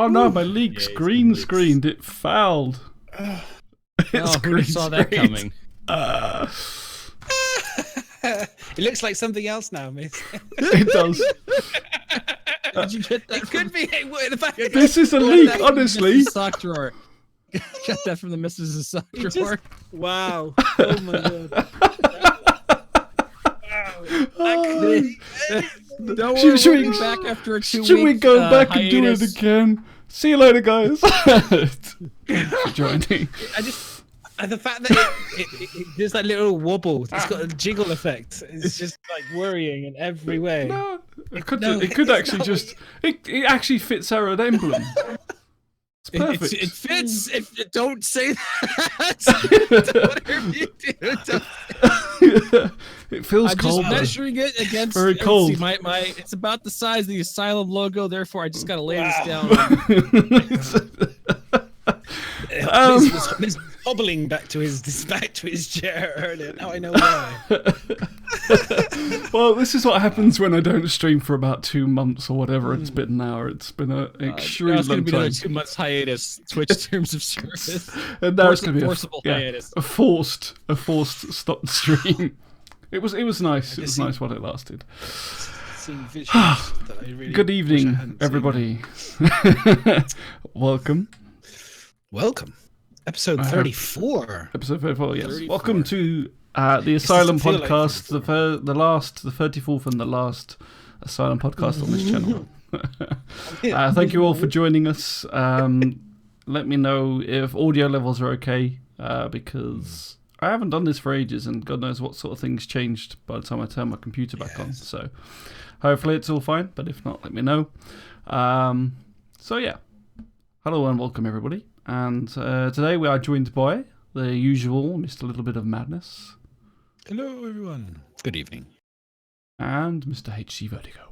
Oh no, my leak's green screened. It fouled. It's who saw that coming? It looks like something else now, miss. It does. Did you get that? It could be. The back. This is a leak, honestly. Sock drawer. Got that from the missus' sock drawer. Wow. Oh my god. Don't worry, Should we'll we be back after a 2 Should we week, go back and do it hiatus. again? See you later, guys. Thanks for joining. The fact that it just that little wobble, it's got a jiggle effect. It's just like worrying in every way. No, it could actually just. It actually fits our emblem. It's perfect. It fits. Don't say that. Whatever you do, It feels I'm cold. just measuring it against. Very cold. See, it's about the size of the Asylum logo. Therefore, I just gotta lay this down. Miss hobbling back to his chair earlier. Now I know why. Well, this is what happens when I don't stream for about 2 months or whatever it's been now. It's been an extremely It's gonna long be time. another 2 months hiatus. Switch terms of service. And now it's going to be forcible hiatus. a forced stop stream. It was nice. It was nice while it lasted. Good evening, everybody. Welcome. Episode 34. Episode 34, yes. 34. Welcome to the Asylum doesn't feel like podcast, 34. the 34th and the last Asylum podcast on this channel. Thank you all for joining us. Let me know if audio levels are okay, because I haven't done this for ages, and God knows what sort of things changed by the time I turn my computer back on. So hopefully it's all fine, but if not, let me know. So yeah, hello and welcome everybody. And today we are joined by the usual Mr. Little Bit of Madness. Hello, everyone. Good evening. And Mr. HCVertigo.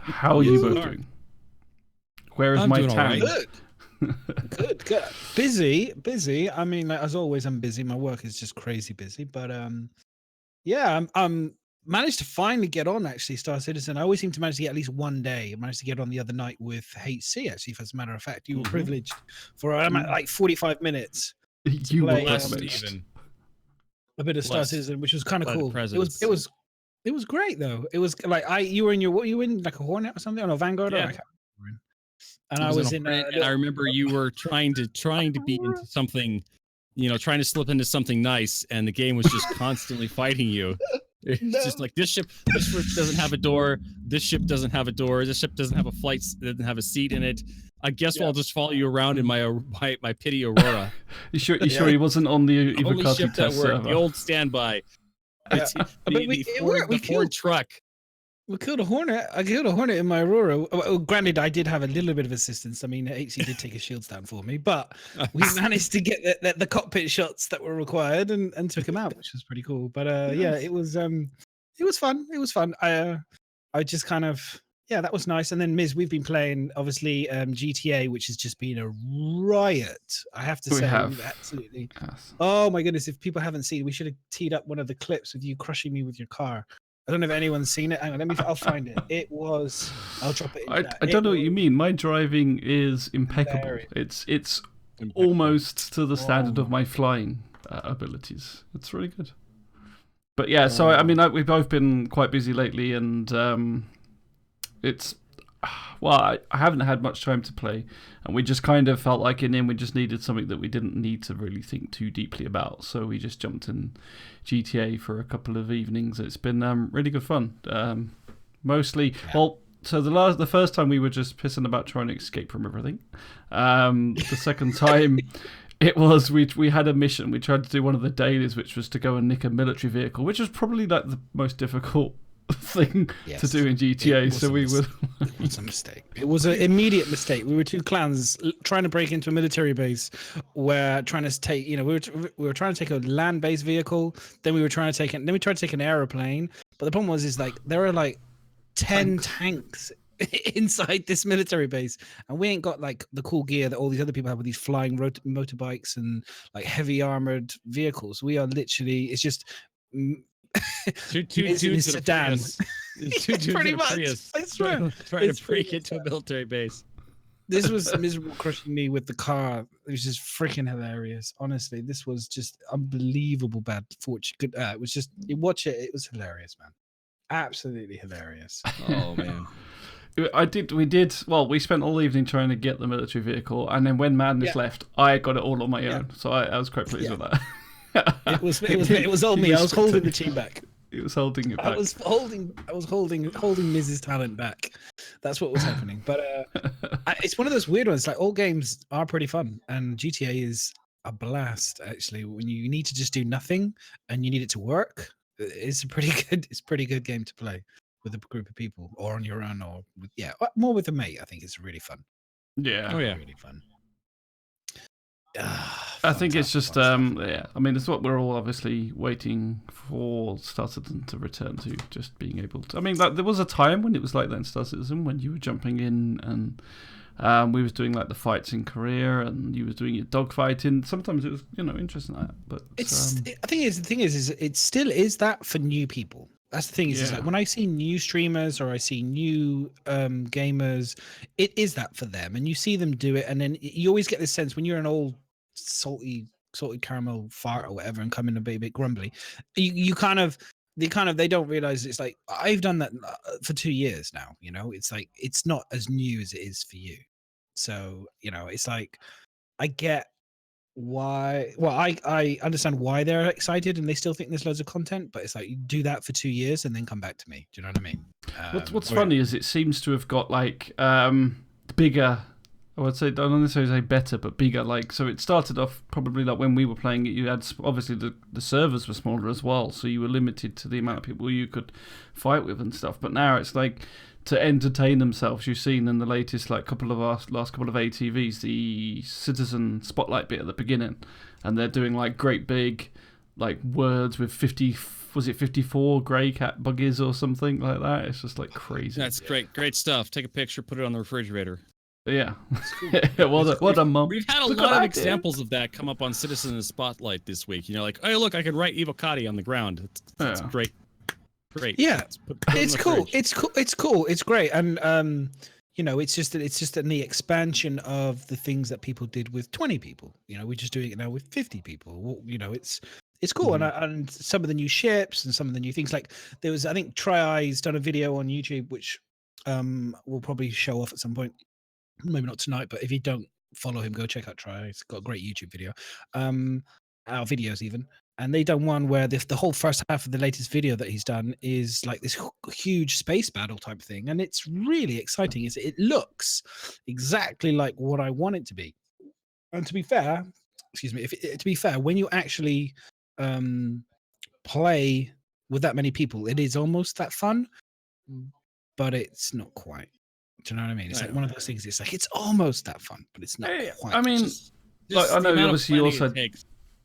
How are you both doing? Where is my tag? Right. Good. Busy. I mean, like, as always, I'm busy. My work is just crazy busy. But yeah, I'm managed to finally get on, actually, StarCitizen. I always seem to manage to get at least one day. I managed to get on the other night with HC, actually, as a matter of fact. You were privileged for like 45 minutes. You were play, privileged. A bit of StarCitizen, which was kind of cool. It was great though. It was like you were in like a Hornet or something, or a Vanguard. Yeah. Or I can't remember. And I was in. And I remember you were trying to be into something, trying to slip into something nice, and the game was just constantly fighting you. It's just like this ship doesn't have a door. This ship doesn't have a door. This ship doesn't have a flight. Doesn't have a seat in it. I guess I'll just follow you around in my pity Aurora. You sure he wasn't on the Only Ivocati ship that test worked. server? The old standby. The Ford truck. We killed a Hornet. I killed a Hornet in my Aurora. Well, granted, I did have a little bit of assistance. I mean, HC did take his shields down for me, but we managed to get the cockpit shots that were required and took him out, which was pretty cool. But yeah, it was fun. It was fun. I just kind of, yeah, that was nice. And then Miz, we've been playing obviously GTA, which has just been a riot. I have to say, absolutely. Yes. Oh my goodness! If people haven't seen, we should have teed up one of the clips with you crushing me with your car. I don't know if anyone's seen it. Hang on, I'll find it. It was. I'll drop it. I don't know what you mean. My driving is impeccable. It's almost to the standard of my flying abilities. It's really good. But yeah, so I mean, we've both been quite busy lately, and it's. Well, I haven't had much time to play, and we just kind of felt like in the end we just needed something that we didn't need to really think too deeply about. So we just jumped in GTA for a couple of evenings. It's been really good fun. Mostly, well, so the first time we were just pissing about trying to escape from everything. The second time, it was we had a mission. We tried to do one of the dailies, which was to go and nick a military vehicle, which was probably like the most difficult thing to do in GTA. So we were. It was a mistake. It was an immediate mistake. We were two clowns trying to break into a military base. We're trying to take, we were trying to take a land-based vehicle. Then we tried to take an airplane. But the problem was like there are like 10 tanks inside this military base, and we ain't got like the cool gear that all these other people have with these flying motorbikes and like heavy armored vehicles. We are literally, it's just Two Is in his dudes in a sedan. Prius. Two dudes Pretty in a much. Prius I swear. trying It's to break pretty into a military base. This was miserable crushing me with the car. It was just freaking hilarious. Honestly, this was just unbelievable bad fortune. It was just you watch it. It was hilarious, man. Absolutely hilarious. Oh man. We spent all evening trying to get the military vehicle, and then when Madness left, I got it all on my own. So I was quite pleased with that. It was all me. I was holding the team back. He was holding it back. I was holding Mrs. Talent back. That's what was happening. But it's one of those weird ones. Like all games are pretty fun, and GTA is a blast. Actually, when you need to just do nothing and you need it to work, it's a pretty good game to play with a group of people or on your own, or more with a mate. I think it's really fun. Yeah. Oh yeah. Really fun. I think it's just I mean, it's what we're all obviously waiting for StarCitizen to return to, just being able to. I mean, there was a time when it was like that in StarCitizen, when you were jumping in and we was doing like the fights in Korea, and you was doing your dogfighting. Sometimes it was interesting like that, but the thing is it still is that for new people. That's the thing is like when I see new streamers or I see new gamers, it is that for them, and you see them do it, and then you always get this sense when you're an old salty caramel fart or whatever and come in a bit grumbly, they don't realize it's like I've done that for 2 years now. It's like it's not as new as it is for you. So it's like I get why. Well, I understand why they're excited and they still think there's loads of content, but it's like you do that for 2 years and then come back to me. Do you know what I mean? What's funny is it seems to have got like bigger. I would say, I don't necessarily say better, but bigger. Like, so it started off probably like when we were playing it, you had, obviously the servers were smaller as well, so you were limited to the amount of people you could fight with and stuff. But now it's like, to entertain themselves, you've seen in the latest last couple of ATVs, the Citizen Spotlight bit at the beginning, and they're doing like great big like words with 54 grey cat buggies or something like that. It's just like crazy. That's great stuff. Take a picture, put it on the refrigerator. Yeah. What a mum. We've had a lot of examples of that come up on Citizen Spotlight this week. Like, oh look, I can write Evocati on the ground. It's great. Yeah, it's cool. It's cool. It's great, and it's just in the expansion of the things that people did with 20 people. We're just doing it now with 50 people. It's cool, and some of the new ships and some of the new things. Like there was, I think Tri-Eye's done a video on YouTube, which we'll probably show off at some point. Maybe not tonight, but if you don't follow him, go check out Tri. He's got a great YouTube video, our videos even. And they done one where the whole first half of the latest video that he's done is like this huge space battle type thing, and it's really exciting. It looks exactly like what I want it to be. And to be fair, when you actually play with that many people, it is almost that fun, but it's not quite. Do you know what I mean? It's like one of those things. It's like it's almost that fun, but it's not quite. I mean, I know obviously you also.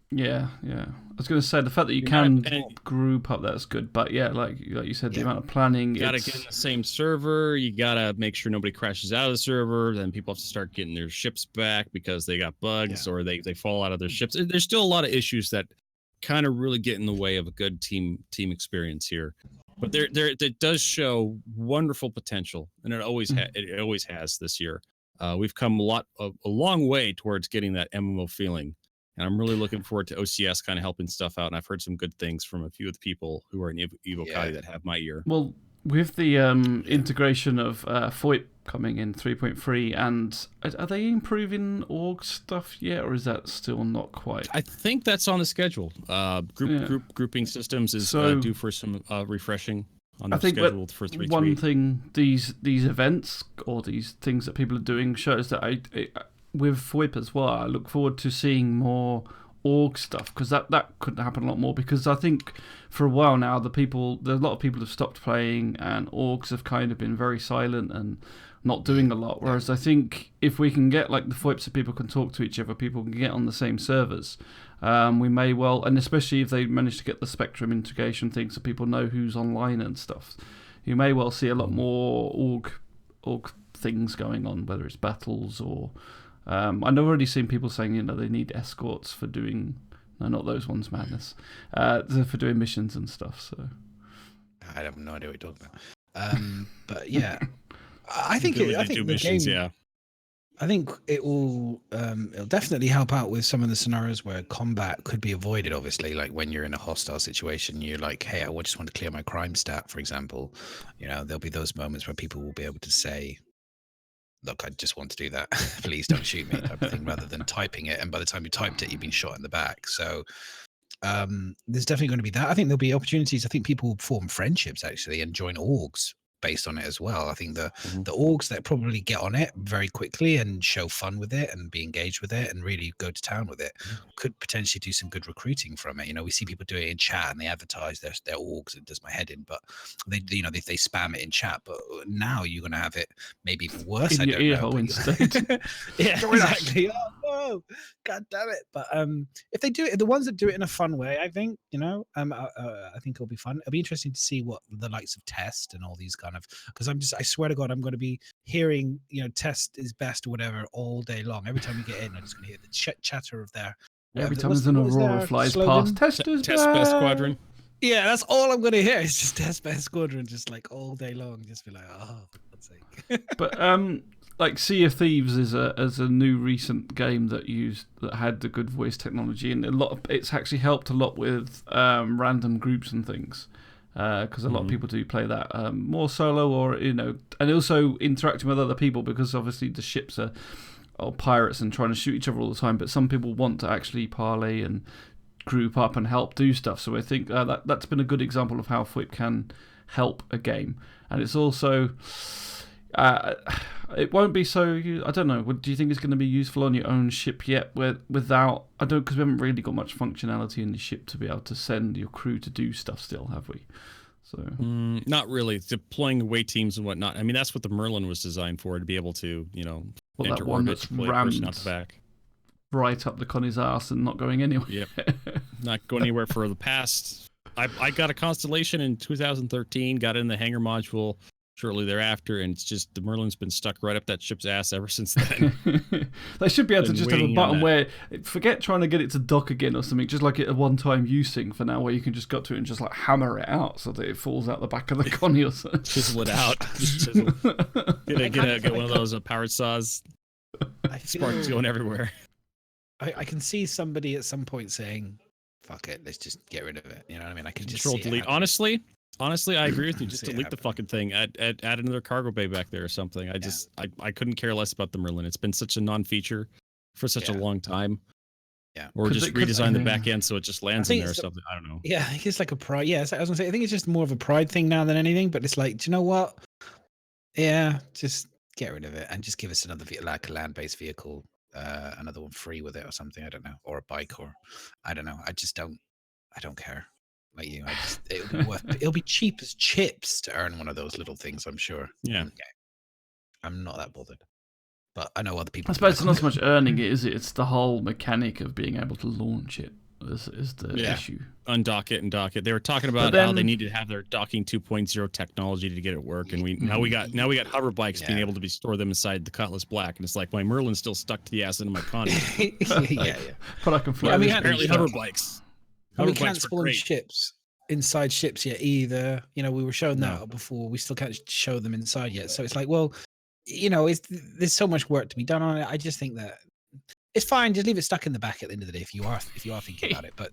Yeah. I was going to say the fact that you can group up, that's good. But yeah, like you said, the amount of planning. You gotta get in the same server. You gotta make sure nobody crashes out of the server. Then people have to start getting their ships back because they got bugs or they fall out of their ships. There's still a lot of issues that kind of really get in the way of a good team experience here. But it does show wonderful potential, and it always has this year. We've come a long way towards getting that MMO feeling. And I'm really looking forward to OCS kind of helping stuff out. And I've heard some good things from a few of the people who are in Evocati that have my ear. Well, with the integration of FOIP coming in 3.3, and are they improving org stuff yet, or is that still not quite? I think that's on the schedule. Grouping systems is due for some refreshing on the schedule for 3.3. One thing, these events or these things that people are doing shows that with FOIP as well, I look forward to seeing more org stuff, because that could happen a lot more, because I think for a while now there's a lot of people have stopped playing and orgs have kind of been very silent and not doing a lot, whereas I think if we can get like the FOIPs that people can talk to each other, people can get on the same servers, we may well, and especially if they manage to get the Spectrum integration thing so people know who's online and stuff, you may well see a lot more org things going on, whether it's battles or I've already seen people saying they need escorts for doing No, not those ones, Madness. They're for doing missions and stuff. So I have no idea what you're talking about. But yeah, I think the missions, game. yeah. I think it'll definitely help out with some of the scenarios where combat could be avoided. Obviously, like when you're in a hostile situation, you're like, "Hey, I just want to clear my crime stat," for example. You know, there'll be those moments where people will be able to say, "Look, I just want to do that. Please don't shoot me," type of thing, rather than typing it. And by the time you typed it, you've been shot in the back. So there's definitely going to be that. I think there'll be opportunities. I think people will form friendships actually and join orgs based on it as well. I think the orgs that probably get on it very quickly and show fun with it and be engaged with it and really go to town with it could potentially do some good recruiting from it. You know, we see people do it in chat and they advertise their orgs. It does my head in, but they spam it in chat. But now you're going to have it maybe even worse. In your ear hole instead. Yeah, exactly. Oh no, god damn it! But if they do it, the ones that do it in a fun way, I think I think it'll be fun. It'll be interesting to see what the likes of Test and all these kind of, because I swear to God, I'm going to be hearing Test is best or whatever all day long. Every time we get in, I'm just going to hear the chatter of their. Every time there's an Aurora flies past, Test is best Squadron. Yeah, that's all I'm going to hear. It's just Test best Squadron, just like all day long. Just be like, oh, for God's sake. But like Sea of Thieves is a new recent game that had the good voice technology, and it's actually helped a lot with random groups and things, because a lot of people do play that more solo, or and also interacting with other people, because obviously the ships are pirates and trying to shoot each other all the time, but some people want to actually parlay and group up and help do stuff. So I think that's been a good example of how FWIP can help a game, and it's also. It won't be so. I don't know. Do you think it's going to be useful on your own ship yet? Without, I don't, because we haven't really got much functionality in the ship to be able to send your crew to do stuff still, have we? So not really. Deploying away teams and whatnot. I mean, that's what the Merlin was designed for, to be able to, that enter one orbit, that's deploy a person out the back. Right up the Connie's ass and not going anywhere. Yep. Not going anywhere for the past. I got a Constellation in 2013. Got it in the hangar module shortly thereafter, and it's just the Merlin's been stuck right up that ship's ass ever since then. They should be able to just have a button where, forget trying to get it to dock again or something, just like a one-time using for now, where you can just go to it and just like hammer it out so that it falls out the back of the Connie or something. Chisel it out. Just chisel. Get one of those powered saws. Sparks going everywhere. I can see somebody at some point saying, "Fuck it, let's just get rid of it." You know what I mean? I can just Control delete. Honestly, I agree with you. Just delete the fucking thing. Add another cargo bay back there or something. I couldn't care less about the Merlin. It's been such a non-feature for such a long time. Yeah. Or just redesign the back end so it just lands in there or something. I don't know. Yeah, I think it's like a pride. Yeah, I was gonna say, I think it's just more of a pride thing now than anything. But it's like, do you know what? Yeah, just get rid of it and just give us another like a land-based vehicle, another one free with it or something. I don't know, or a bike, or I don't know. I don't care. Like you, it'll be cheap as chips to earn one of those little things, I'm sure. Yeah. Okay. I'm not that bothered. But I know other people. I suppose it's not so much earning it, is it? It's the whole mechanic of being able to launch it is the issue. Undock it and dock it. They were talking about how they needed to have their docking 2.0 technology to get it work, and now we got hover bikes being able to store them inside the Cutlass Black, and it's like my Merlin's still stuck to the ass end of my Connie. yeah. But I can fly. Apparently hover bikes. We can't spawn ships inside ships yet either. We were shown that before. We still can't show them inside yet. So it's like, well, there's so much work to be done on it. I just think that it's fine. Just leave it stuck in the back at the end of the day if you are thinking about it. But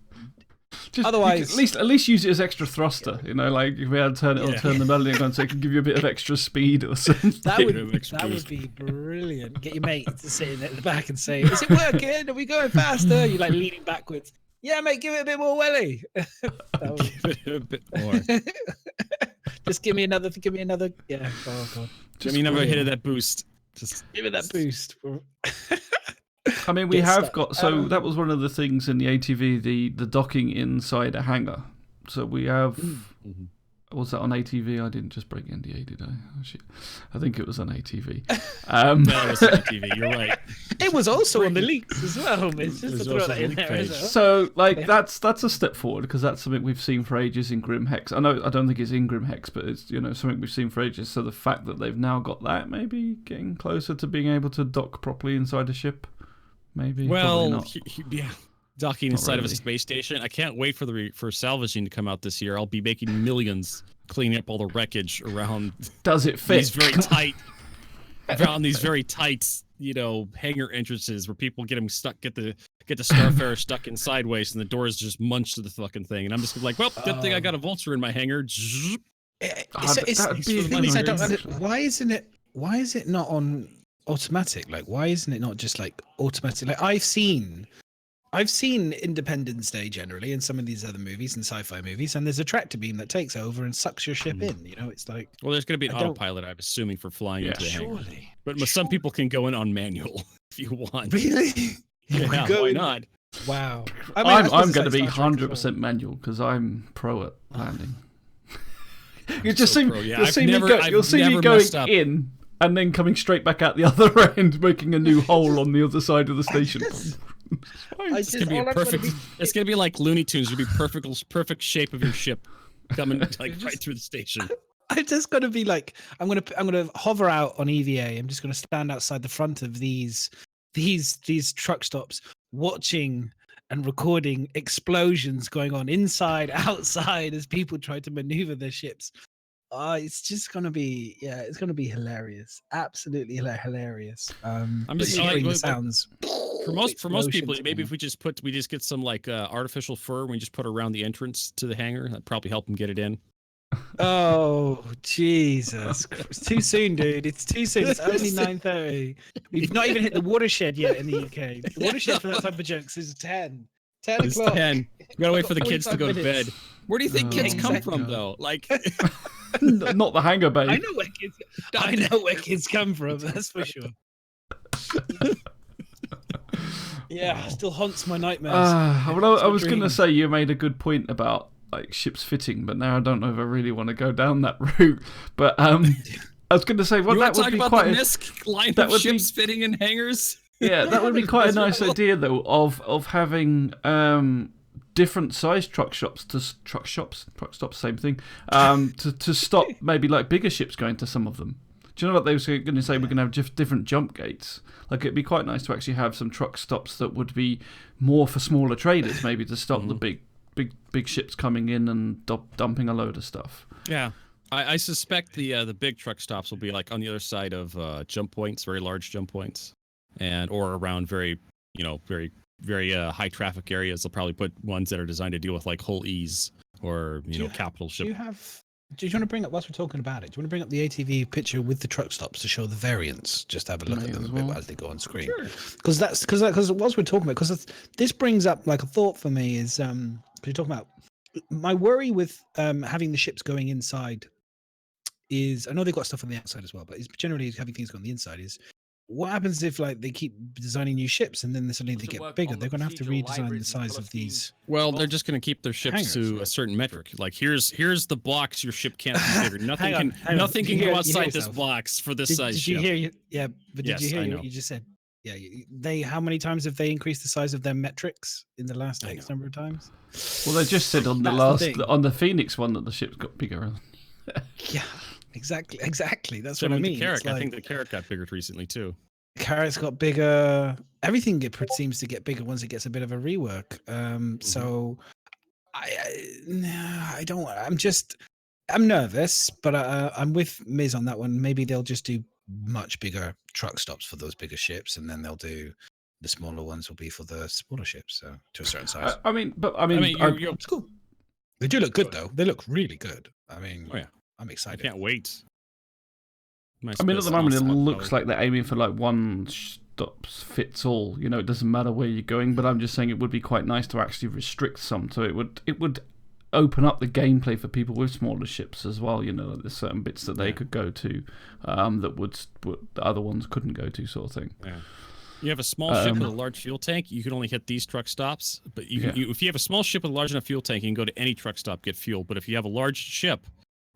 otherwise, at least use it as extra thruster. Like if we had to turn it, or turn the Merlin on, so it can give you a bit of extra speed or something. That would be brilliant. Get your mate to sit in at the back and say, "Is it working? Are we going faster?" You're like leaning backwards. Yeah, mate, give it a bit more welly. Give it a bit more. Just give me another. Yeah. Oh God. Give me another hit of that boost. Just give it that boost. I mean, we have got. So that was one of the things in the ATV, the docking inside a hangar. So we have. Was that on ATV? I didn't just break NDA, did I? Oh, shit. I think it was on ATV. No, it was on ATV. You're right. It was also on the leaks as well. It's just to throw that in there as well. So, that's a step forward, because that's something we've seen for ages in Grim Hex. I don't think it's in Grim Hex, but it's something we've seen for ages. So the fact that they've now got that, maybe getting closer to being able to dock properly inside a ship, maybe. Well, yeah. docking inside of a space station. I can't wait for salvaging to come out this year. I'll be making millions cleaning up all the wreckage around. Does it fit? These very tight, around these very tight, hangar entrances where people get them stuck, get the Starfarer stuck in sideways, and the doors just munch to the fucking thing. And I'm just like, well, good thing I got a vulture in my hangar. Why isn't it not on automatic? Like, why isn't it not just like automatic? Like, I've seen Independence Day generally in some of these other movies and sci-fi movies, and there's a tractor beam that takes over and sucks your ship in. It's like, well, there's going to be an autopilot, I'm assuming, for flying into the hangar. Surely. But some people can go in on manual if you want. Really? Yeah, why not? Wow. I'm going to be 100% manual because I'm pro at landing. You'll see me going in and then coming straight back out the other end, making a new hole on the other side of the station. It's gonna be like Looney Tunes. It'll be perfect shape of your ship coming like right through the station. I'm just gonna be like, I'm gonna hover out on EVA. I'm just gonna stand outside the front of these truck stops, watching and recording explosions going on inside, outside, as people try to maneuver their ships. It's just gonna be, it's gonna be hilarious, absolutely hilarious. I'm just hearing the sounds. For most people, maybe if we just get some like artificial fur and we just put it around the entrance to the hangar, that'd probably help them get it in. Oh Jesus! It's too soon, dude. It's too soon. It's only 9:30. We've not even hit the watershed yet in the UK. The watershed for that type of jokes is 10. 10 it's o'clock. 10. We gotta wait for the kids to go to bed. Where do you think kids come from, though? Like, not the hangar bay. I know where kids come from. That's for sure. Yeah, still haunts my nightmares. I was going to say you made a good point about like ships fitting, but now I don't know if I really want to go down that route. But I was going to say, well, that would be quite the NISC line of ships fitting in hangars. Yeah, that would be quite a nice idea, though, of having different size truck stops, same thing, to stop maybe like bigger ships going to some of them. Do you know what they were going to say? We're going to have different jump gates. Like, it'd be quite nice to actually have some truck stops that would be more for smaller traders, maybe to stop the big ships coming in and dumping a load of stuff. Yeah, I suspect the big truck stops will be like on the other side of jump points, very large jump points, or around very high traffic areas. They'll probably put ones that are designed to deal with like whole E's or capital ship. Do you want to bring up, whilst we're talking about it, do you want to bring up the ATV picture with the truck stops to show the variants? Just have a look at them a bit as they go on screen. Because whilst we're talking about, because this brings up like a thought for me is, because you're talking about my worry with having the ships going inside is, I know they've got stuff on the outside as well, but it's generally having things go on the inside is, what happens if like they keep designing new ships and then suddenly they get bigger? They're going to have to redesign the size of these. Well, they're just going to keep their ships to a certain metric. Like here's the box your ship can't be bigger. Nothing can go outside this box for this size ship. Did you hear? Did you hear what you just said? Yeah, how many times have they increased the size of their metrics in the last X number of times? Well, they just said on on the Phoenix one that the ships got bigger. Yeah. Exactly. That's what I mean. I think the carrot got bigger recently too. Carrot's got bigger. Everything seems to get bigger once it gets a bit of a rework. So I don't. I'm nervous, but I'm with Miz on that one. Maybe they'll just do much bigger truck stops for those bigger ships, and then they'll do the smaller ones will be for the smaller ships. So to a certain size. It's cool. They do look good though. They look really good. I mean, I'm excited. I can't wait. At the moment, it looks like they're aiming for like one stop fits all. It doesn't matter where you're going. But I'm just saying it would be quite nice to actually restrict some. So it would open up the gameplay for people with smaller ships as well. There's certain bits that they could go to that would the other ones couldn't go to, sort of thing. Yeah. You have a small ship with a large fuel tank, you can only hit these truck stops. But if you have a small ship with a large enough fuel tank, you can go to any truck stop, get fuel. But if you have a large ship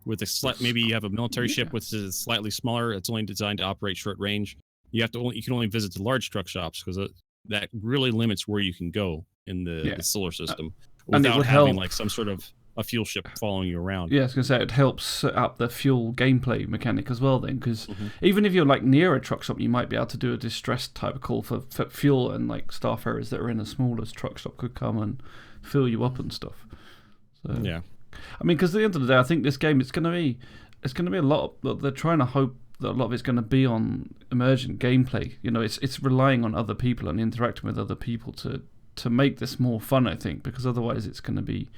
with maybe you have a military ship which is slightly smaller, it's only designed to operate short range, you can only visit the large truck shops because that really limits where you can go in the solar system without having like some sort of a fuel ship following you around. Yeah, I was going to say, it helps set up the fuel gameplay mechanic as well then, because even if you're like near a truck stop, you might be able to do a distress type of call for fuel, and like starfarers that are in a smaller truck stop could come and fill you up and stuff. So, yeah. I mean, because at the end of the day, I think this game, it's going to be a lot of, they're trying to hope that a lot of it's going to be on emergent gameplay. You know, it's relying on other people and interacting with other people to make this more fun, I think, because otherwise it's going to be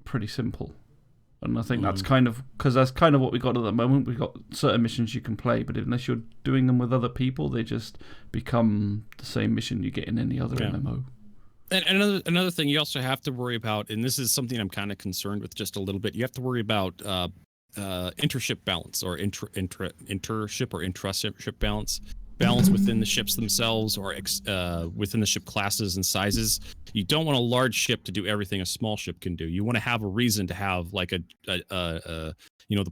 pretty simple. And I think that's kind of, because that's kind of what we got at the moment. We've got certain missions you can play, but unless you're doing them with other people, they just become the same mission you get in any other MMO. And another thing you also have to worry about, and this is something I'm kind of concerned with just a little bit, you have to worry about intership balance, or intership or intra-ship balance within the ships themselves, or within the ship classes and sizes. You don't want a large ship to do everything a small ship can do. You want to have a reason to have like the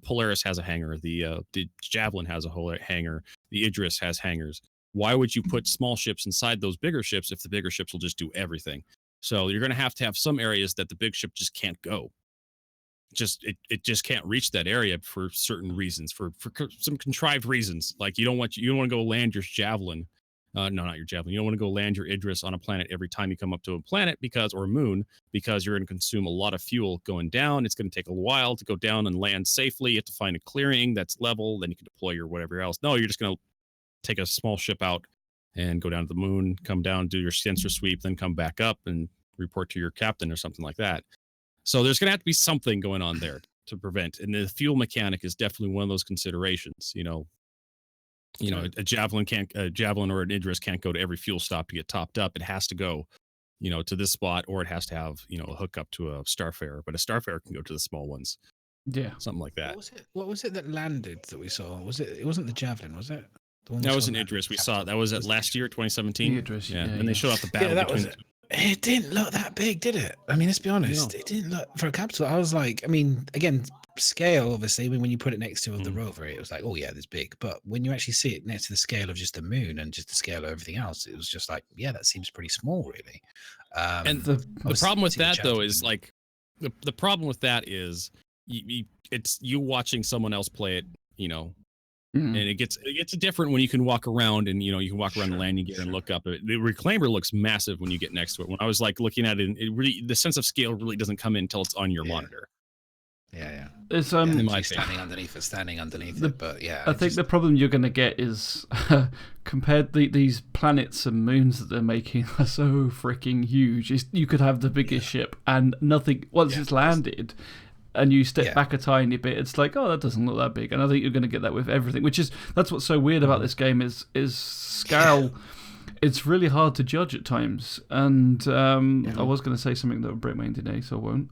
Polaris has a hangar, the Javelin has a whole hangar, the Idris has hangars. Why would you put small ships inside those bigger ships if the bigger ships will just do everything? So you're going to have some areas that the big ship just can't go. It just can't reach that area for certain reasons, for some contrived reasons. Like you don't want to go land your Javelin, no, not your Javelin. You don't want to go land your Idris on a planet every time you come up to a planet or a moon, because you're going to consume a lot of fuel going down. It's going to take a while to go down and land safely. You have to find a clearing that's level, then you can deploy your whatever else. No, you're just going to take a small ship out and go down to the moon, come down, do your sensor sweep, then come back up and report to your captain or something like that. So there's going to have to be something going on there to prevent. And the fuel mechanic is definitely one of those considerations. A Javelin or an Idris can't go to every fuel stop to get topped up. It has to go, to this spot, or it has to have, a hookup to a Starfarer. But a Starfarer can go to the small ones. Yeah, something like that. What was it that landed that we saw? It wasn't the Javelin, was it? That was an Idris. We saw that was at last year, 2017. Idris, and they showed off the battle between. It didn't look that big, did it? I mean, let's be honest. It didn't look, for a capital. I was like, I mean, again, scale, obviously, when you put it next to the rover, it was like, oh yeah, this big. But when you actually see it next to the scale of just the moon and just the scale of everything else, it was just like, yeah, that seems pretty small, really. And the problem with that, though, is like the problem with that is it's you watching someone else play it, and it gets different when you can walk around and you can walk around the landing gear and look up. The Reclaimer looks massive when you get next to it. When I was like looking at it, it really, the sense of scale really doesn't come in until it's on your monitor. Yeah. It's standing underneath it, but yeah. I think the problem you're going to get is compared these planets and moons that they're making are so freaking huge. You could have the biggest ship and nothing once it's landed. And you step back a tiny bit, it's like, oh, that doesn't look that big. And I think you're going to get that with everything, that's what's so weird about this game is scale. It's really hard to judge at times. And I was going to say something that would break my internet, so I won't.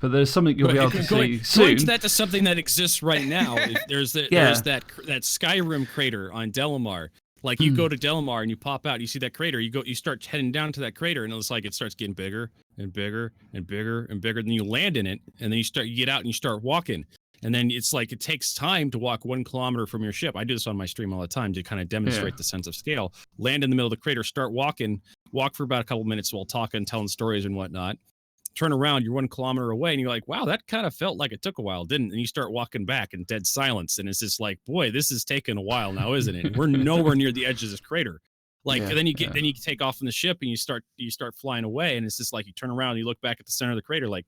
But there's something you'll be able to see soon. Going to that to something that exists right now. There's that Skyrim crater on Delamar. Like you go to Delamar and you pop out, you see that crater, you start heading down to that crater, and it's like it starts getting bigger and bigger and bigger and bigger. Then you land in it, and then you get out and you start walking. And then it's like it takes time to walk 1 kilometer from your ship. I do this on my stream all the time to kind of demonstrate the sense of scale. Land in the middle of the crater, start walking, walk for about a couple minutes while talking, telling stories and whatnot. Turn around, you're 1 kilometer away, and you're like, wow, that kind of felt like it took a while, didn't it? And you start walking back in dead silence, and it's just like, boy, this is taking a while now, isn't it? We're nowhere near the edge of this crater. Then you take off from the ship and you start flying away, and it's just like you turn around and you look back at the center of the crater, like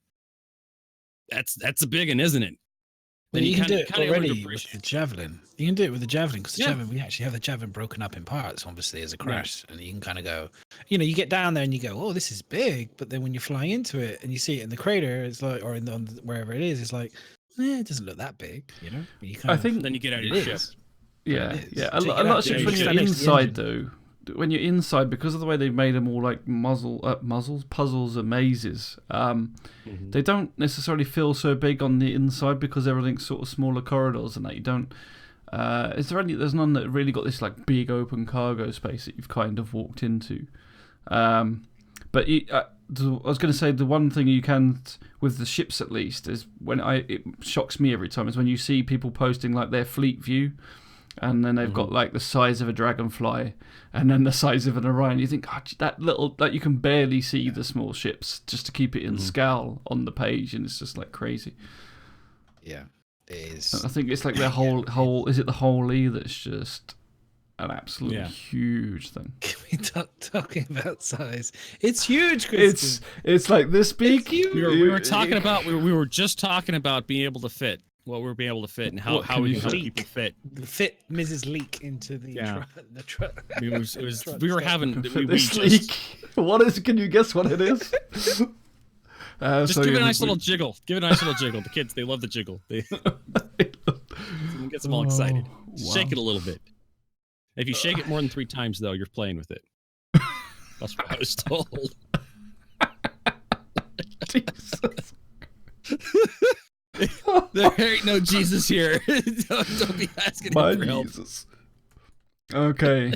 that's a big one, isn't it? Then you can do it already with the Javelin. You can do it with the Javelin, because the Javelin, we actually have the Javelin broken up in parts, obviously, as a crash. And you can kind of go, you get down there and you go, oh, this is big. But then when you fly into it and you see it in the crater, it's like, or wherever it is, it's like, it doesn't look that big, I think then you get out of your ship. Yeah. A lot of ships, when you're inside, though, when you're inside, because of the way they've made them all like puzzles and mazes, they don't necessarily feel so big on the inside because everything's sort of smaller corridors and that you don't. There's none that really got this like big open cargo space that you've kind of walked into. But I was going to say the one thing you can with the ships at least is it shocks me every time is when you see people posting like their fleet view. and then they've got like the size of a dragonfly, and then the size of an Orion. You think, oh, that little, like you can barely see the small ships just to keep it in scale on the page, and it's just like crazy. Yeah, it is. I think it's like the whole. Is it the whole E that's just an absolutely huge thing? Can we talking about size? It's huge, Kristen. It's like this big. We were talking about. We were just talking about being able to fit. What we're being able to fit and how we can help people fit. Fit Mrs. Leak into the truck. We were having this leak. What is? Can you guess what it is? Just give it a nice little jiggle. Give it a nice little jiggle. The kids, they love the jiggle. It gets them all excited. Shake it a little bit. If you shake it more than 3 times, though, you're playing with it. That's what I was told. Jesus. There ain't no Jesus here. Don't be asking him for help. Jesus. Okay.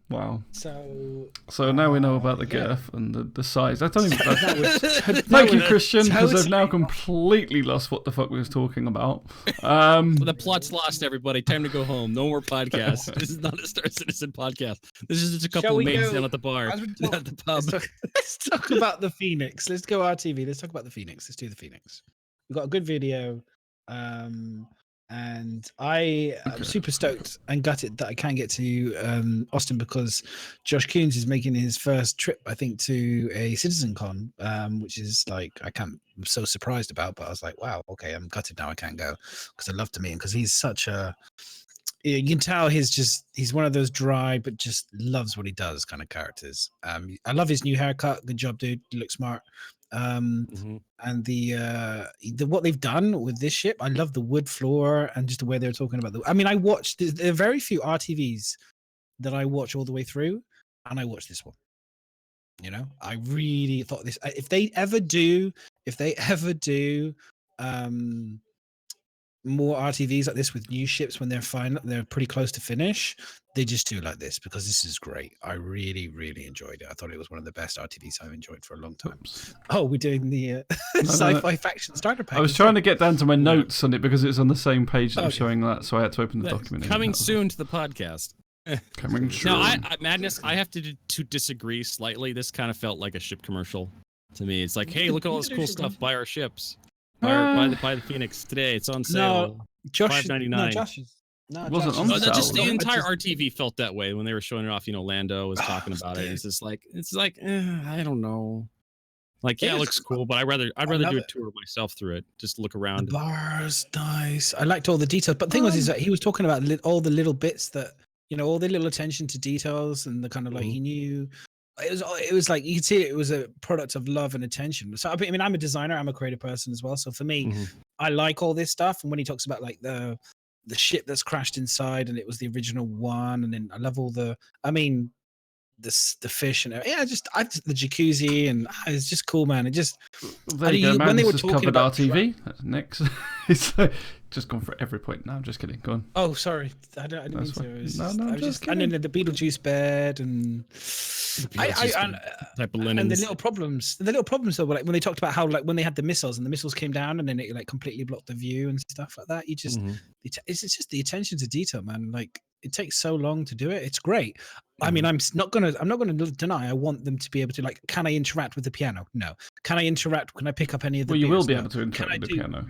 Wow. So now we know about the girth and the size. I don't even. Thank you, Christian, because I've now completely lost what the fuck we was talking about. The plot's lost, everybody. Time to go home. No more podcasts. This is not a StarCitizen podcast. This is just a couple of mates down at the bar, at the pub. Let's talk about the Phoenix. Let's go RTV. Let's talk about the Phoenix. Let's do the Phoenix. We've got a good video. And I am super stoked and gutted that I can't get to Austin because Josh Coons is making his first trip, I think, to a Citizencon, which is like I'm so surprised about. But I was like, wow, okay, I'm gutted now. I can't go because I'd love to meet him because he's such a. You can tell he's one of those dry but just loves what he does kind of characters. I love his new haircut. Good job, dude. You look smart. And the what they've done with this ship, I love the wood floor and just the way they're talking about I mean, I watched there are very few RTVs that I watch all the way through, and I watched this one. You know, I really thought this. If they ever do more RTVs like this with new ships when they're pretty close to finish, they just do like this because this is great. I really, really enjoyed it. I thought it was one of the best RTVs I've enjoyed for a long time. Oh, we're doing the sci-fi faction starter pack. I was trying to get down to my notes on it because it's on the same page that I'm showing that, so I had to open the document. Coming soon to the podcast. Coming soon. No, Madness, I have to disagree slightly. This kind of felt like a ship commercial to me. It's like, hey, look at all this cool stuff. Buy our ships. Buy the Phoenix today. It's on sale. No, Josh, $5.99. No, Josh is. No, it wasn't on sale. Just the entire RTV felt that way when they were showing it off. You know, Lando was talking about it. It's just like I don't know. Like, yeah, it looks cool, but I'd rather do a tour myself through it. Just look around. The bars, nice. I liked all the details, but the thing was that he was talking about all the little bits that all the little attention to details and the kind of like he knew. It was like you could see it was a product of love and attention. So I mean, I'm a designer, I'm a creative person as well. So for me, I like all this stuff. And when he talks about like the ship that's crashed inside, and it was the original one, and then I love all the fish and the jacuzzi, and it's just cool, man. It just there you go, man. When they were talking covered about RTV next, it's just gone for every point. No, I'm just kidding. Go on. Oh, sorry, I didn't mean to. No, just kidding. And then the Beetlejuice bed and type of linens. And the little problems though, like when they talked about how like when they had the missiles and the missiles came down and then it like completely blocked the view and stuff like that. You just it's just the attention to detail, man. Like it takes so long to do it. It's great. I mean, I'm not gonna deny I want them to be able to, like, can I interact with the piano? No. Can I pick up any of the you will be able to interact with the piano.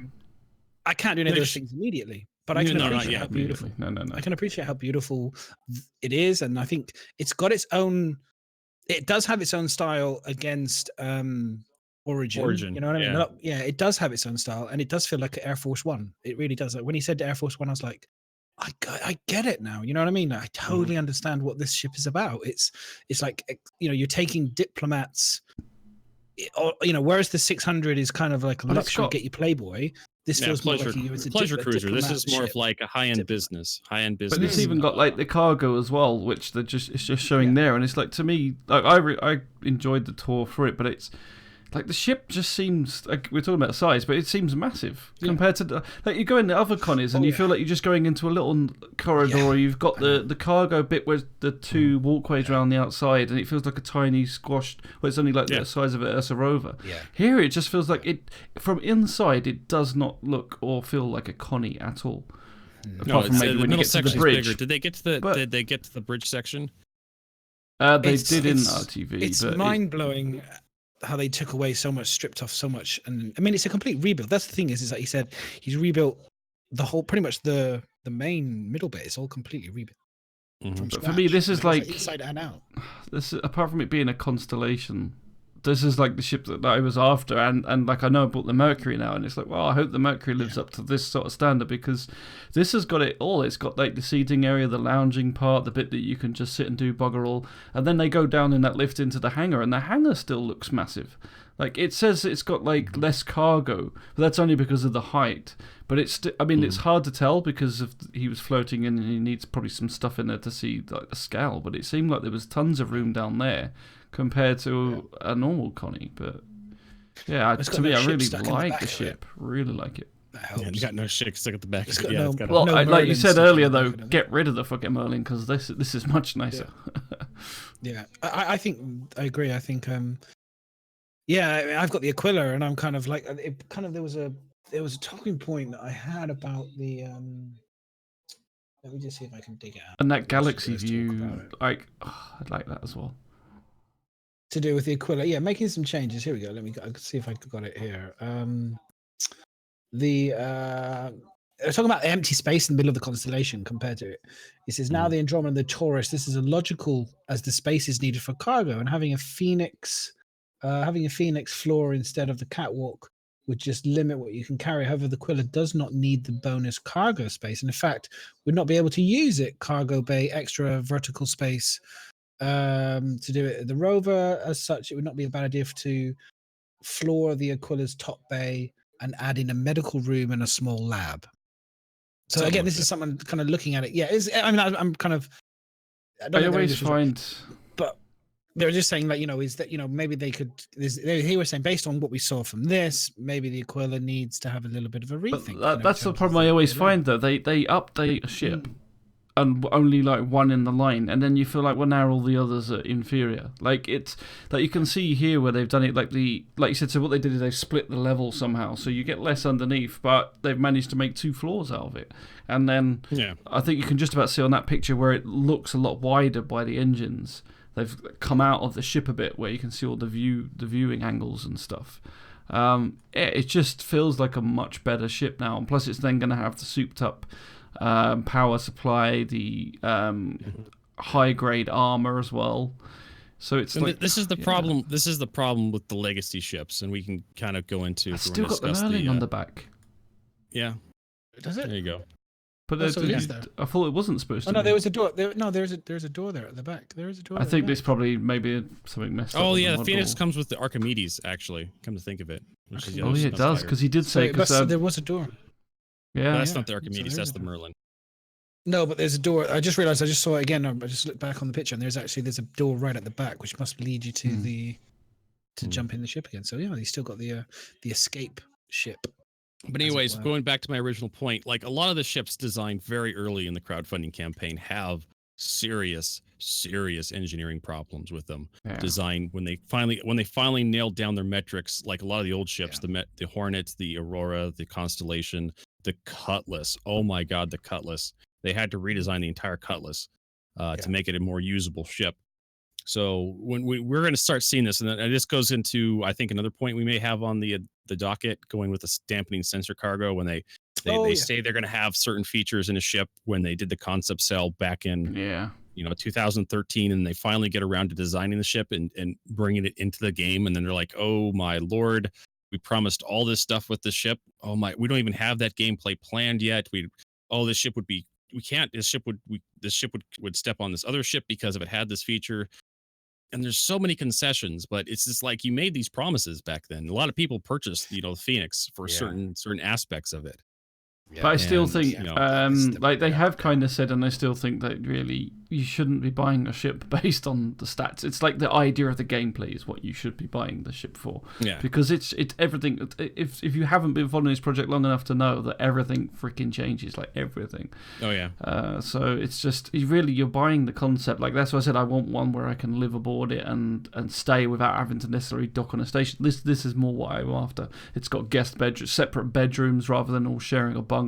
I can't do any of those things immediately, but I can appreciate how beautiful. No. I can appreciate how beautiful it is, and I think it's got its own. It does have its own style against Origin. You know what I mean? Yeah, it does have its own style, and it does feel like Air Force One. It really does. Like, when he said Air Force One, I was like, I get it now. You know what I mean? I totally understand what this ship is about. It's like, you're taking diplomats. Whereas the 600 is kind of like a luxury get you Playboy. This feels more like a pleasure cruiser. This is more of like a high-end business. But it's even got like the cargo as well, which it's just showing there, and it's like, to me, like I enjoyed the tour for it, but it's like the ship just seems like, we're talking about size, but it seems massive compared to like you go in the other connies and you feel like you're just going into a little corridor. Or you've got the cargo bit where the two walkways around the outside, and it feels like a tiny squashed. Well, it's only like the size of an Ursa rover. Yeah. Here it just feels like it from inside. It does not look or feel like a connie at all. Apart from maybe the when you middle get to the section bridge. is bigger. Did they get to the Did they get to the bridge section? They did in RTV. It's but mind blowing how they took away so much, stripped off so much, and I mean it's a complete rebuild. That's the thing is like he said, he's rebuilt the whole, pretty much the main middle bit is all completely rebuilt. But for me, this is like inside and out. This, apart from it being a Constellation, this is like the ship that I was after, and like I know I bought the Mercury now, and it's like, well, I hope the Mercury lives up to this sort of standard, because this has got it all. It's got like the seating area, the lounging part, the bit that you can just sit and do bugger all, and then they go down in that lift into the hangar, and the hangar still looks massive. Like it says it's got like less cargo, but that's only because of the height. But it's, I mean, it's hard to tell because he was floating in, and he needs probably some stuff in there to see like the scale. But it seemed like there was tons of room down there compared to a normal Connie. But yeah, to me, I really like the ship. Really like it. Yeah, you got no shit stuck at the back. Well, like you said earlier, though, get rid of the fucking Merlin, because this is much nicer. Yeah, I think I agree. I think yeah, I've got the Aquila, and I'm kind of like, it kind of there was a talking point that I had about the let me just see if I can dig it out. And that galaxy view, like, I like that as well. To do with the Aquila, yeah, making some changes. Here we go. I can see if I got it here. Talking about the empty space in the middle of the Constellation compared to it. It says now the Andromeda and the Taurus. This is a logical as the space is needed for cargo, and having a Phoenix floor instead of the catwalk would just limit what you can carry. However, the Aquila does not need the bonus cargo space, and in fact, would not be able to use it. Cargo bay, extra vertical space to do it. The rover, as such, it would not be a bad idea to floor the Aquila's top bay and add in a medical room and a small lab. So again, this is someone kind of looking at it. Yeah, I mean, I'm kind of. I always find, but they were just saying, like, is that maybe they could. He was saying based on what we saw from this, maybe the Aquila needs to have a little bit of a rethink. That's the problem I always find, though. They update a ship, and only like one in the line, and then you feel like, well, now all the others are inferior. Like it's like you can see here where they've done it, like you said. So what they did is they split the level somehow, so you get less underneath, but they've managed to make 2 floors out of it. And then I think you can just about see on that picture where it looks a lot wider by the engines. They've come out of the ship a bit where you can see all the viewing angles and stuff. It just feels like a much better ship now, and plus it's then going to have the souped up power supply, the high grade armor as well. So it's like, this is the problem. This is the problem with the legacy ships, and we can kind of go into. It's still got the Merlin on the back. Yeah, does it? There you go. But I thought it wasn't supposed to. No, there was a door. There's a door there at the back. There is a door. I think this probably maybe something messed up. Oh yeah, the Phoenix comes with the Archimedes. Actually, come to think of it. Oh yeah, it does, because he did say there was a door. Yeah, that's not the Archimedes. That's the Merlin. No, but there's a door. I just realized. I just saw it again. I just looked back on the picture, and there's a door right at the back, which must lead you to to jump in the ship again. So yeah, he's still got the escape ship. But anyways, going back to my original point, like a lot of the ships designed very early in the crowdfunding campaign have serious engineering problems with them. Designed when they finally nailed down their metrics, like a lot of the old ships, the Hornet, the Aurora, the Constellation, the Cutlass. Oh my God, the Cutlass! They had to redesign the entire Cutlass to make it a more usable ship. So when we're going to start seeing this, and this goes into, I think, another point we may have on the docket, going with the dampening sensor cargo, when they say they're going to have certain features in a ship when they did the concept cell back in 2013, and they finally get around to designing the ship and bringing it into the game, and then they're like, oh my Lord, we promised all this stuff with the ship. Oh my, we don't even have that gameplay planned yet. This ship would be, we can't, this ship would step on this other ship because if it had this feature. And there's so many concessions, but it's just like you made these promises back then. A lot of people purchased, the Phoenix for certain aspects of it. Yeah. But I still think, like they have kind of said, and I still think that really you shouldn't be buying a ship based on the stats. It's like the idea of the gameplay is what you should be buying the ship for. Yeah. Because it's everything. If you haven't been following this project long enough to know that everything freaking changes, like everything. Oh yeah. So it's just you're buying the concept. Like that's why I said I want one where I can live aboard it and stay without having to necessarily dock on a station. This is more what I'm after. It's got separate bedrooms rather than all sharing a bunk.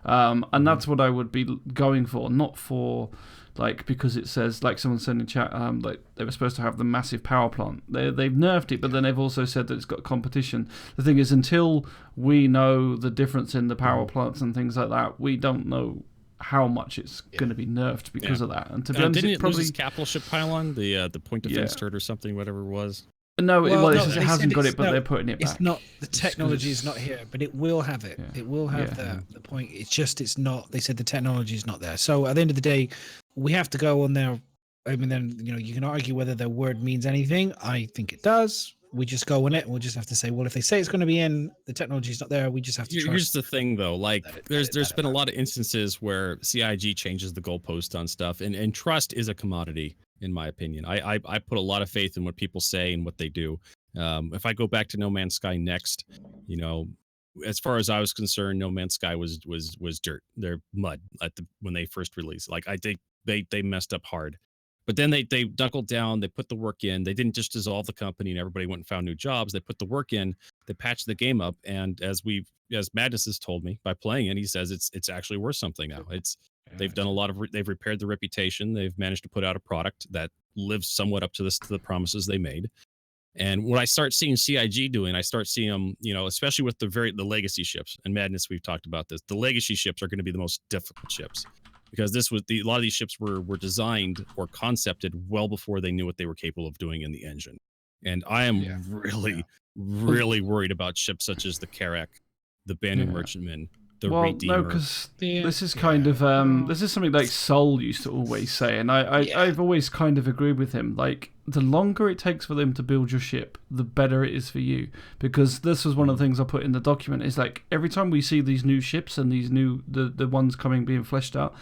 And that's what I would be going for, not for like because it says, like someone said in chat, like they were supposed to have the massive power plant. They've nerfed it, but then they've also said that it's got competition. The thing is, until we know the difference in the power plants and things like that, we don't know how much it's going to be nerfed because of that. And to be honest, didn't it it probably lose its capital ship pylon, the point defense turret or something, whatever it was. No, Well, it no, says it they hasn't said got it's it, but no, they're putting it back. It's not, the technology is not here, but it will have it. Yeah. It will have the point. It's just, it's not, they said the technology is not there. So at the end of the day, we have to go on there. I mean, then, you know, you can argue whether their word means anything. I think it does. We just go on it, and we'll just have to say, well, if they say it's going to be in, the technology is not there, we just have to trust. Here's the thing, though. Like, there's been a lot of instances where CIG changes the goalpost on stuff, and trust is a commodity, in my opinion. I put a lot of faith in what people say and what they do. If I go back to No Man's Sky next, you know, as far as I was concerned, No Man's Sky was dirt. They're mud when they first released. Like, I think they messed up hard. But then they knuckled down, they put the work in. They didn't just dissolve the company and everybody went and found new jobs. They put the work in, they patched the game up, and as Madness has told me by playing it, he says it's actually worth something now. They've done a lot of they've repaired the reputation. They've managed to put out a product that lives somewhat up to the promises they made. And what I start seeing CIG doing, I start seeing them, you know, especially with the legacy ships, and Madness, we've talked about this. The legacy ships are going to be the most difficult ships, because a lot of these ships were designed or concepted well before they knew what they were capable of doing in the engine. And I am really worried about ships such as the Carrack, the Banded Merchantman, the Redeemer. No, because this is kind of this is something like Sol used to always say, and I've always kind of agreed with him. Like, the longer it takes for them to build your ship, the better it is for you. Because this was one of the things I put in the document, is like, every time we see these new ships and these new the ones being fleshed out,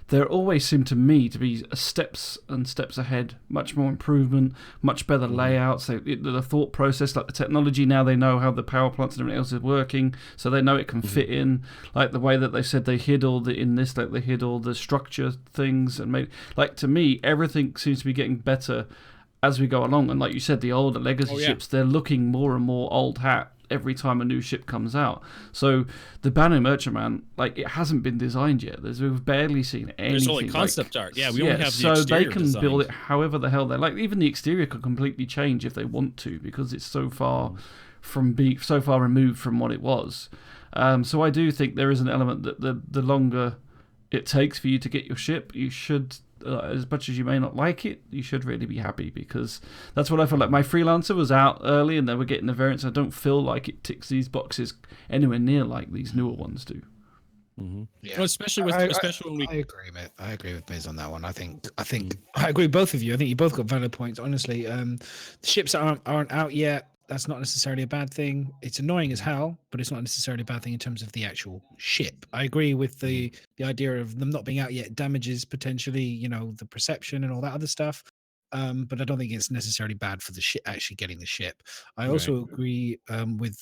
they always seem to me to be steps and steps ahead, much more improvement, much better layouts. The thought process, like the technology, now they know how the power plants and everything else is working, so they know it can fit in. Like the way that they said they hid all they hid all the structure things, and made, like, to me, everything seems to be getting better as we go along. And like you said, the older legacy ships, they're looking more and more old hat every time a new ship comes out. So the Banded Merchantman, like, it hasn't been designed yet. We've barely seen anything. There's only concept art. Yeah, we only have the so exterior they can designed. build it however the hell they like. Even the exterior could completely change if they want to, because it's so far removed from what it was. So I do think there is an element that the longer it takes for you to get your ship, you should, as much as you may not like it, you should really be happy, because that's what I felt like. My Freelancer was out early and they were getting the variants. I don't feel like it ticks these boxes anywhere near like these newer ones do. Yeah. Well, especially when we. I agree with Biz on that one. I think I agree with both of you. I think you both got valid points. Honestly, the ships aren't out yet. That's not necessarily a bad thing. It's annoying as hell, but it's not necessarily a bad thing in terms of the actual ship. I agree with the idea of them not being out yet damages potentially, you know, the perception and all that other stuff. But I don't think it's necessarily bad for the ship actually getting the ship. I also agree with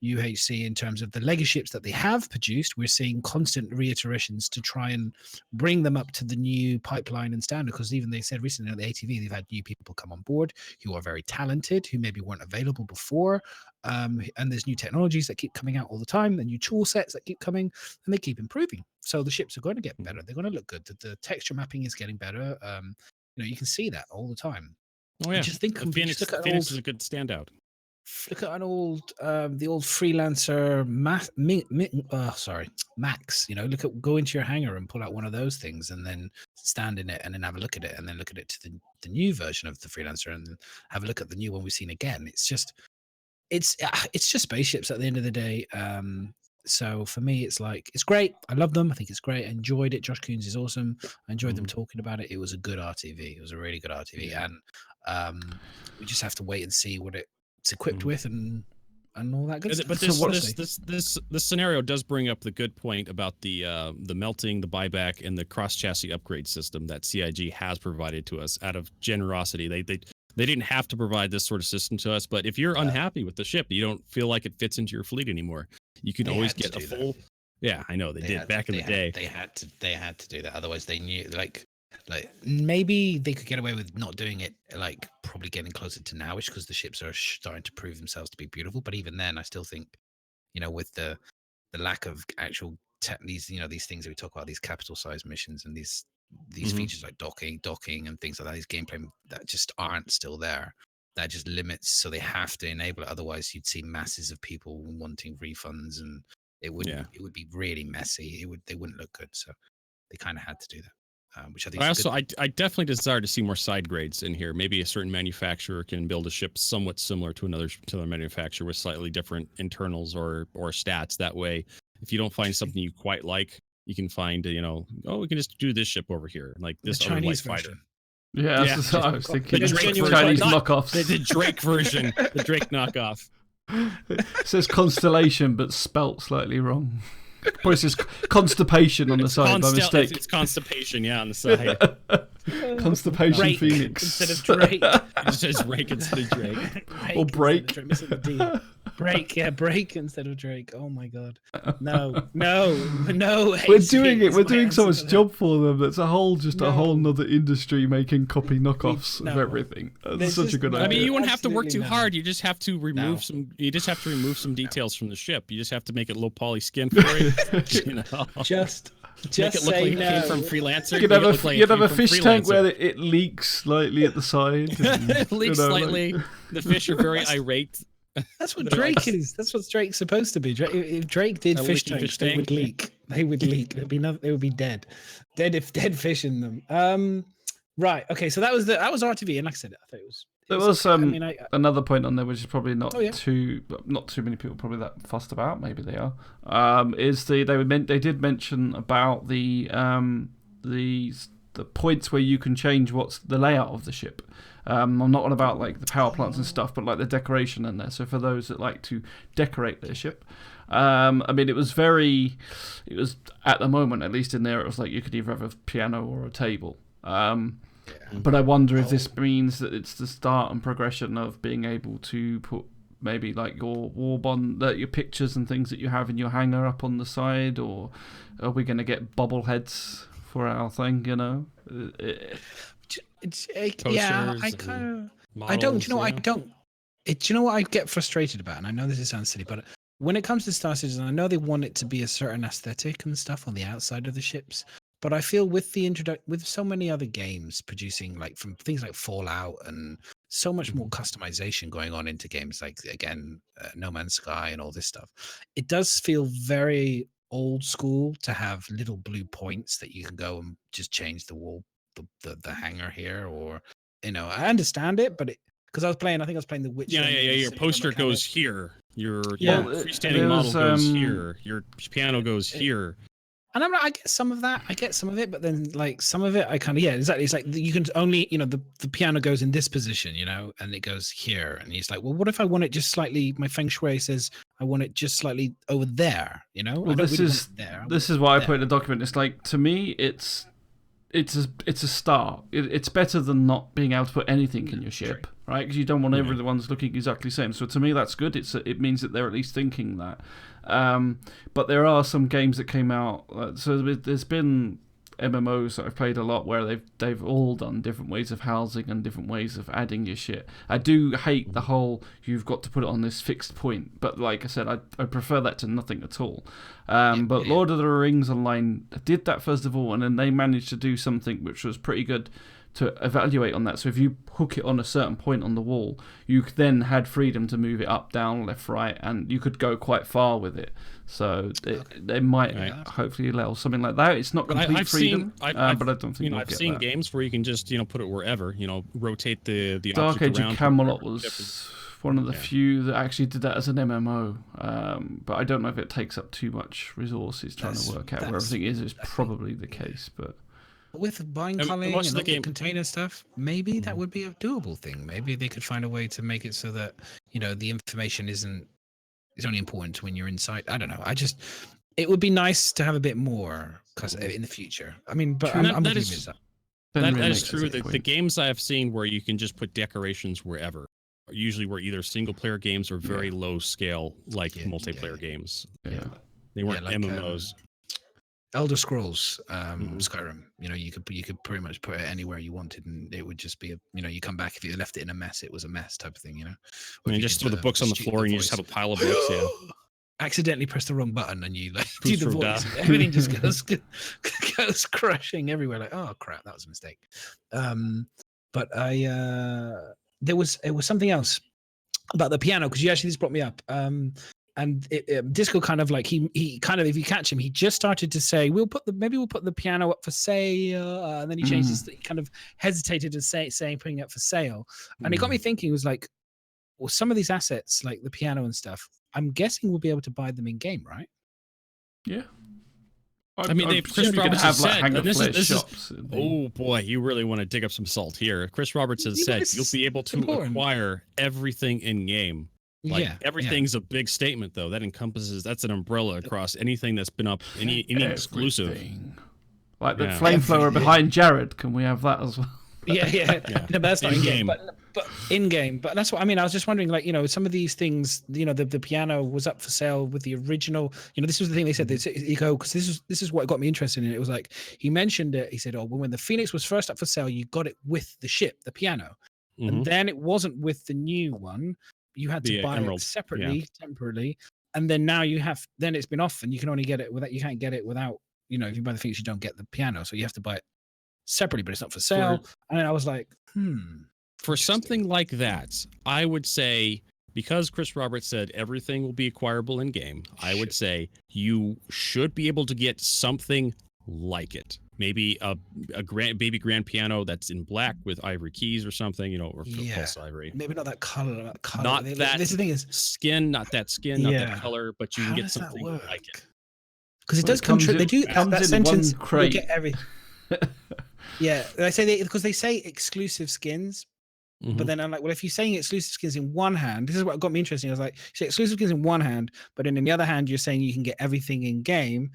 UHC in terms of the legacy ships that they have produced. We're seeing constant reiterations to try and bring them up to the new pipeline and standard, because even they said recently at the ATV, they've had new people come on board who are very talented, who maybe weren't available before. And there's new technologies that keep coming out all the time, the new tool sets that keep coming, and they keep improving. So the ships are going to get better. They're going to look good. The texture mapping is getting better. You know, you can see that all the time. Oh yeah, just think Phoenix is a good standout. Look at the old Freelancer Max. You know, go into your hangar and pull out one of those things, and then stand in it, and then have a look at it, and then look at it to the new version of the Freelancer, and then have a look at the new one we've seen again. It's just spaceships at the end of the day. So for me, it's like, it's great. I love them. I think it's great. I enjoyed it. Josh Coons is awesome. I enjoyed them talking about it. It was a good RTV. It was a really good RTV. And we just have to wait and see what it's equipped with and all that good stuff. But this scenario does bring up the good point about the melting, the buyback, and the cross chassis upgrade system that CIG has provided to us out of generosity. They didn't have to provide this sort of system to us, but if you're unhappy with the ship, you don't feel like it fits into your fleet anymore, you can always get a full. That. Yeah, I know they did back in the day. They had to do that. Otherwise, they knew like maybe they could get away with not doing it. Like probably getting closer to nowish, because the ships are starting to prove themselves to be beautiful. But even then, I still think, you know, with the lack of actual these these things that we talk about, these capital size missions and these features like docking and things like that, these gameplay that just aren't still there. That just limits, so they have to enable it. Otherwise, you'd see masses of people wanting refunds, and it would be really messy. They wouldn't look good. So they kind of had to do that, which I think. I definitely desire to see more side grades in here. Maybe a certain manufacturer can build a ship somewhat similar to another manufacturer with slightly different internals or stats. That way, if you don't find something you quite like, you can find we can just do this ship over here, like this other light fighter. Yeah, that's what I was thinking. The Drake Chinese knockoffs. The Drake version, the Drake knockoff. It says Constellation, but spelt slightly wrong. Probably says Constipation on the side by mistake. It's Constipation, yeah, on the side. Constipation Drake Phoenix instead of Drake. It says Drake instead of Drake. Or Break. Break, yeah, Break instead of Drake. Oh my god. No. We're doing it. We're doing so much job for them. That's a whole nother industry making copy knockoffs of everything. That's such a good idea. I mean, you wouldn't have to work too hard. You just have to remove some. You just have to remove some details from the ship. You just have to make it low poly skin for it. Just make it look like it came from Freelancer. You'd have a fish tank where it leaks slightly at the side. It leaks slightly. The fish are very irate. That's what Drake is. That's what Drake's supposed to be. If Drake did fish tanks, they would leak. They would leak. They would be dead. Dead fish in them. Right. Okay. So that was RTV, and like I said, I thought it was. There was another point on there, which is probably not too many people probably that fussed about. Maybe they are. They did mention about the points where you can change what's the layout of the ship. I'm not on about like the power plants and stuff, but like the decoration in there. So for those that like to decorate their ship, I mean, it was at the moment, at least in there, it was like you could either have a piano or a table. But I wonder if this means that it's the start and progression of being able to put maybe like your your pictures and things that you have in your hangar up on the side, or are we going to get bobbleheads for our thing? You know. I don't. Do you know what I get frustrated about? And I know this sounds silly, but when it comes to StarCitizen, I know they want it to be a certain aesthetic and stuff on the outside of the ships. But I feel with with so many other games producing like from things like Fallout and so much more customization going on into games like No Man's Sky and all this stuff, it does feel very old school to have little blue points that you can go and just change the wall. The hangar here, or I understand it, but because I think I was playing The Witcher. Yeah. Your poster goes here. Your freestanding model goes here. Your piano goes here. And I get some of that. I get some of it, but then like some of it, I kind of exactly. It's like you can only the piano goes in this position, and it goes here, and he's like, well, what if I want it just slightly? My feng shui says I want it just slightly over there. Well, this is why I put in the document. It's like, to me, it's a start. It's better than not being able to put anything in your ship, right? Because you don't want everyone's looking exactly the same. So to me, that's good. It means that they're at least thinking that. But there are some games that came out. So there's been MMOs that I've played a lot where they've all done different ways of housing and different ways of adding your shit. I do hate the whole you've got to put it on this fixed point, but like I said, I prefer that to nothing at all. But Lord of the Rings Online did that first of all, and then they managed to do something which was pretty good to evaluate on that. So if you hook it on a certain point on the wall, you then had freedom to move it up, down, left, right, and you could go quite far with it. So they might hopefully allow something like that. It's not complete freedom, but I don't think I've seen games where you can just put it wherever, rotate the Dark object Age around. of Camelot was one of the few that actually did that as an MMO, but I don't know if it takes up too much resources trying to work out where everything is probably the case, but. With buying culling and the container stuff, maybe that would be a doable thing. Maybe they could find a way to make it so that the information is only important when you're inside. I don't know. It would be nice to have a bit more in the future. I mean, but that is true. The games I have seen where you can just put decorations wherever, usually were either single player games or very low scale, like multiplayer games. Yeah, they weren't like, MMOs. Elder Scrolls, Skyrim. You could pretty much put it anywhere you wanted, and it would just be you come back, if you left it in a mess, it was a mess type of thing. Or just throw the books on the floor and you just have a pile of books. accidentally press the wrong button and you like do Boost the from voice, down. and everything just goes crashing everywhere. Like, oh crap, that was a mistake. But it was something else about the piano, because you actually just brought me up. And Disco kind of like he kind of, if you catch him, he just started to say maybe we'll put the piano up for sale, and then he changed his, he kind of hesitated to saying putting it up for sale, and it got me thinking. It was like, well, some of these assets like the piano and stuff, I'm guessing we'll be able to buy them in game, right? Yeah. I mean, Chris Roberts has said, shops. Oh boy, you really want to dig up some salt here. Chris Roberts has said you'll be able to acquire everything in game. Like everything's a big statement, though. That encompasses, that's an umbrella across anything that's been up, any exclusive. Like the flamethrower behind Jared. Can we have that as well? Yeah. No, but that's not in game. But in game. But that's what I mean. I was just wondering, like, some of these things, the piano was up for sale with the original. This was the thing they said. You go, because this is what got me interested in it. It was like he mentioned it. He said, "Oh, when the Phoenix was first up for sale, you got it with the ship, the piano, and then it wasn't with the new one. You had to buy it separately, temporarily, and then now then it's been off, and you can only get it without. You can't get it without. If you buy the Phoenix, you don't get the piano, so you have to buy it separately, but it's not for sale." And then I was like, For something like that, I would say, because Chris Roberts said everything will be acquirable in game, I would say you should be able to get something like it. Maybe a baby grand piano that's in black with ivory keys or something, or false ivory. Maybe not that color. Not that. This thing is skin, not that skin, not that color, but you can get something like it. Because it does come true. They do that sentence. One crate. Get everything. Yeah, because they say exclusive skins, but then I'm like, well, if you're saying exclusive skins in one hand, this is what got me interested. I was like, you say exclusive skins in one hand, but then in the other hand, you're saying you can get everything in game.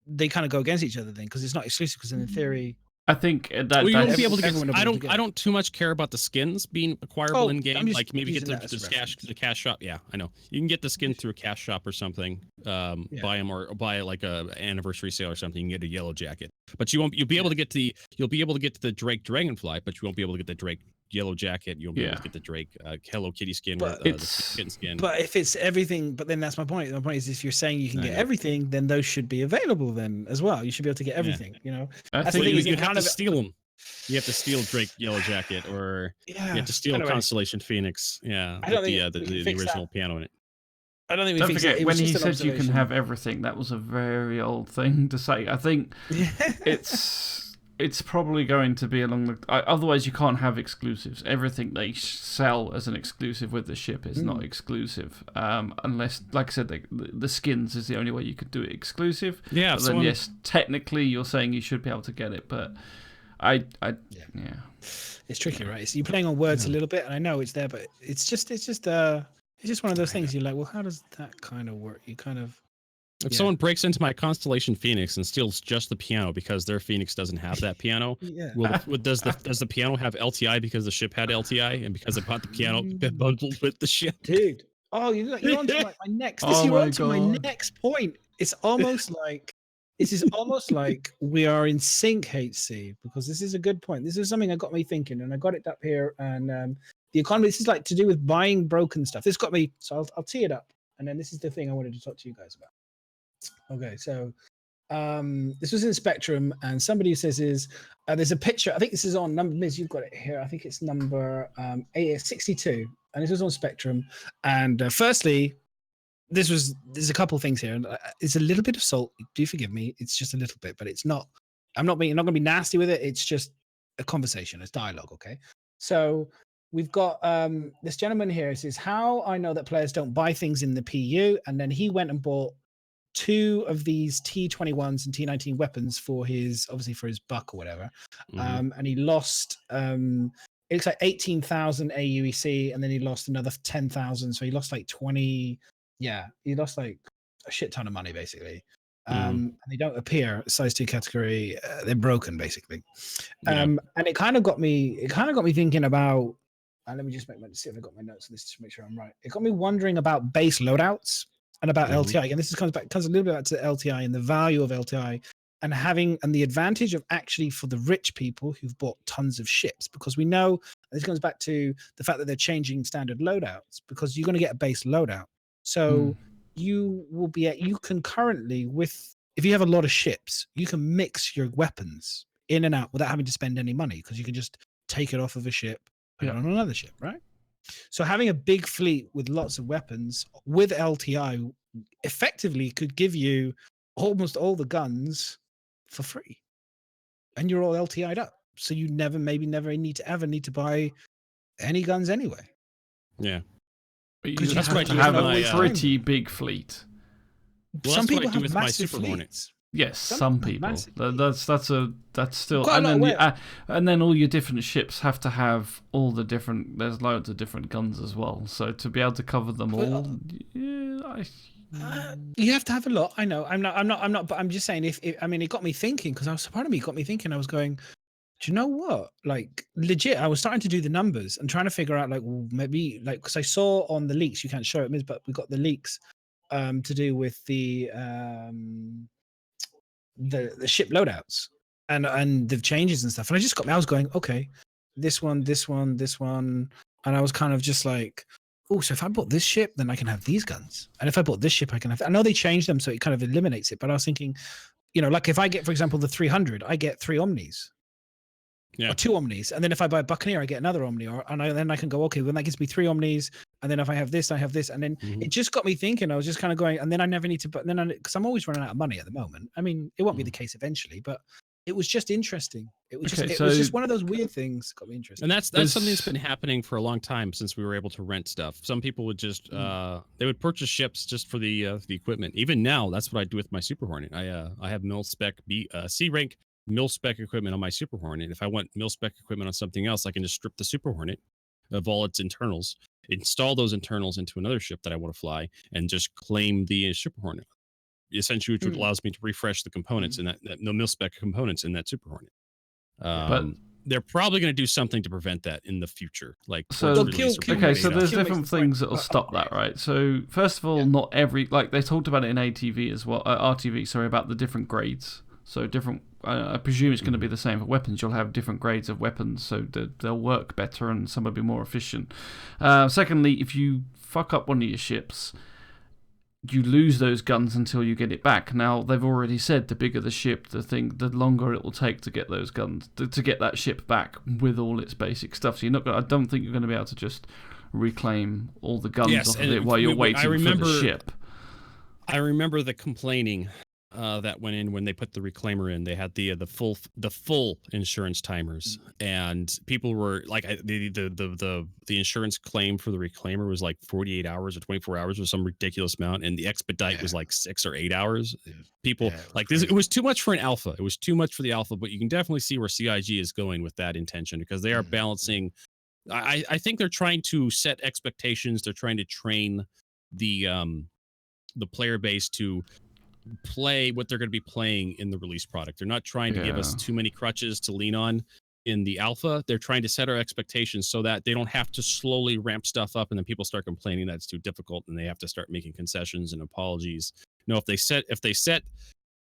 They kind of go against each other then, because it's not exclusive. Because in theory, I think that you won't be able to get. I don't too much care about the skins being acquirable in game. Like maybe get the cash shop. Yeah, I know you can get the skin through a cash shop or something. Buy them or buy like a anniversary sale or something. You can get a yellow jacket, but you'll be able to get the Drake Dragonfly, but you won't be able to get the Drake yellow jacket. You'll be able to get the Drake Hello Kitty skin, but the kitten skin. But if it's everything, but then that's my point. My point is, if you're saying you can get everything, then those should be available then as well. You should be able to get everything. I think you have to steal them. You have to steal Drake Yellow Jacket, or you have to steal Constellation Phoenix. Yeah, I don't think the original piano in it. I don't think we don't fixed forget it. When he said you can have everything, that was a very old thing to say. I think it's probably going to be along the. Otherwise, you can't have exclusives. Everything they sell as an exclusive with the ship is not exclusive, unless, like I said, the skins is the only way you could do it exclusive. Yeah. But then yes, technically you're saying you should be able to get it, but it's tricky, right? So you're playing on words a little bit, and I know it's there, but it's just one of those things. You're like, well, how does that kind of work? You kind of. If someone breaks into my Constellation Phoenix and steals just the piano because their Phoenix doesn't have that piano, does the piano have LTI because the ship had LTI and because I bought the piano bundled with the ship? Dude, you're on to my next. You're on to my next point. It's almost like. This is almost like we are in sync, HC, because this is a good point. This is something that got me thinking, and I got it up here. And the economy, this is like to do with buying broken stuff. This got me, so I'll tee it up. And then this is the thing I wanted to talk to you guys about. Okay, so this was in Spectrum, and somebody says there's a picture. I think this is on number, Miz, you've got it here. I think it's number 62, and this was on Spectrum. And firstly, there's a couple things here, and it's a little bit of salt. Do forgive me. It's just a little bit, but it's not. I'm not going to be nasty with it. It's just a conversation. It's dialogue. Okay. So we've got this gentleman here. Says how I know that players don't buy things in the PU, and then he went and bought 2 of these T21s and T19 weapons for his buck or whatever, and he lost. It looks like 18,000 AUEC, and then he lost another 10,000. So he lost like 20. Yeah, he lost like a shit ton of money basically. And they don't appear size 2 category. They're broken basically. And it kind of got me thinking about. Let me just see if I got my notes on this to make sure I'm right. It got me wondering about base loadouts and about LTI. And this comes a little bit back to LTI and the value of LTI and the advantage of actually for the rich people who've bought tons of ships, because we know this comes back to the fact that they're changing standard loadouts because you're going to get a base loadout. So you can currently, if you have a lot of ships, you can mix your weapons in and out without having to spend any money, because you can just take it off of a ship, put it on another ship, right? So having a big fleet with lots of weapons with LTI effectively could give you almost all the guns for free, and you're all LTI'd up, so you never need to buy any guns anyway. Yeah, because you have to have a pretty big fleet. Well, some people have massive my Super fleets. Hornets. Yes, some people. That's still, and then all your different ships have to have all the different. There's loads of different guns as well. So to be able to cover them all, you have to have a lot. I know. I'm not. But I'm just saying. It got me thinking, because part of me got me thinking. I was going, do you know what? Like, legit, I was starting to do the numbers and trying to figure out, like, well, maybe, like, because I saw on the leaks, you can't show it, but we got the leaks to do with the ship loadouts and the changes and stuff. And I was going, okay, this one, and I was kind of just like, oh, so if I bought this ship, then I can have these guns, and if I bought this ship, I can have. I know they changed them, so it kind of eliminates it. But I was thinking, like if I get, for example, the 300, I get 3 Omnis. Yeah. Or 2 Omnis, and then if I buy a Buccaneer, I get another Omni, then I can go, okay, well, that gives me 3 Omnis, and then if I have this, I have this, and then it just got me thinking. I was just kind of going, and then I never need to, but then because I'm always running out of money at the moment. I mean, it won't be the case eventually, but it was just interesting. It was just one of those weird things that got me interested. And that's something that's been happening for a long time since we were able to rent stuff. Some people would just they would purchase ships just for the equipment. Even now, that's what I do with my Super Hornet. I have mil spec C rank mil spec equipment on my Super Hornet. If I want mil spec equipment on something else, I can just strip the Super Hornet of all its internals, install those internals into another ship that I want to fly, and just claim the Super Hornet. Essentially, which allows me to refresh the components and that the mil spec components in that Super Hornet. But they're probably going to do something to prevent that in the future. Like, so there's different things that will stop that, right? So first of all, not every, like they talked about it in ATV as well, RTV, sorry, about the different grades. So different, I presume it's going to be the same for weapons. You'll have different grades of weapons, so they'll work better and some will be more efficient. Secondly, if you fuck up one of your ships, you lose those guns until you get it back. Now, they've already said the bigger the ship, the longer it will take to get those guns, to get that ship back with all its basic stuff. So I don't think you're going to be able to just reclaim all the guns off of it while you're waiting for the ship. I remember the complaining that went in when they put the reclaimer in. They had the full insurance timers, and people were like, the insurance claim for the reclaimer was like 48 hours or 24 hours or some ridiculous amount, and the expedite was like 6 or 8 hours. People like this. It was too much for an alpha. It was too much for the alpha, but you can definitely see where CIG is going with that intention, because they are balancing. I think they're trying to set expectations. They're trying to train the player base to play what they're going to be playing in the release product. They're not trying to give us too many crutches to lean on in the alpha. They're trying to set our expectations so that they don't have to slowly ramp stuff up and then people start complaining that it's too difficult and they have to start making concessions and apologies. If they set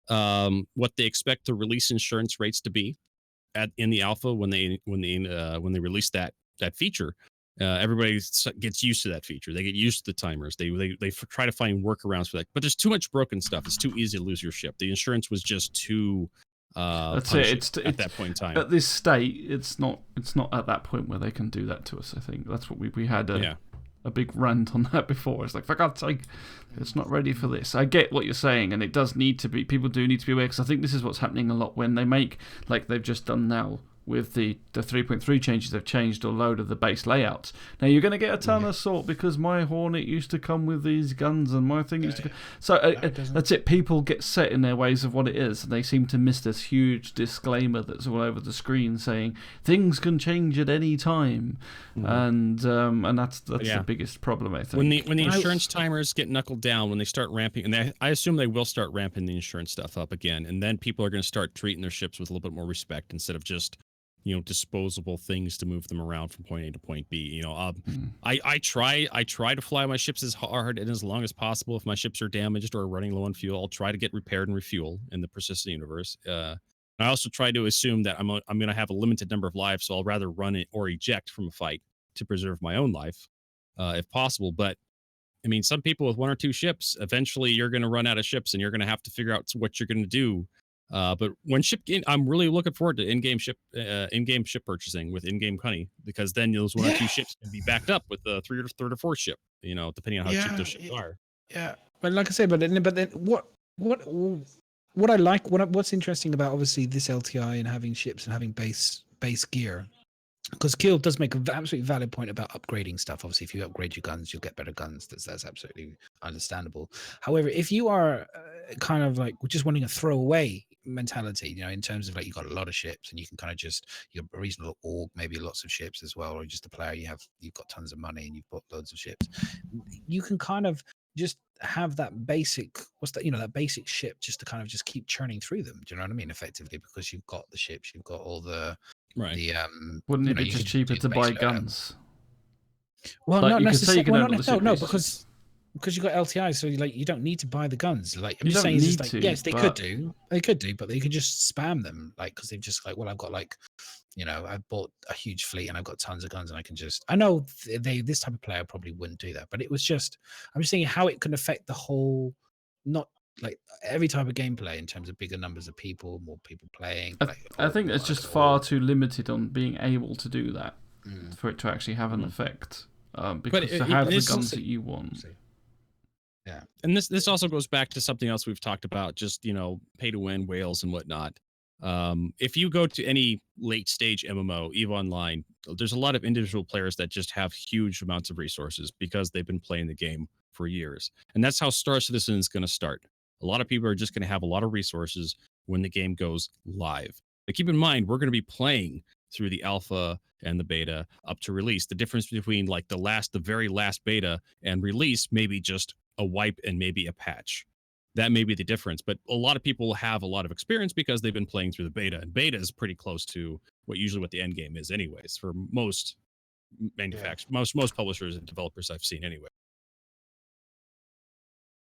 what they expect the release insurance rates to be in the alpha when they release that feature, everybody gets used to that feature. They get used to the timers. They try to find workarounds for that. But there's too much broken stuff. It's too easy to lose your ship. The insurance was just too. That's it. It's at that point in time. At this state, it's not at that point where they can do that to us. I think that's what we had a big rant on that before. It's like, for God's sake, it's not ready for this. I get what you're saying, and it does need to be. People do need to be aware, because I think this is what's happening a lot when they make, like they've just done now with the 3.3 changes. They've changed a load of the base layouts. Now you're going to get a ton of salt because my Hornet used to come with these guns and my thing used to come. So that's it. People get set in their ways of what it is, and they seem to miss this huge disclaimer that's all over the screen saying things can change at any time, and that's the biggest problem, I think. When the insurance timers get knuckled down, when they start ramping, and I assume they will start ramping the insurance stuff up again, and then people are going to start treating their ships with a little bit more respect instead of just disposable things to move them around from point A to point B. I try to fly my ships as hard and as long as possible. If my ships are damaged or running low on fuel, I'll try to get repaired and refuel in the persistent universe. I also try to assume that I'm going to have a limited number of lives, so I'll rather run it or eject from a fight to preserve my own life, if possible. But I mean, some people with 1 or 2 ships, eventually you're going to run out of ships and you're going to have to figure out what you're going to do. But when I'm really looking forward to in-game ship purchasing with in-game money, because then those 1 or 2 ships can be backed up with the third or fourth ship, you know, depending on how cheap those ships are. Yeah, but like I said, but then what I like, what's interesting about obviously this LTI and having ships and having base gear, because Kill does make an absolutely valid point about upgrading stuff. Obviously, if you upgrade your guns, you'll get better guns. That's absolutely understandable. However, if you are kind of like just wanting a throwaway mentality, you know, in terms of like you've got a lot of ships and you can kind of just, you're a reasonable org, maybe lots of ships as well, or just a player, you've got tons of money and you've bought loads of ships, you can kind of just have that basic, that basic ship just to kind of just keep churning through them. Do you know what I mean? Effectively, because you've got the ships, you've got all the wouldn't it be just cheaper to buy guns? Well, like, not necessarily. No, because you got LTI, so like you don't need to buy the guns. Like I'm you just saying, need it's like, to, yes, they could do, but they could just spam them, like, because they've just like, well, I've got like, I bought a huge fleet and I've got tons of guns and I can just. I know this type of player probably wouldn't do that, but it was just, I'm just thinking how it can affect the whole, not like every type of gameplay in terms of bigger numbers of people, more people playing. I think it's just far too limited on being able to do that for it to actually have an effect. Because to have the guns that you want. Yeah, and this also goes back to something else we've talked about, just pay to win whales and whatnot. If you go to any late stage MMO, EVE Online, there's a lot of individual players that just have huge amounts of resources because they've been playing the game for years, and that's how StarCitizen is going to start. A lot of people are just going to have a lot of resources when the game goes live. But keep in mind, we're going to be playing through the alpha and the beta up to release. The difference between like the very last beta and release may be just a wipe and maybe a patch. That may be the difference. But a lot of people have a lot of experience because they've been playing through the beta. And beta is pretty close to what the end game is anyways, for most manufacturers, most publishers and developers I've seen anyway.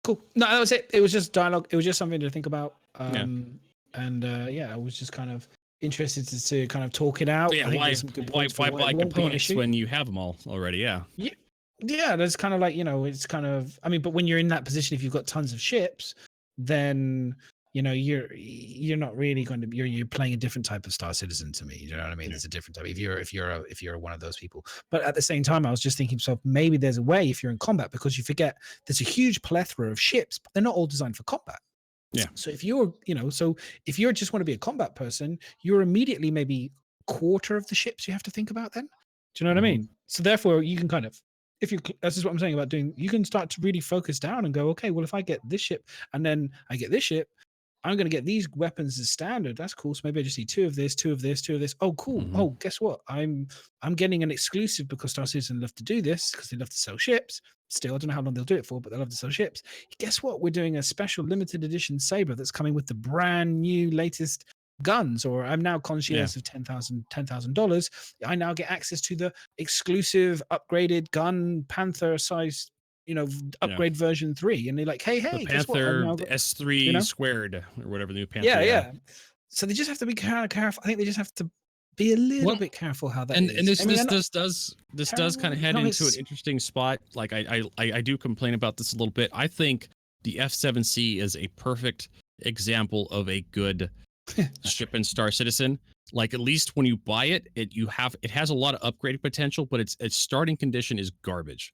Cool. No, that was it. It was just dialogue. It was just something to think about. And I was just kind of interested to kind of talk it out. Yeah, why buy components when you have them all already? Yeah. Yeah, that's kind of like, it's kind of, I mean, but when you're in that position, if you've got tons of ships, then you're not really going to be, you're playing a different type of StarCitizen to me. You know what I mean? There's a different type. If you're one of those people. But at the same time, I was just thinking to myself, maybe there's a way if you're in combat, because you forget there's a huge plethora of ships, but they're not all designed for combat. Yeah. So if you're, if you just want to be a combat person, you're immediately maybe quarter of the ships you have to think about then. Do you know what I mean? So therefore you can kind of, this is what I'm saying about doing, you can start to really focus down and go, okay, well, if I get this ship and then I get this ship, I'm going to get these weapons as standard. That's cool. So maybe I just need 2 of this, 2 of this, 2 of this. Oh, cool. Oh, guess what? I'm getting an exclusive because StarCitizen love to do this because they love to sell ships. Still, I don't know how long they'll do it for, but they love to sell ships. Guess what? We're doing a special limited edition Saber that's coming with the brand new latest guns, or I'm now conscious of $10,000. I now get access to the exclusive upgraded gun Panther size, upgrade version 3, and they're like, hey, the Panther S3 squared or whatever the new Panther. Yeah. So they just have to be kind of careful. I think they just have to be a little bit careful how that is. And this does kind of head into an interesting spot. Like I do complain about this a little bit. I think the F7C is a perfect example of a good ship in StarCitizen. Like, at least when you buy it, it has a lot of upgrading potential, but its starting condition is garbage.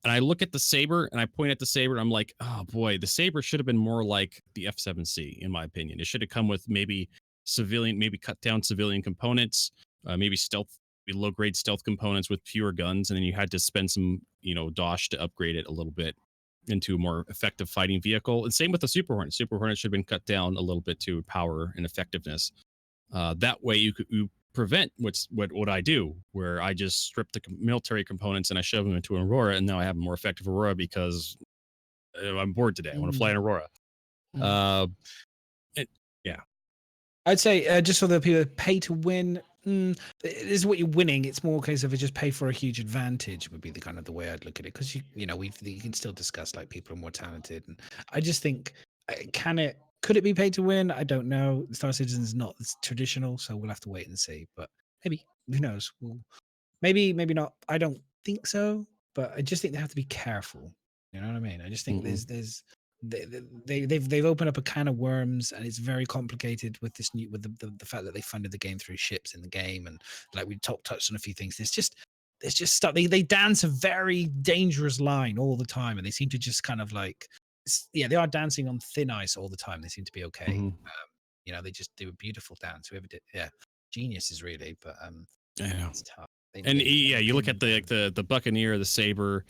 And I look at the Saber and I point at the Saber and I'm like, oh boy, the Saber should have been more like the F7C, in my opinion. It should have come with maybe cut down civilian components, maybe low grade stealth components with fewer guns, and then you had to spend some, dosh to upgrade it a little bit into a more effective fighting vehicle. And same with the Super Hornet. Super Hornet should have been cut down a little bit to power and effectiveness. That way you prevent what I do, where I just strip the military components and I shove them into an Aurora, and now I have a more effective Aurora because I'm bored today. I want to fly an Aurora. I'd say just for the people pay to win, this is what you're winning. It's more a case of it just pay for a huge advantage would be the kind of the way I'd look at it, because you can still discuss like people are more talented, and I just think could it be pay to win? I don't know. StarCitizen is not traditional, so we'll have to wait and see. But maybe, who knows? Maybe not. I don't think so, but I just think they have to be careful. You know what I mean? I just think they've opened up a can of worms, and it's very complicated with this new the fact that they funded the game through ships in the game, and like we touched on a few things. There's just stuff. They dance a very dangerous line all the time, and they seem to just kind of like they are dancing on thin ice all the time. They seem to be okay. You know, they just do a beautiful dance. Whoever did, geniuses really, but yeah, it's tough. You look at the Buccaneer, the Saber,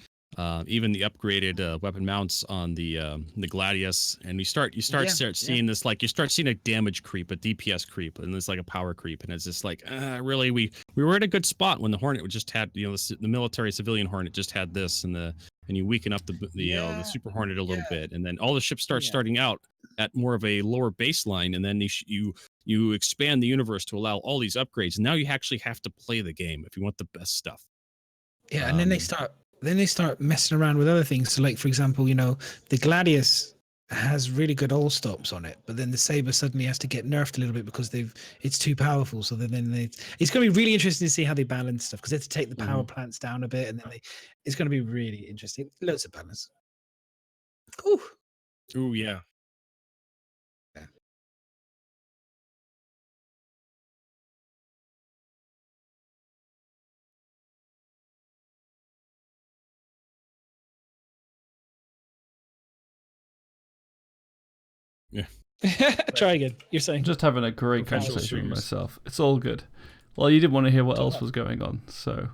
even the upgraded weapon mounts on the Gladius, and you start seeing this, like you start seeing a damage creep, a DPS creep, and it's like a power creep, and it's just like really we were in a good spot when the Hornet just had, you know, the military civilian Hornet just had this, and you weaken up the Super Hornet a little bit, and then all the ships start starting out at more of a lower baseline, and then you expand the universe to allow all these upgrades, and now you actually have to play the game if you want the best stuff. Yeah, and then they start messing around with other things. So, like for example, you know, the Gladius has really good all stops on it, but then the Saber suddenly has to get nerfed a little bit because it's too powerful. So it's going to be really interesting to see how they balance stuff, because they have to take the power plants down a bit, and then it's going to be really interesting. Loads of balance. Ooh, yeah. Yeah. Try again. You're saying? Just having a great conversation with myself. It's all good. Well, you didn't want to hear what else was going on, so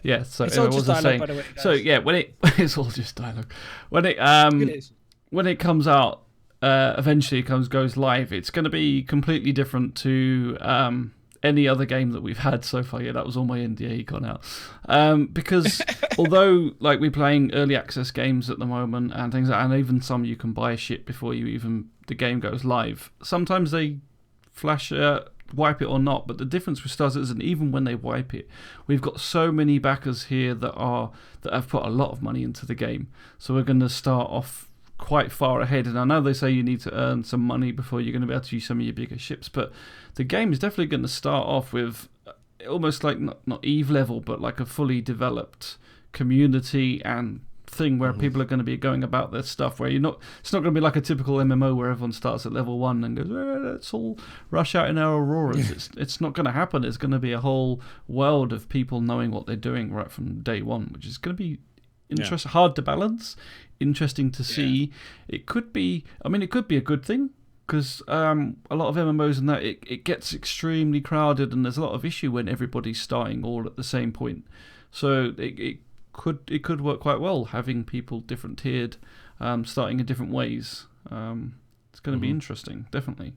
yeah. So it's all just dialogue, by the way, guys. So yeah, when it's all just dialogue. When it comes out, eventually goes live, it's going to be completely different to any other game that we've had so far. Yeah, that was all my NDA gone out. Because although like we're playing early access games at the moment and things like, and even some you can buy shit before the game goes live, sometimes they flash wipe it or not, but the difference with StarCitizen, even when they wipe it, we've got so many backers here that have put a lot of money into the game, so we're going to start off quite far ahead. And I know they say you need to earn some money before you're going to be able to use some of your bigger ships, but the game is definitely going to start off with almost like not Eve level, but like a fully developed community and thing where people are going to be going about their stuff, where it's not going to be like a typical MMO where everyone starts at level 1 and goes, let's all rush out in our Auroras. It's not going to happen. It's going to be a whole world of people knowing what they're doing right from day one, which is going to be interesting, hard to balance, interesting to see. It could be a good thing, because a lot of MMOs and that, it gets extremely crowded, and there's a lot of issue when everybody's starting all at the same point. So it could work quite well, having people different tiered, starting in different ways. It's going to be interesting, definitely.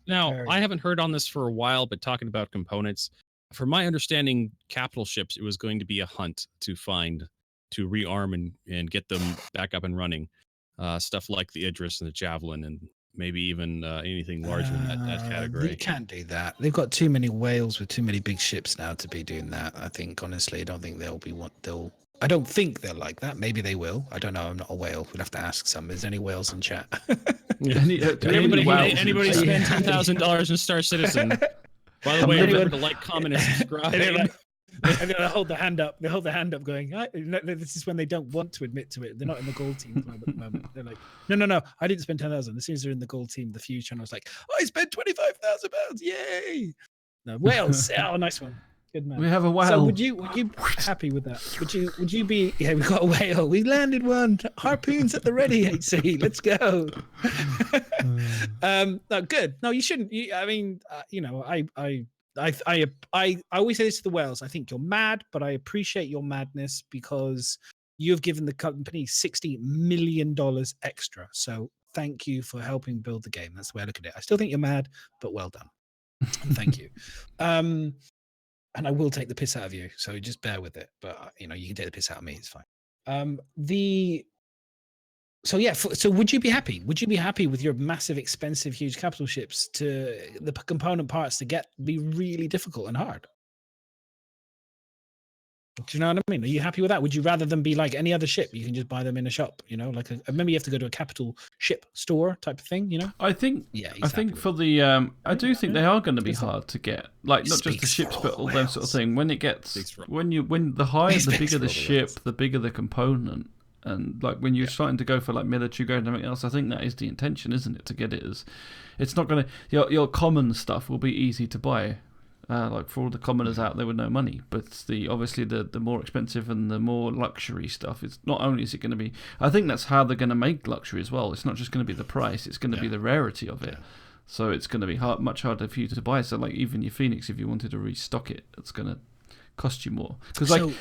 Now, I haven't heard on this for a while, but talking about components, from my understanding, capital ships, it was going to be a hunt to rearm and get them back up and running. Stuff like the Idris and the Javelin, and maybe even anything larger in that category. They can't do that. They've got too many whales with too many big ships now to be doing that. I think, honestly, I don't think I don't think they'll like that. Maybe they will. I don't know. I'm not a whale. We'll have to ask some. Is there any whales in chat? Anybody spend $10,000 in Star Citizen? By the way, remember to like, comment, and subscribe. And they hold the hand up. They hold the hand up, going, "This is when they don't want to admit to it. They're not in the gold team club at the moment. They're like, no, I didn't spend 10,000. As soon as they're in the gold team, the future, and I was like, I spent £25,000. Yay! No, whales. Oh, nice one. Good man. We have a whale. So would you be happy with that? Would you be? Yeah, we got a whale. We landed one. Harpoons at the ready. HC. Let's go. No, good. No, you shouldn't. I mean, I always say this to the whales. I think you're mad, but I appreciate your madness because you've given the company $60 million extra. So thank you for helping build the game. That's the way I look at it. I still think you're mad, but well done. And thank you. And I will take the piss out of you, so just bear with it. But you can take the piss out of me. It's fine. So would you be happy? Would you be happy with your massive, expensive, huge capital ships to the component parts to be really difficult and hard? Do you know what I mean? Are you happy with that? Would you rather them be like any other ship? You can just buy them in a shop, you know, like maybe you have to go to a capital ship store type of thing, you know? I think for the I do think they are going to be hard to get, like not just the ships but all them sort of thing. When it gets when the higher, the bigger the ship, the bigger the component, and like when you're starting to go for like military grade and everything else, I think that is the intention, isn't it? To get it as it's not going to your common stuff will be easy to buy. Like for all the commoners out there with no money, but obviously the more expensive and the more luxury stuff, it's not only is it going to be, I think that's how they're going to make luxury as well. It's not just going to be the price, it's going to be the rarity of it. So it's going to be much harder for you to buy. So like even your Phoenix, if you wanted to restock it, it's going to cost you more. Because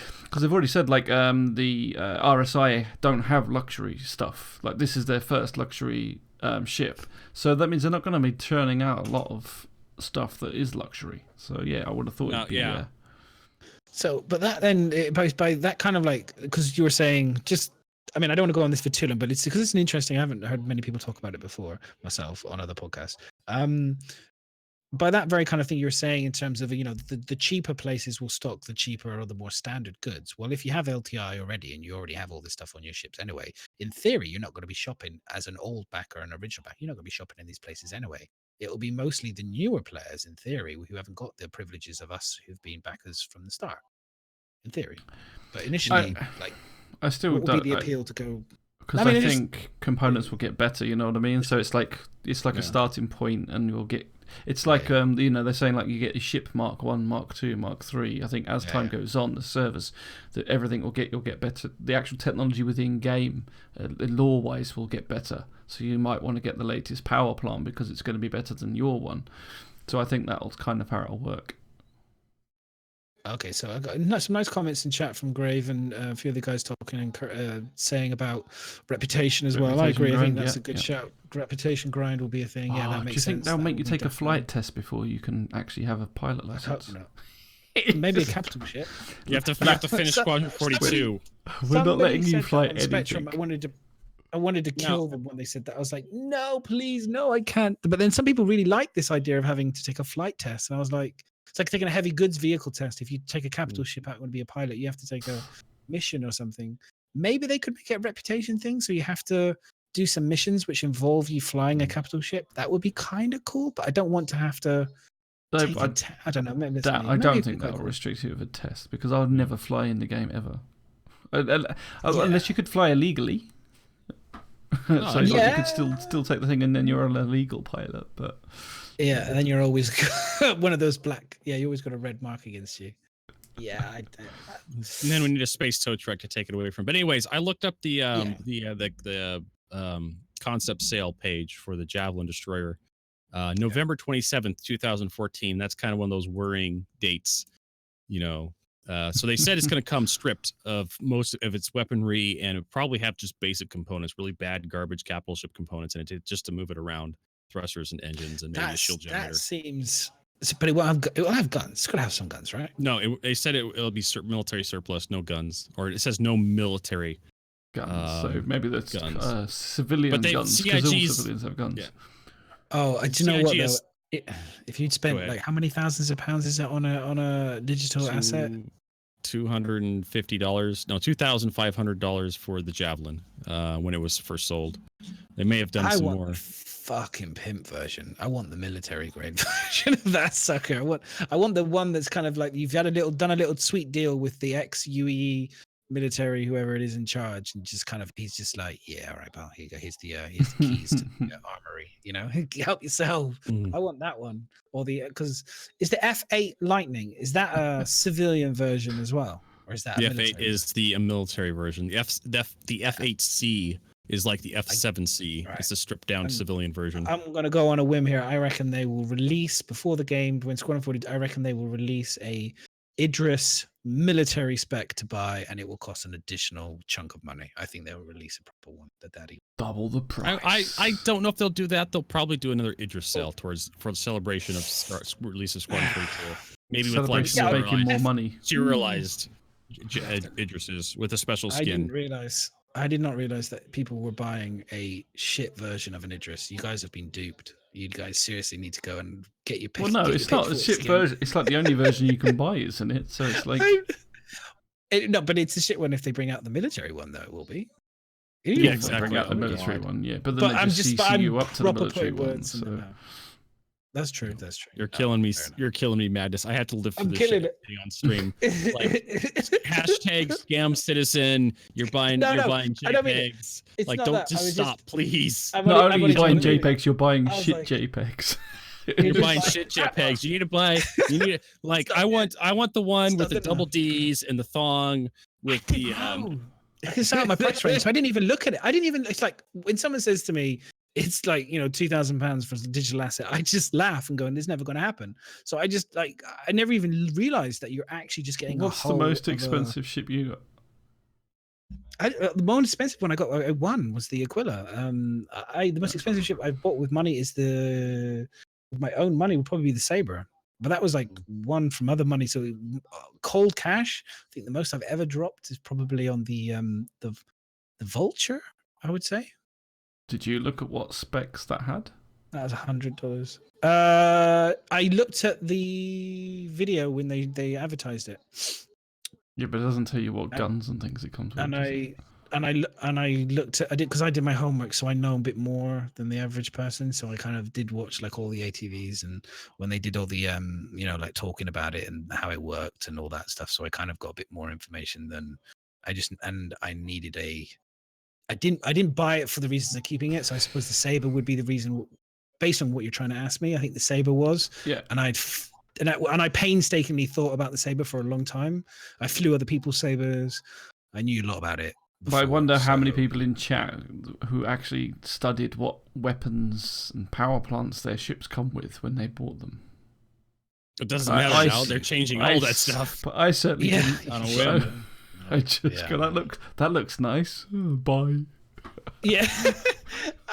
they've already said like the RSI don't have luxury stuff. Like this is their first luxury ship, so that means they're not going to be churning out a lot of stuff that is luxury. So yeah, I would have thought it'd be, So but that then by that kind of like, because you were saying just, I mean I don't want to go on this for too long, but it's because it's an interesting, I haven't heard many people talk about it before myself on other podcasts. By that very kind of thing you're saying in terms of, you know, the cheaper places will stock the cheaper or the more standard goods. Well, if you have LTI already and you already have all this stuff on your ships anyway, in theory you're not going to be shopping as an old back or an original back. You're not going to be shopping in these places anyway. It will be mostly the newer players, in theory, who haven't got the privileges of us who've been backers from the start, in theory. But initially, I still what don't. Would be the appeal to go? Because I think components will get better. You know what I mean? So it's like a starting point, and you'll get. It's like you know, they're saying like you get your ship Mark 1, Mark 2, Mark 3. I think as time goes on, the servers, that everything you'll get better. The actual technology within game, lore wise, will get better. So you might want to get the latest power plant because it's going to be better than your one. So I think that'll kind of how it'll work. Okay, so I got some nice comments in chat from Grave and a few of the guys talking and saying about reputation as well. I agree. I think that's a good shout. Reputation grind will be a thing. Yeah, that makes sense. Do you think they'll make you take a flight test before you can actually have a pilot license? Maybe a capital ship. You have to finish Squadron 42. We're not letting you fly anything. Spectrum, I wanted to kill them when they said that. I was like, no, please, no, I can't. But then some people really like this idea of having to take a flight test. And I was like, it's like taking a heavy goods vehicle test. If you take a capital ship out and want to be a pilot, you have to take a mission or something. Maybe they could make it a reputation thing. So you have to do some missions which involve you flying a capital ship. That would be kind of cool, but I don't want to have to. I don't know. Maybe I don't think that will restrict you with a test because I would never fly in the game ever. Unless you could fly illegally. So you could still take the thing and then you're an illegal pilot, but yeah, and then you're always one of those black. Yeah, you always got a red mark against you. Yeah, and then we need a space tow truck to take it away from. But anyways, I looked up the concept sale page for the Javelin Destroyer, November 27th, 2014. That's kind of one of those worrying dates, you know. So they said it's going to come stripped of most of its weaponry and it'll probably have just basic components, really bad garbage capital ship components in it just to move it around, thrusters and engines and maybe a shield generator. That seems, but it will have guns. It's going to have some guns, right? No, they said it'll be military surplus, no guns, or it says no military guns. So maybe that's guns. Civilian guns, because all civilians have guns. Yeah. Oh, do you know what though? If you'd spent like how many thousands of pounds is that on a digital asset? $250. No, $2,500 for the Javelin when it was first sold. They may have done some more. The fucking pimp version. I want the military grade version of that sucker. I want the one that's kind of like you've done a little sweet deal with the ex-UEE military, whoever it is in charge, and just kind of he's just like, yeah, all right, pal, here you go. Here's the keys to the armory. You know, help yourself. I want that one. Or because is the F8 Lightning? Is that a civilian version as well, or is that the F8 is the military version? The F8C is like the F7C. Right. It's a stripped down civilian version. I'm gonna go on a whim here. I reckon they will release before the game when Squadron 40. I reckon they will release a Idris military spec to buy, and it will cost an additional chunk of money. I think they'll release a proper one. Double the price. I don't know if they'll do that. They'll probably do another Idris sale for the celebration of release of Squadron 44. Maybe with like making more money. Serialized Idrises with a special skin. I did not realize that people were buying a shit version of an Idris. You guys have been duped. You guys seriously need to go and get your pick. Well, no, it's not a shit version. It's like the only version you can buy, isn't it? So it's like No, but it's a shit one if they bring out the military one, though. It will be. Yeah, exactly. Bring out the Oh, military God. one, yeah. But then they I'm just CC you up to the military one. So. That's true. That's true. You're killing me. You're killing me, Madness. I have to live through this shit on stream. Like hashtag scam citizen. You're buying JPEGs. Like, don't just stop, please. Not only are you buying JPEGs, you're buying shit JPEGs. You're buying shit JPEGs. You need to buy. You need to, like. I want the one with the double D's and the thong with the. I can start my price range. So I didn't even look at it. I didn't even. It's like when someone says to me, it's like, £2,000 for a digital asset, I just laugh and go, and it's never going to happen. So I just I never even realized that you're actually just getting What's the most expensive ship you got? The most expensive one I got, one was the Aquila. The most expensive ship I bought with money is with my own money would probably be the Sabre. But that was like one from other money. So cold cash, I think the most I've ever dropped is probably on the Vulture, I would say. Did you look at what specs that had? That was $100. I looked at the video when they advertised it. Yeah, but it doesn't tell you what guns and things it comes with. And I looked at because I did my homework, so I know a bit more than the average person. So I kind of did watch like all the ATVs and when they did all the like talking about it and how it worked and all that stuff. So I kind of got a bit more information than I needed I didn't buy it for the reasons of keeping it. So I suppose the Sabre would be the reason, based on what you're trying to ask me. I think the Sabre was. Yeah. And I painstakingly thought about the Sabre for a long time. I flew other people's Sabres. I knew a lot about it. But I wonder how many people in chat who actually studied what weapons and power plants their ships come with when they bought them. It doesn't matter now. They're changing all that stuff. But I certainly didn't. On a whim. I just go, that looks nice. Bye. Yeah.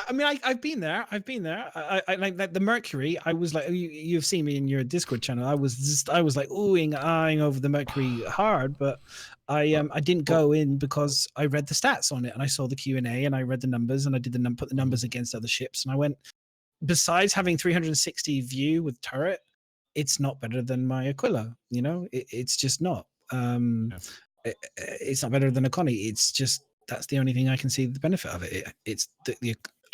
I mean, I've been there. I like the Mercury. I was like, you've seen me in your Discord channel. I was like eyeing over the Mercury hard, but I didn't go in because I read the stats on it and I saw the Q&A and I read the numbers and I did put the numbers against other ships and I went, besides having 360 view with turret, it's not better than my Aquila. It's just not. It's not better than a Connie. It's just that's the only thing I can see the benefit of it. It's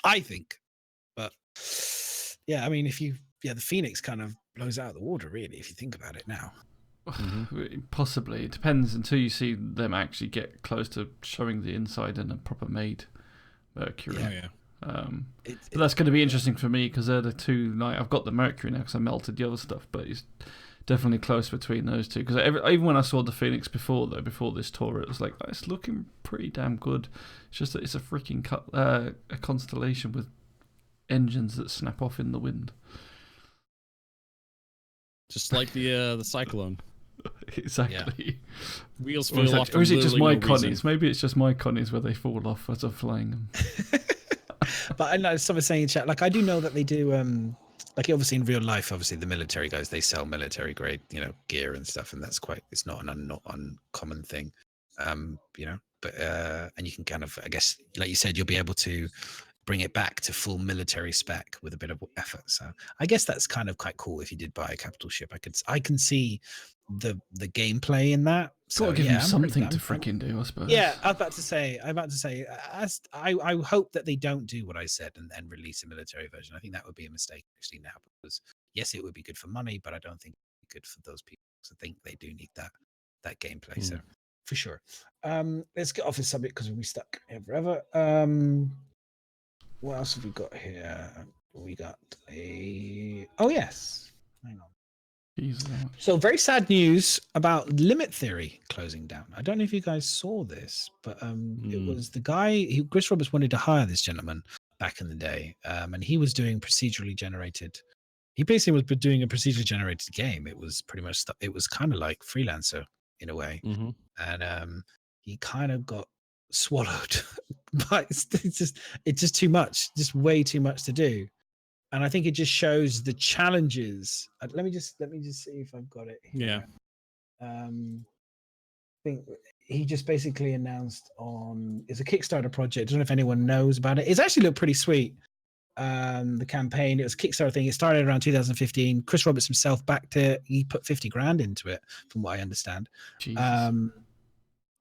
I think, but yeah, I mean, the Phoenix kind of blows out of the water, really, if you think about it now. Possibly. It depends until you see them actually get close to showing the inside in a proper made Mercury. Yeah. But that's going to be interesting for me because they're the two. I've got the Mercury now because I melted the other stuff, but it's definitely close between those two. Because even when I saw the Phoenix before this tour, it was like, it's looking pretty damn good. It's just that it's a freaking a Constellation with engines that snap off in the wind. Just like the Cyclone. Exactly. Yeah. Wheels fall off. Or is it just my Connies? Maybe it's just my Connies where they fall off as I'm flying them. But I know someone saying in chat, like I do know that they do. Like obviously in real life, obviously the military guys, they sell military grade, gear and stuff, and that's it's not an uncommon thing, But and you can kind of, I guess, like you said, you'll be able to bring it back to full military spec with a bit of effort. So I guess that's kind of quite cool. If you did buy a capital ship, I can see the gameplay in that. So gotta give them something to freaking do, I suppose. Yeah, I was about to say, I hope that they don't do what I said and then release a military version. I think that would be a mistake actually now, because yes, it would be good for money, but I don't think it would be good for those people. So I think they do need that gameplay. So for sure. Let's get off this subject because we'll be stuck here forever. What else have we got here? We got oh yes. Hang on. So very sad news about Limit Theory closing down. I don't know if you guys saw this, but it was the guy Chris Roberts wanted to hire this gentleman back in the day, and he was doing procedurally generated. He basically was doing a procedurally generated game. It was pretty much it was kind of like Freelancer in a way, and he kind of got swallowed. But it's just too much, just way too much to do. And I think it just shows the challenges. Let me just see if I've got it here. Yeah. I think he just basically announced it's a Kickstarter project. I don't know if anyone knows about it. It's actually looked pretty sweet. The campaign, it was a Kickstarter thing. It started around 2015. Chris Roberts himself backed it. He put 50 grand into it, from what I understand.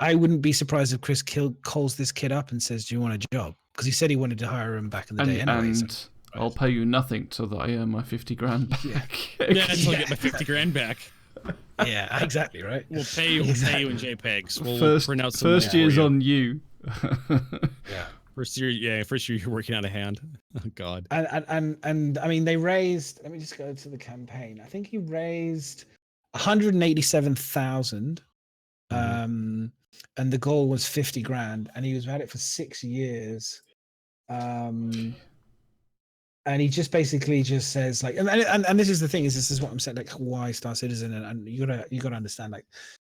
I wouldn't be surprised if Chris calls this kid up and says, "Do you want a job?" Because he said he wanted to hire him back in the day anyway. And I'll pay you nothing so that I earn my 50 grand back. Yeah, until I get my 50 grand back. Yeah, exactly, right. We'll pay you in JPEGs. We'll print out some first year's on you. Yeah. First year you're working out of hand. Oh God. And I mean, they raised. Let me just go to the campaign. I think he raised 187,000, and the goal was 50 grand, and he was at it for 6 years. And he just basically just says like, and this is the thing, is this is what I'm saying, like why StarCitizen, and you gotta understand like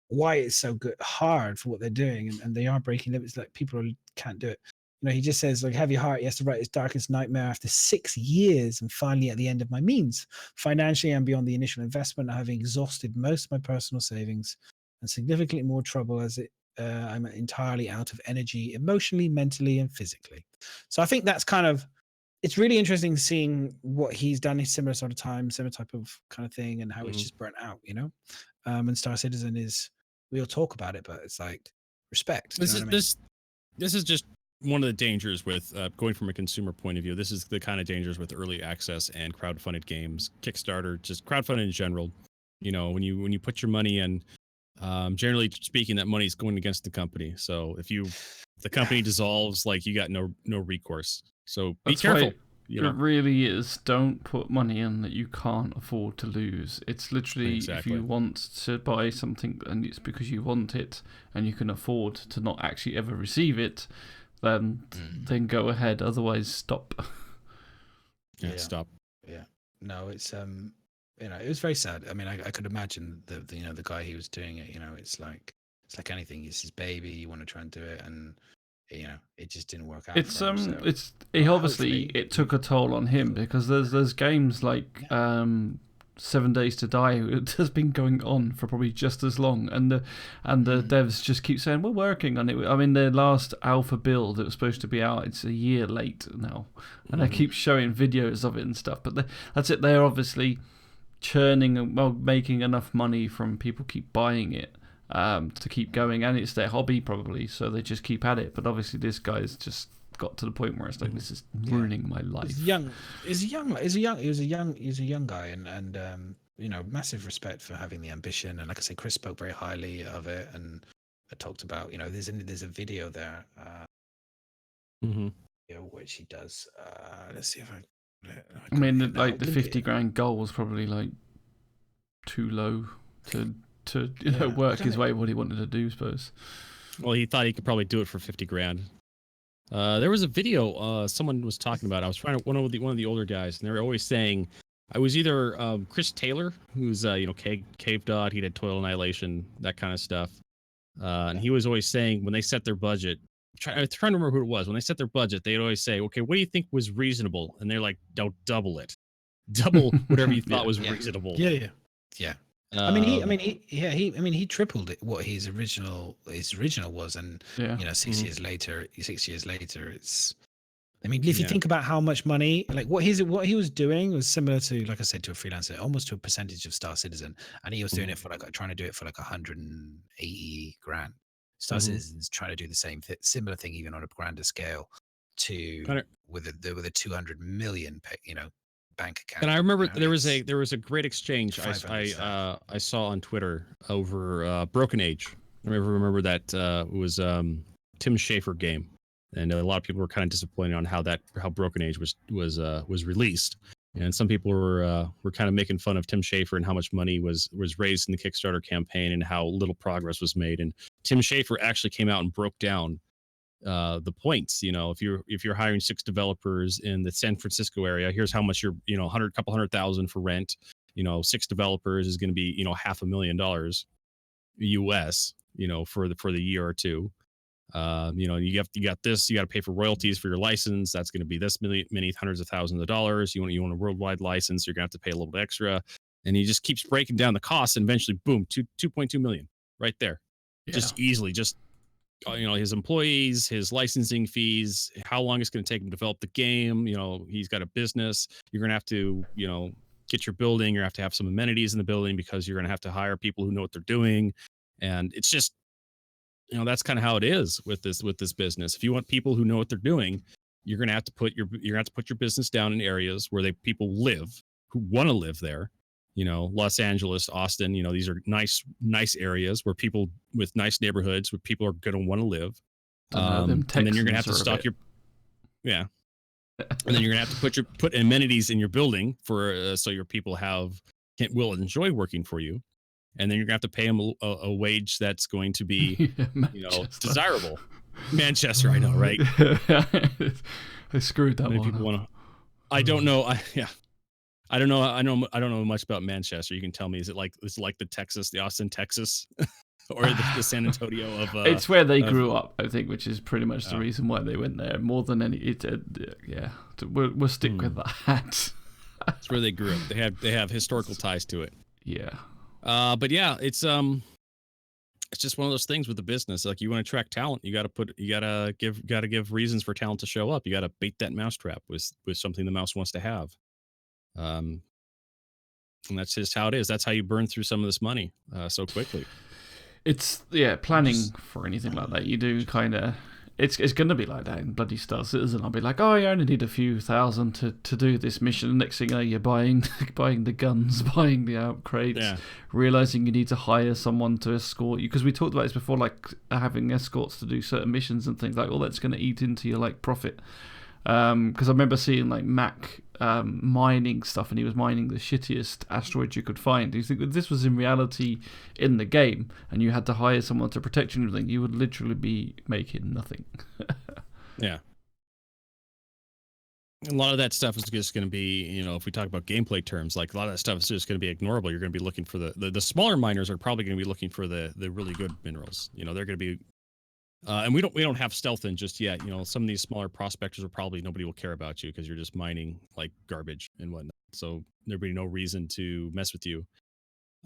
why it's so hard for what they're doing, and they are breaking limits, like people can't do it. You know, he just says like, have your heart, he has to write his darkest nightmare after 6 years, and finally at the end of my means, financially and beyond the initial investment, having exhausted most of my personal savings and significantly more trouble as I'm entirely out of energy, emotionally, mentally, and physically. So I think that's kind of, it's really interesting seeing what he's done in similar sort of time, similar type of kind of thing, and how it's just burnt out, you know. And StarCitizen is, we'll talk about it, but it's like respect. This is just one of the dangers with going from a consumer point of view. This is the kind of dangers with early access and crowdfunded games, Kickstarter, just crowdfunding in general. You know, when you put your money in, generally speaking, that money is going against the company. So if the company dissolves, like you got no recourse. So be careful. It really is. Don't put money in that you can't afford to lose. It's literally if you want to buy something and it's because you want it and you can afford to not actually ever receive it, then go ahead. Otherwise, stop. Stop. Yeah. No, it's you know, it was very sad. I mean, I could imagine the guy he was doing it. You know, it's like anything. It's his baby. You want to try and do it, and you know, it just didn't work out. It's for him, so. it took a toll on him because there's games like 7 Days to Die. It has been going on for probably just as long, and the devs just keep saying we're working on it. I mean, their last alpha build, it was supposed to be out, it's a year late now, and they keep showing videos of it and stuff. But that's it. They're obviously churning and making enough money from people keep buying it to keep going, and it's their hobby probably, so they just keep at it. But obviously this guy's just got to the point where it's like, this is ruining my life. He's a young guy, and you know, massive respect for having the ambition. And like I say, Chris spoke very highly of it, and I talked about, you know, there's a video there you know, which he does. Let's see if I mean, like the 50 grand goal was probably like too low to work his way what he wanted to do, I suppose. Well, he thought he could probably do it for 50 grand. There was a video someone was talking about. I was trying to one of the older guys, and they were always saying, I was either Chris Taylor, who's you know, Cave Dot, he did Toil Annihilation, that kind of stuff, and he was always saying when they set their budget, I'm trying to remember who it was. When they set their budget, they'd always say, okay, what do you think was reasonable? And they're like, don't double it, double whatever you thought was reasonable. Yeah. I mean, he tripled it, what his original was, and you know, 6 years later, it's. I mean, if you think about how much money, like what he was doing was similar to, like I said, to a freelancer, almost to a percentage of StarCitizen, and he was doing it for like trying to do it for like 180 grand. StarCitizen's trying to do the similar thing, even on a grander scale, with a 200 million, you know, bank account. And I remember there was a great exchange I saw on Twitter over Broken Age. I remember that it was Tim Schafer game, and a lot of people were kind of disappointed on how Broken Age was released, and some people were kind of making fun of Tim Schafer and how much money was raised in the Kickstarter campaign and how little progress was made. And Tim Schafer actually came out and broke down the points. You know, if you're hiring 6 developers in the San Francisco area, here's how much you're, you know, couple hundred thousand for rent. You know, 6 developers is going to be, you know, $500,000 US, you know, for the year or two. You know, you got this, you got to pay for royalties for your license. That's going to be this many hundreds of thousands of dollars. You want a worldwide license, you're going to have to pay a little bit extra. And he just keeps breaking down the costs, and eventually, boom, 2.2 million right there. Just easily, just, you know, his employees, his licensing fees, how long it's going to take him to develop the game. You know, he's got a business. You're going to have to, you know, get your building. You're going to have some amenities in the building because you're going to have to hire people who know what they're doing. And it's just, you know, that's kind of how it is with this business. If you want people who know what they're doing, you're gonna have to put your business down in areas where people live, who want to live there. You know, Los Angeles, Austin, you know, these are nice areas where people with nice neighborhoods where people are going to want to live. And then you're going to have to stock your, and then you're going to have to put amenities in your building for, so your people will enjoy working for you. And then you're going to have to pay them a wage that's going to be, you know, desirable. Manchester, I know, right? I screwed that one. I don't know. I don't know. I don't know much about Manchester. You can tell me. Is it like the Austin, Texas, or the San Antonio of? It's where they grew up, I think, which is pretty much the reason why they went there. More than any, yeah. We'll stick with that. It's where they grew up. They have historical ties to it. Yeah. But yeah, it's just one of those things with the business. Like, you want to attract talent, you got to give reasons for talent to show up. You got to bait that mousetrap with something the mouse wants to have. And that's just how it is. That's how you burn through some of this money so quickly. It's planning for anything like that. You do kind of. It's going to be like that in bloody StarCitizen. I'll be like, oh, you only need a few thousand to do this mission. And next thing you know, you're buying the guns, buying the out crates, realizing you need to hire someone to escort you. Because we talked about this before, like having escorts to do certain missions and things like. Well, that's going to eat into your like profit. Because I remember seeing like Mac mining stuff, and he was mining the shittiest asteroids you could find. Do you think that this was in reality in the game, and you had to hire someone to protect you and everything? You would literally be making nothing. Yeah. A lot of that stuff is just going to be, you know, if we talk about gameplay terms, like a lot of that stuff is just going to be ignorable. You're going to be looking for the smaller miners are probably going to be looking for the really good minerals. You know, they're going to be. And we don't have stealth in just yet. You know, some of these smaller prospectors nobody will care about you because you're just mining like garbage and whatnot. So there'll be no reason to mess with you.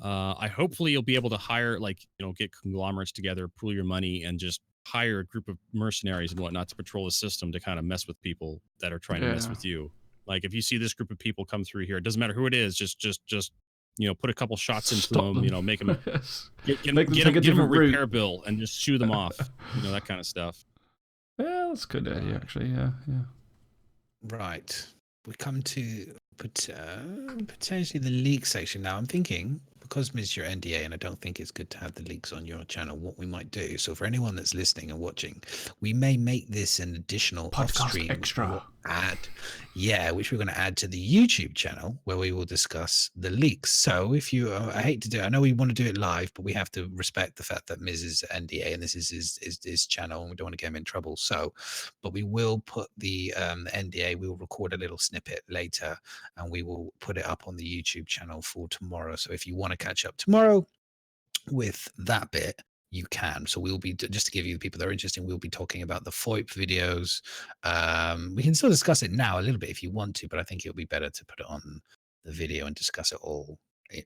Hopefully you'll be able to hire, like, you know, get conglomerates together, pool your money, and just hire a group of mercenaries and whatnot to patrol the system to kind of mess with people that are trying to mess with you. Like, if you see this group of people come through here, it doesn't matter who it is, just you know, put a couple shots into them, you know, make them get them a repair bill and just shoo them off, you know, that kind of stuff. Yeah, that's a good idea, actually. Yeah. Right. We come to potentially the leak section now. I'm thinking, because Ms. your NDA, and I don't think it's good to have the leaks on your channel, what we might do. So for anyone that's listening and watching, we may make this an additional podcast extra ad, which we're going to add to the YouTube channel, where we will discuss the leaks. So if you, I hate to do it, I know we want to do it live, but we have to respect the fact that Ms. is NDA and this is his channel, and we don't want to get him in trouble. So, but we will put the NDA, we will record a little snippet later, and we will put it up on the YouTube channel for tomorrow. So if you want to catch up tomorrow with that bit, you can. So we'll be, just to give you the people that are interested, we'll be talking about the FOIP videos. We can still discuss it now a little bit if you want to, but I think it'll be better to put it on the video and discuss it all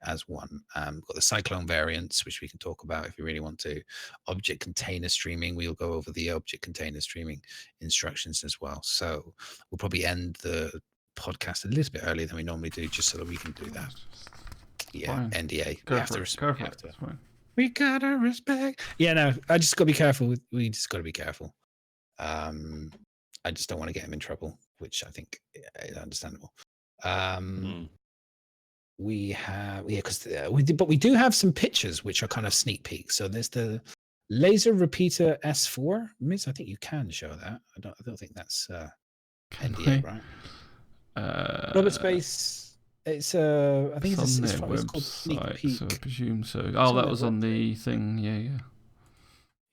as one. We've got the Cyclone variants, which we can talk about if you really want to. Object container streaming, we'll go over the object container streaming instructions as well. So we'll probably end the podcast a little bit earlier than we normally do, just so that we can do that. Yeah, fine. NDA. We gotta respect. Yeah, no, I just gotta be careful. We just gotta be careful. I just don't want to get him in trouble, which I think is understandable. We have, but we do have some pictures which are kind of sneak peeks. So there's the laser repeater S4. Miss, I think you can show that. I don't think that's NDA, right? Robert Space. It's I think it's called Sneak Peek. So I presume so. Oh, that was on the thing.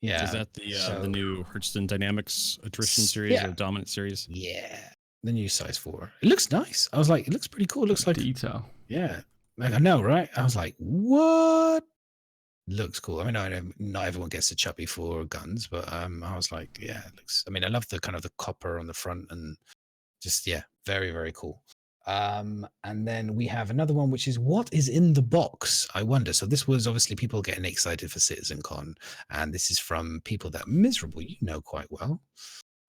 Yeah. Is that the new Hearthstone Dynamics attrition series or dominant series? Yeah, the new size 4. It looks nice. I was like, it looks pretty cool. It looks like detail. Yeah, like, I know, right? I was like, what? Looks cool. I mean, I know not everyone gets the chubby for guns, but I was like, yeah, it looks. I mean, I love the kind of the copper on the front and just very, very cool. And then we have another one, which is what is in the box, I wonder. So this was obviously people getting excited for Citizencon, and this is from people that Miserable you know quite well.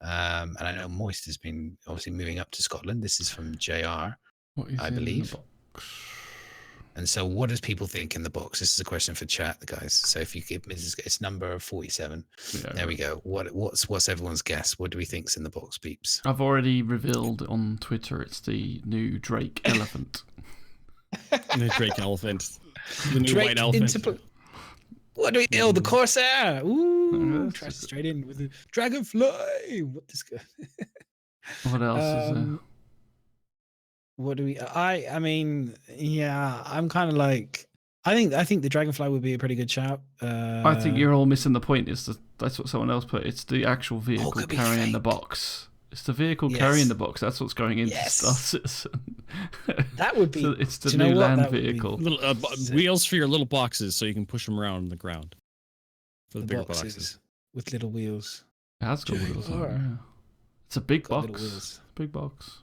And I know Moist has been obviously moving up to Scotland. This is from JR, I believe. And so, what does people think in the box? This is a question for chat, guys. So, if you give Mrs. It's number 47. Yeah, there we go. What's everyone's guess? What do we think's in the box, peeps? I've already revealed on Twitter. It's the new Drake elephant. The Drake elephant. The new Drake white elephant. What do we? Oh, the Corsair. Ooh, tries straight in with the Dragonfly. What this guy? What else is there? What do we? I mean, yeah, I'm kind of like. I think the Dragonfly would be a pretty good shout. I think you're all missing the point. That's what someone else put. It's the actual vehicle carrying the box. It's the vehicle carrying the box. That's what's going into StarCitizen. That would be. So it's the new land vehicle. Little, wheels for your little boxes, so you can push them around on the ground. For the bigger boxes with little wheels. It has got wheels on it, yeah. It's a big box. Big box.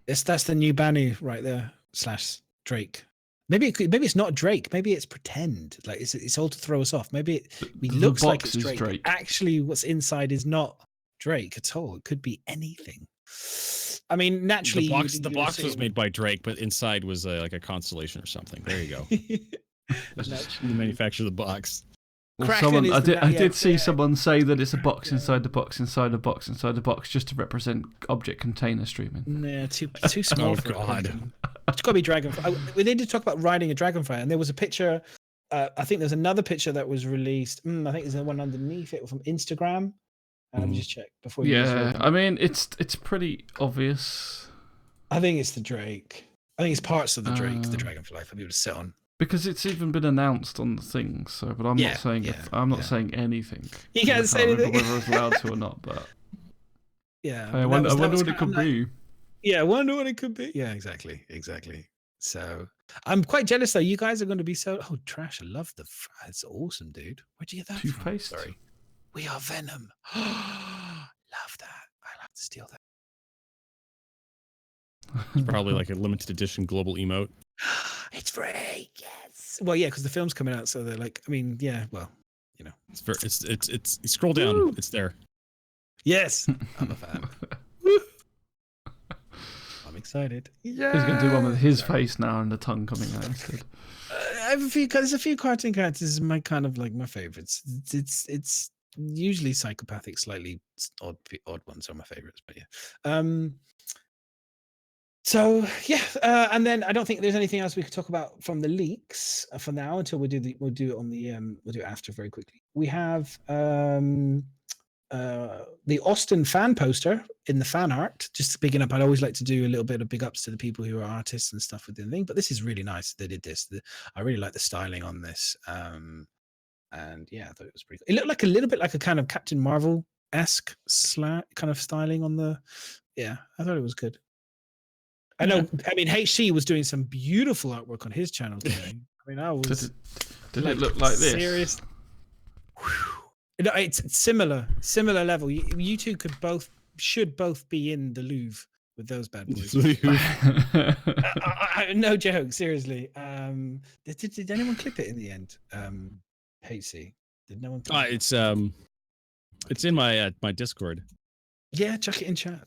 That's the new Banu right there. / Drake. Maybe it's not Drake. Maybe it's pretend. Like it's all to throw us off. Maybe it looks like it's Drake. Actually, what's inside is not Drake at all. It could be anything. I mean, naturally, the box was made by Drake, but inside was like a Constellation or something. There you go. The manufacturer of the box. Well, I did see someone say that it's a box inside the box inside a box inside a box, just to represent object container streaming. Yeah, too small for God. It's got to be Dragonfly. We need to talk about riding a Dragonfly, and there was a picture. I think there's another picture that was released. I think there's one underneath it from Instagram. Let me just check before. I mean, it's pretty obvious. I think it's the Drake. I think it's parts of the Drake, the Dragonfly for people to sit on. Because it's even been announced on the thing, so but I'm not saying I'm not saying anything. You can't say anything. Whether it's allowed to or not, but I wonder what it could be. Yeah, I wonder what it could be. Yeah, exactly. So I'm quite jealous though. You guys are going to be so trash. I love it's awesome, dude. Where'd you get that toothpaste? From? Sorry, we are Venom. Love that. I'll have to steal that. It's probably like a limited edition global emote. It's free, yes. Well, yeah, because the film's coming out, so they're like, I mean, yeah, well, you know, it's you scroll down, Woo! It's there. Yes, I'm a fan. I'm excited. Yeah, he's gonna do one with his face now and the tongue coming out instead. There's a few cartoon characters, my kind of like my favorites. It's usually psychopathic, slightly odd ones are my favorites, but yeah. So yeah, and then I don't think there's anything else we could talk about from the leaks for now until we'll do it on the we'll do it after very quickly. We have the Austin fan poster in the fan art. Just bigging up. I'd always like to do a little bit of big ups to the people who are artists and stuff within the thing. But this is really nice. They did this. I really like the styling on this. And yeah, I thought it was pretty cool. It looked like a little bit like a kind of Captain Marvel-esque kind of styling on the. Yeah, I thought it was good. I know. I mean, HC was doing some beautiful artwork on his channel today. I mean, I was. Did it look like this? Serious. No, it's similar level. You two should both be in the Louvre with those bad boys. No joke, seriously. Did anyone clip it in the end? HC. Did no one? It's in my my Discord. Yeah, chuck it in chat.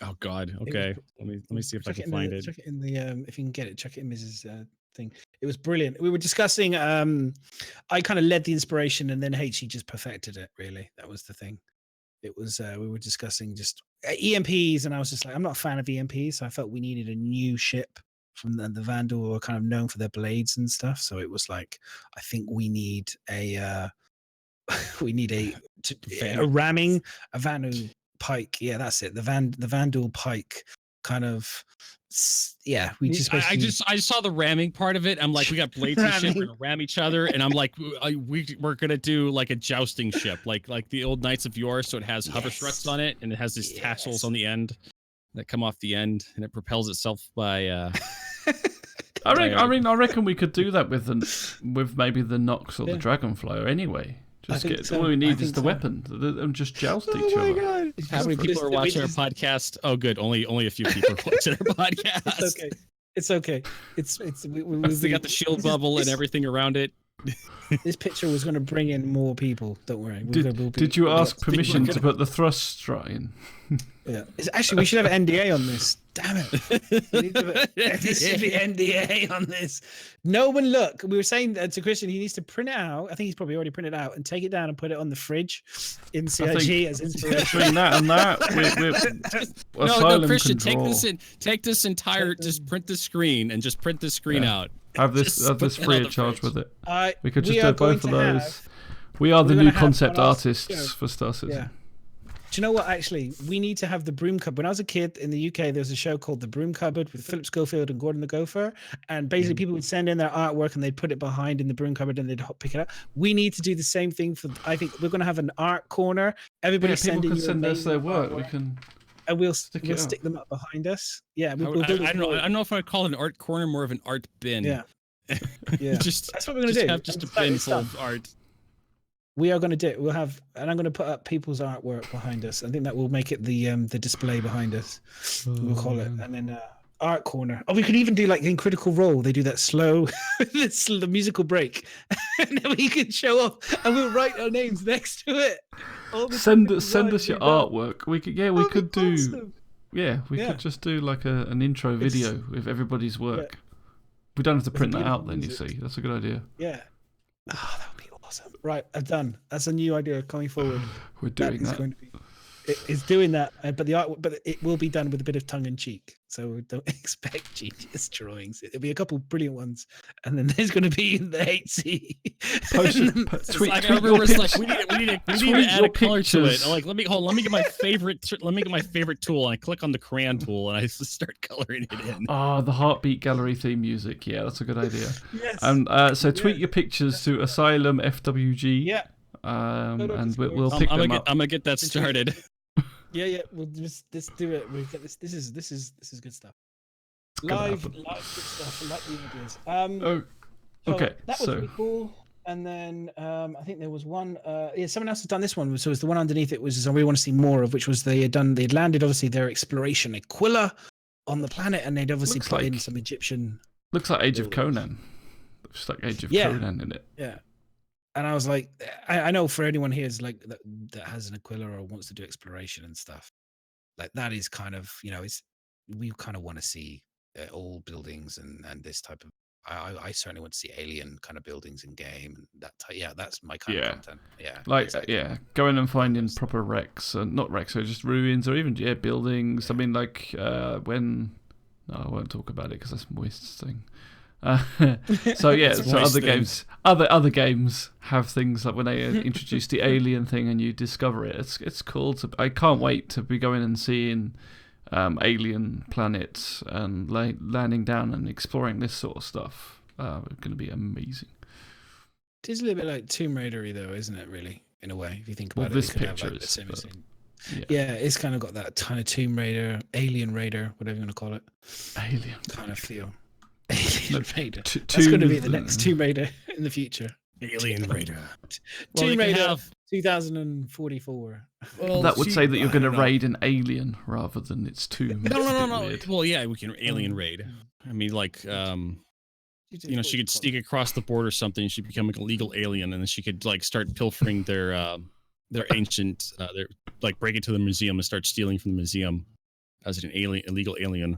Oh God. Okay. Let me see if I can find it. Check it in the if you can get it. Check it in Mrs. Thing. It was brilliant. We were discussing. I kind of led the inspiration, and then HE just perfected it. Really, that was the thing. It was we were discussing just EMPs, and I was just like, I'm not a fan of EMPs, so I felt we needed a new ship from the Vandal, who are kind of known for their blades and stuff. So it was like, I think we need a ramming, a Vanu pike. Yeah, that's it. The Vandal pike kind of. Yeah, we just. I saw the ramming part of it. I'm like, we got blades and shit. We're gonna ram each other, and I'm like, we're gonna do like a jousting ship, like the old Knights of Yore. So it has hover struts on it, and it has these tassels on the end that come off the end, and it propels itself by. I reckon we could do that with maybe the Nox or the Dragonfly anyway. All we need is the weapon and just joust each other. God. How many people are watching our podcast? Oh, good. Only a few people are watching our podcast. It's okay. It's we got the shield bubble and everything around it. This picture was going to bring in more people. Don't worry. Did you ask permission to put the thrust strut in? Yeah. Actually, we should have an NDA on this. Damn it. We need to there should be NDA on this. No one look. We were saying to Christian, he needs to print it out. I think he's probably already printed it out and take it down and put it on the fridge in CIG as inspiration. Between that and that, no, Christian, take this entire, just print the screen and just print the screen out. Have this free of charge with it. We could just we do both of those. We are the new concept artists for StarCitizen. Yeah. Do you know what? Actually, we need to have the broom cupboard. When I was a kid in the UK, there was a show called The Broom Cupboard with Philip Schofield and Gordon the Gopher. And basically, people would send in their artwork and they'd put it behind in the broom cupboard and they'd pick it up. We need to do the same thing for. I think we're going to have an art corner. Everybody people can send us their work. We can. And we'll stick them up behind us. Yeah, I don't know if I'd call it an art corner, more of an art bin. Yeah, yeah. That's what we're gonna do. Have just a bin full of art. We are going to do it. We'll have, and I'm going to put up people's artwork behind us. I think that will make it the display behind us. We'll call it, and then art corner. Oh, we could even do like in Critical Role. They do that slow, the musical break, and then we can show off, and we'll write our names next to it. Send us your artwork. We could could just do like an intro video with everybody's work. Yeah. We don't have to print that out then. You see, that's a good idea. Yeah. Oh, that would be awesome. Right, I'm done. That's a new idea going forward. We're doing that. It's doing that, but it will be done with a bit of tongue in cheek. So don't expect genius drawings. It'll be a couple brilliant ones, and then there's going to be the HC. We need to add a color to it. Like, let me get my favorite tool. And I click on the crayon tool and I start coloring it in. Oh, the Heartbeat Gallery theme music. Yeah, that's a good idea. Yes. So tweet your pictures to Asylum FWG. Yeah. And we'll pick them up. I'm gonna get that started. Yeah. We'll just do it. We've got this. This is good stuff. Live good stuff. I like the ideas. Okay. That was pretty cool. And then I think there was one. Someone else has done this one. So it's the one underneath it was we want to see more of, which was they'd landed obviously their exploration Aquila on the planet, and they'd obviously put in some Egyptian. Looks like Age of Conan. Looks like Age of Conan in it. Yeah. And I was like, I know for anyone here is like that has an Aquila or wants to do exploration and stuff, like that is kind of, we kind of want to see old buildings and this type of. I certainly want to see alien kind of buildings in game and that. That's my kind of content. Yeah, like exactly. Going and finding proper wrecks and not wrecks, so just ruins or even buildings. Yeah. I mean, like I won't talk about it because that's Moist's thing. So other games have things like when they introduce the alien thing and you discover it. It's cool. I can't wait to be going and seeing alien planets and landing down and exploring this sort of stuff. It's going to be amazing. It is a little bit like Tomb Raider-y though, isn't it? Really, in a way, if you think about it. This picture is. Yeah, it's kind of got that kind of Alien Raider, whatever you want to call it. Alien kind of feel. Alien Raider. That's going to be the next Tomb Raider in the future. Alien Raider. Tomb Raider 2044. Well, that would say that you're going to raid an alien rather than its tomb. No. Well, yeah, we can alien raid. I mean, like, she could sneak across the border or something. She'd become like a legal alien, and then she could like start pilfering their ancient, break into the museum and start stealing from the museum as an illegal alien.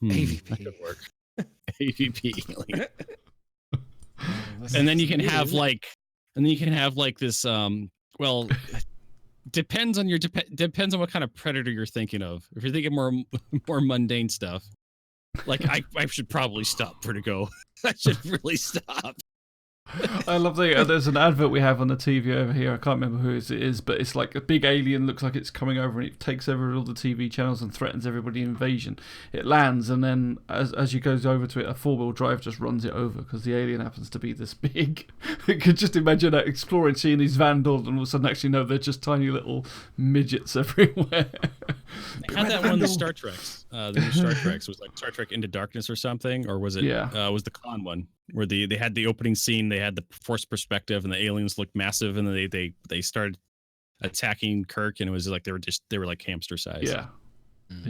AVP. That could work. AVP alien. And then you can have this depends on what kind of predator you're thinking of. If you're thinking more mundane stuff, like I should probably stop Vertigo. I should really stop. I love there's an advert we have on the TV over here. I can't remember who it is, but it's like a big alien, looks like it's coming over and it takes over all the TV channels and threatens everybody invasion. It lands and then as you goes over to it, a 4-wheel drive just runs it over because the alien happens to be this big. You could just imagine that exploring, seeing these vandals and all of a sudden actually no, they're just tiny little midgets everywhere. They had that one in the Star Treks. The new Star Treks was like Star Trek Into Darkness or something, or was it? Yeah. Was the Khan one where they had the opening scene, they had the forced perspective, and the aliens looked massive, and then they started attacking Kirk, and it was like they were like hamster size. Yeah.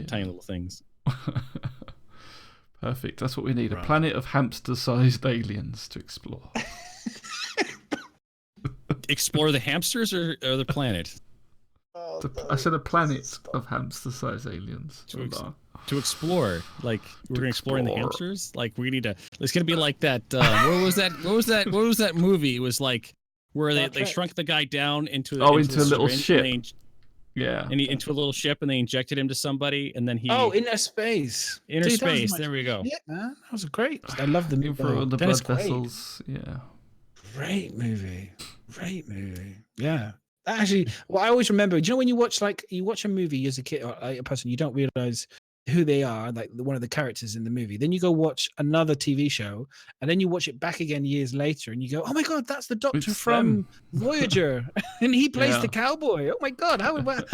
Tiny little things. Perfect. That's what we need. A planet of hamster-sized aliens to explore. explore the hamsters or the planet? I said a planet of hamster-sized aliens. To explore, like we're gonna exploring the hamsters. Like we need to. It's gonna be like that. What was that movie? It was like where they shrunk the guy down into a little ship. And into a little ship, and they injected him to somebody, and then he. Oh, Inner Space. Inner Space. There we go. Yeah, man, that was great. I love the movie. For the blood vessels. Yeah. Great movie. Yeah. Actually, well, I always remember. Do you know when you watch a movie as a kid or like a person, you don't realize who they are, like one of the characters in the movie. Then you go watch another TV show, and then you watch it back again years later, and you go, "Oh my God, that's the Doctor from Voyager, and he plays the cowboy." Oh my God, what?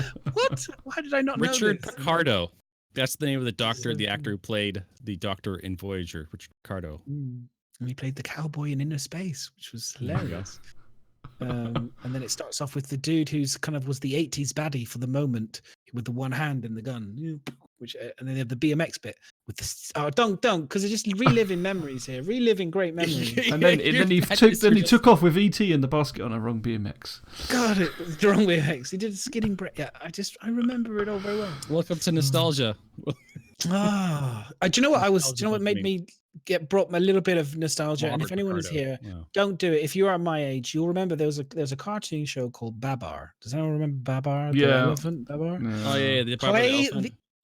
Why did I not know this? Richard Picardo. That's the name of the doctor, the actor who played the Doctor in Voyager, Richard Picardo. And he played the cowboy in Inner Space, which was hilarious. And then it starts off with the dude who's kind of was the 80s baddie for the moment with the one hand and the gun, and then they have the BMX bit with the don't because they're just reliving memories here, reliving great memories. And then he took off with ET in the basket on a wrong BMX. God, it was the wrong BMX. He did a skidding break. Yeah, I remember it all very well. Welcome to nostalgia. Do you know what Do you know what made me brought a little bit of nostalgia? And if anyone is here, don't do it. If you are my age, you'll remember there's a cartoon show called Babar. Does anyone remember Babar? The elephant Babar? Oh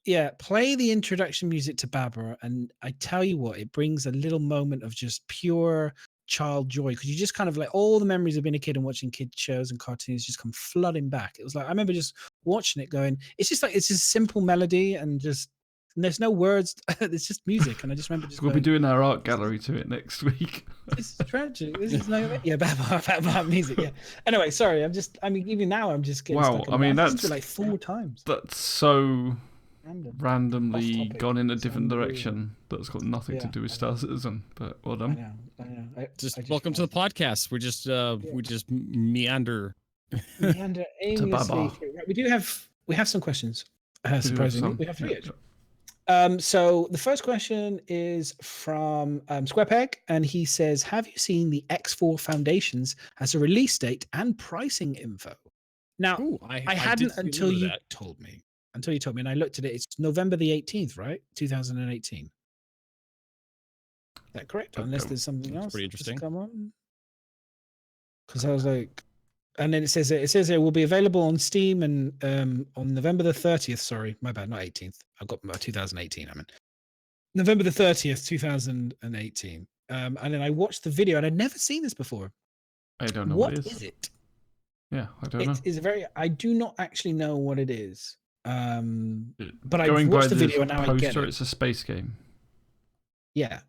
yeah, play the introduction music to Babar, and I tell you what, it brings a little moment of just pure child joy, because you just kind of like all the memories of being a kid and watching kid shows and cartoons just come flooding back. It was like I remember just watching it going, it's just a simple melody and just. And there's no words. It's just music, and I just remember. We'll be doing our art gallery to it next week. This is tragic. This is Babar music. Yeah. Anyway, sorry. Even now, I'm just getting. Wow. Stuck that's like 4 times. That's so randomly gone in a different direction. That's got nothing to do with StarCitizen. But well done. I know. Welcome to the podcast. We just meander. Meander aimlessly. We have some questions. Surprisingly, we have 3 actually. So the first question is from Squarepeg, and he says, "Have you seen the X4 Foundations as a release date and pricing info?" Now, I hadn't until you told me. And I looked at it. It's November the 18th, right? 2018. Is that correct? Unless there's something else. Pretty interesting. Come on. Because I was like. And then it says it will be available on Steam and on November the 30th. Sorry, my bad, not 18th. I've got 2018. I mean, November the 30th, 2018. And then I watched the video, and I'd never seen this before. I don't know what is it. Yeah, I don't know. I do not actually know what it is. But I watched the video and now I get it. It's a space game. Yeah.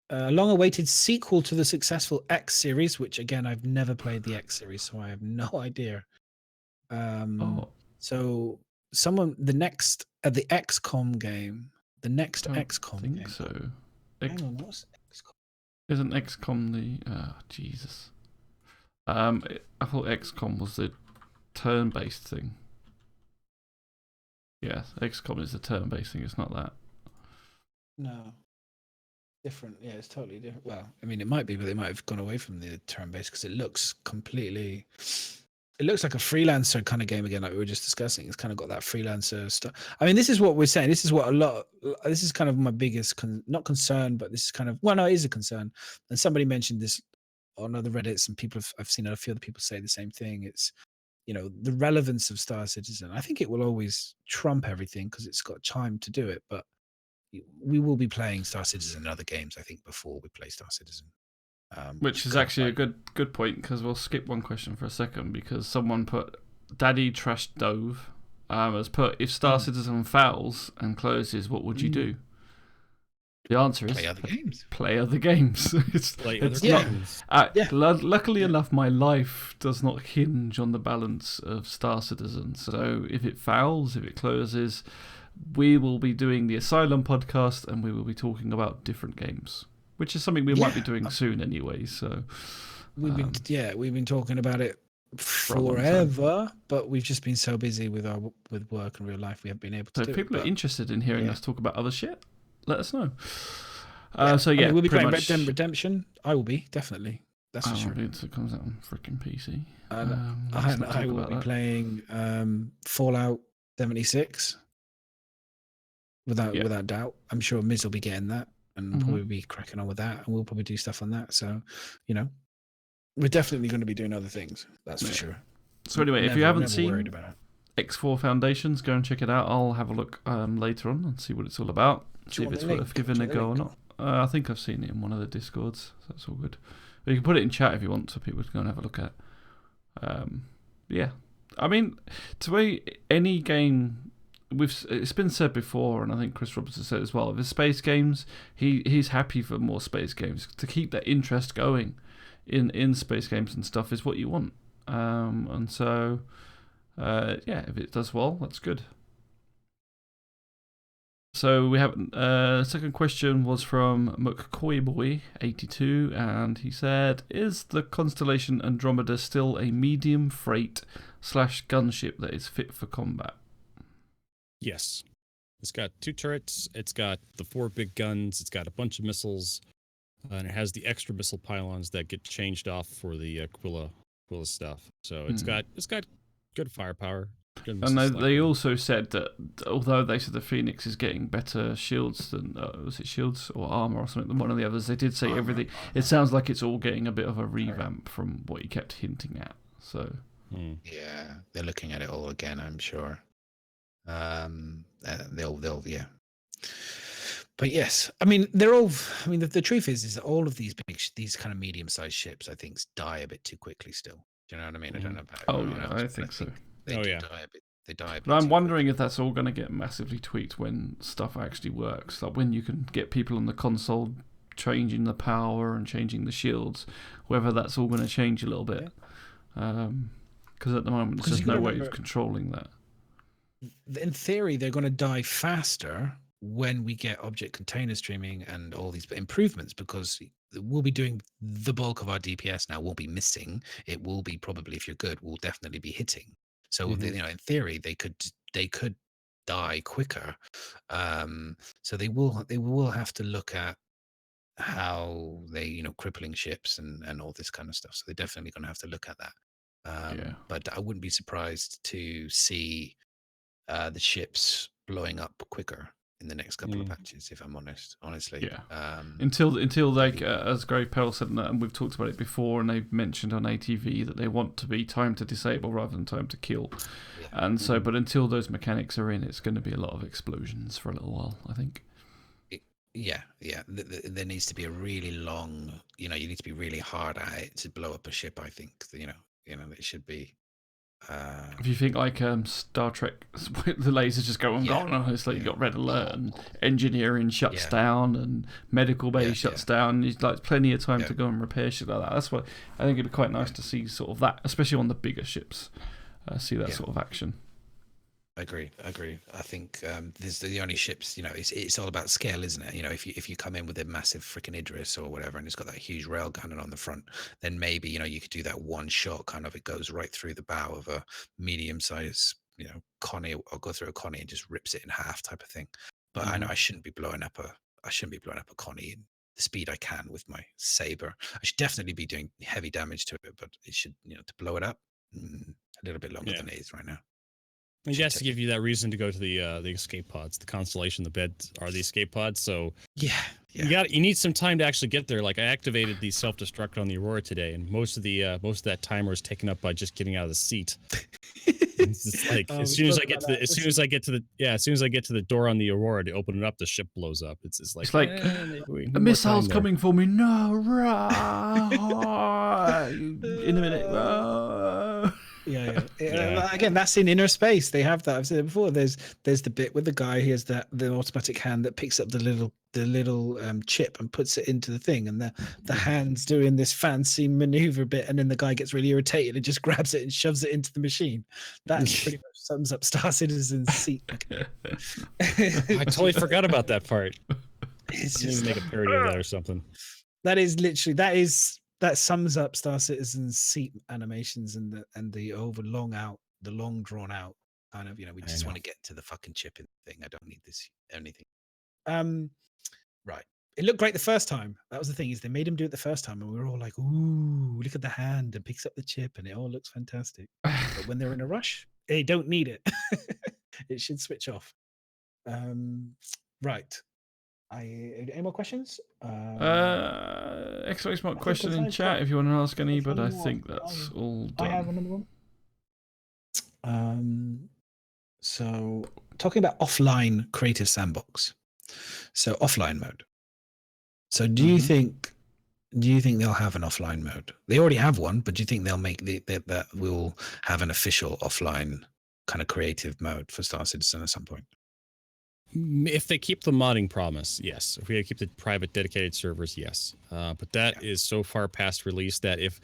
A long-awaited sequel to the successful X series, which again I've never played the X series, so I have no idea. So the next the XCOM game, XCOM game. Think so. Hang on, what's XCOM? Isn't XCOM the? Jesus. I thought XCOM was the turn-based thing. Yeah, XCOM is the turn-based thing. It's not that. No. Different. Yeah, it's totally different. Well, I mean, it might be, but they might have gone away from the turn-based because it looks like a freelancer kind of game again, like we were just discussing. It's kind of got that freelancer stuff. I mean, this is what we're saying. This is kind of my biggest, not concern, but this is kind of, well, no, it is a concern. And somebody mentioned this on other Reddits, and I've seen a few other people say the same thing. It's, the relevance of StarCitizen. I think it will always trump everything because it's got time to do it, but we will be playing StarCitizen and other games, I think, before we play StarCitizen. Which is actually a good point, because we'll skip one question for a second, because someone put Daddy Trash Dove has put, if StarCitizen fails and closes, what would you do? The answer is play other games. Play other games. Luckily enough, my life does not hinge on the balance of StarCitizen. So if it fails, if it closes, we will be doing the Asylum podcast, and we will be talking about different games, which is something we might be doing soon anyway. So we've been talking about it forever, but we've just been so busy with work and real life, we haven't been able to. So if people are interested in hearing us talk about other shit, let us know. We'll be playing Red Dead Redemption. I will be, definitely. That's for sure. It comes out on freaking PC. And I will be playing Fallout 76 without doubt. I'm sure Miz will be getting that and probably be cracking on with that, and we'll probably do stuff on that. So, we're definitely going to be doing other things. That's for sure. So anyway, if you haven't seen X4 Foundations, go and check it out. I'll have a look later on and see what it's all about. See if it's worth giving a go or not. I think I've seen it in one of the Discords, so that's all good. But you can put it in chat if you want, so people can go and have a look at. Yeah, I mean, to me, any game. It's been said before, and I think Chris Robertson said as well. If it's space games, he's happy for more space games to keep that interest going in space games and stuff is what you want. And so, if it does well, that's good. So we have second question was from McCoyboy82, and he said, "Is the Constellation Andromeda still a medium freight / gunship that is fit for combat?" Yes. It's got 2 turrets, it's got the 4 big guns, it's got a bunch of missiles, and it has the extra missile pylons that get changed off for the Aquila stuff. So it's got good firepower. Good and they also said that although they said the Phoenix is getting better shields than was it shields or armor or something than one of the others, they did say everything. It sounds like it's all getting a bit of a revamp from what he kept hinting at. So yeah, they're looking at it all again, I'm sure. They'll but yes, I mean the truth is that all of these kind of medium-sized ships I think die a bit too quickly still. Do you know what I mean? I don't know about I think so. They die a bit. But I'm wondering if that's all going to get massively tweaked when stuff actually works, like when you can get people on the console changing the power and changing the shields, whether that's all going to change a little bit. Because at the moment there's no way of controlling that. In theory, they're going to die faster when we get object container streaming and all these improvements, because we'll be doing the bulk of our DPS now. Won't be missing. It will be probably, if you're good, we'll definitely be hitting. So in theory, they could die quicker. So they will have to look at how they crippling ships and all this kind of stuff. So they're definitely going to have to look at that. But I wouldn't be surprised to see the ships blowing up quicker in the next couple of patches, if I'm honestly. Yeah. Until like as Grey Pearl said, and we've talked about it before, and they've mentioned on ATV that they want to be time to disable rather than time to kill. Yeah. And so, but until those mechanics are in, it's going to be a lot of explosions for a little while, I think. Yeah. There needs to be a really long, you need to be really hard at it to blow up a ship. I think it should be. If you think like Star Trek, the lasers just go and gone, and it's like you got red alert, and engineering shuts down, and medical bay shuts down. There's like plenty of time to go and repair shit like that. That's why I think it'd be quite nice to see sort of that, especially on the bigger ships, see that sort of action. I agree. I think this the only ships. It's all about scale, isn't it? If you come in with a massive freaking Idris or whatever, and it's got that huge rail cannon on the front, then maybe you could do that one shot. Kind of, it goes right through the bow of a medium-sized, Connie, or go through a Connie and just rips it in half, type of thing. But I know I shouldn't be blowing up a Connie in the speed I can with my saber. I should definitely be doing heavy damage to it, but it should, to blow it up a little bit longer than it is right now. And he has to give you that reason to go to the escape pods. The Constellation, the beds are the escape pods. So you need some time to actually get there. Like I activated the self-destruct on the Aurora today, and most of that timer is taken up by just getting out of the seat. It's just like as soon as I get to the door on the Aurora to open it up, the ship blows up. It's like a missile's coming for me. No, in a minute. Yeah. Again, that's in Inner Space. They have that. I've said it before. There's the bit with the guy who has the automatic hand that picks up the little chip and puts it into the thing, and the hand's doing this fancy maneuver bit, and then the guy gets really irritated and just grabs it and shoves it into the machine. That pretty much sums up Star Citizen's seat. I totally forgot about that part. It's just make a parody of that or something. That sums up Star Citizen's seat animations and the long drawn out kind of, we just want to get to the fucking chip in thing. I don't need this anything. Right. it looked great the first time. That was the thing, is they made him do it the first time, and we were all like, "Ooh, look at the hand!" and picks up the chip, and it all looks fantastic. But when they're in a rush, they don't need it. It should switch off. Right. Any more questions? Excellent smart question in chat if you want to ask any, but I think that's all done. I have another one. So talking about offline creative sandbox. So offline mode. So do you think they'll have an offline mode? They already have one, but do you think they'll make that will have an official offline kind of creative mode for Star Citizen at some point? If they keep the modding promise, yes. If we keep the private dedicated servers, yes. But that is so far past release that if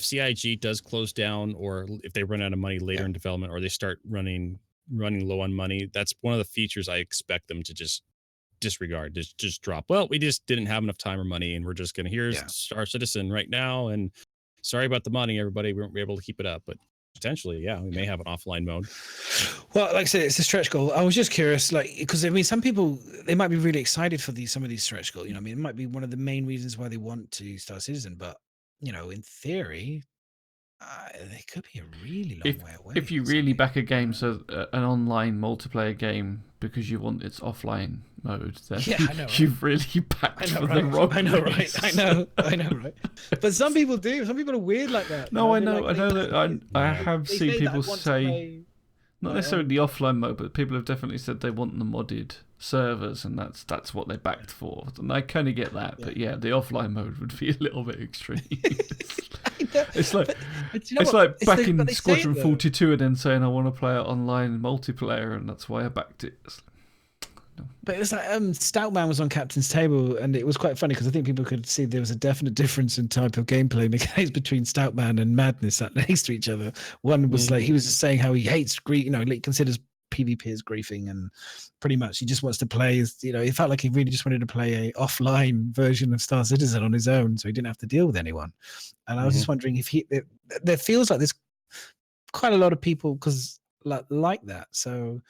CIG does close down, or if they run out of money later in development, or they start running low on money, that's one of the features I expect them to just disregard, just drop. Well, we just didn't have enough time or money, and we're just gonna here's Star Citizen right now, and sorry about the modding, everybody. We weren't able to keep it up, but potentially, we may have an offline mode. Well, like I said, it's a stretch goal. I was just curious, because I mean, some people, they might be really excited for some of these stretch goals. I mean, it might be one of the main reasons why they want to start Citizen, but in theory, they could be a really long way away. If you really back a game, so an online multiplayer game, because you want its offline mode, then I know, right? you've really backed for the wrong I know, right? I know, right? But some people do. Some people are weird like that. No, I know. I have seen people say, not necessarily the offline mode, but people have definitely said they want the modded servers, and that's what they backed for. And I kind of get that, but the offline mode would be a little bit extreme. It's like backing Squadron 42 and then saying I want to play it online multiplayer, and that's why I backed it. But it was like Stoutman was on Captain's Table, and it was quite funny because I think people could see there was a definite difference in type of gameplay mechanics between Stoutman and Madness sat next to each other. One was like, he was just saying how he hates grief, he considers PvP as griefing, and pretty much he just wants to play as, he felt like he really just wanted to play a offline version of Star Citizen on his own, so he didn't have to deal with anyone. And I was just wondering if there feels like there's quite a lot of people because like that. So,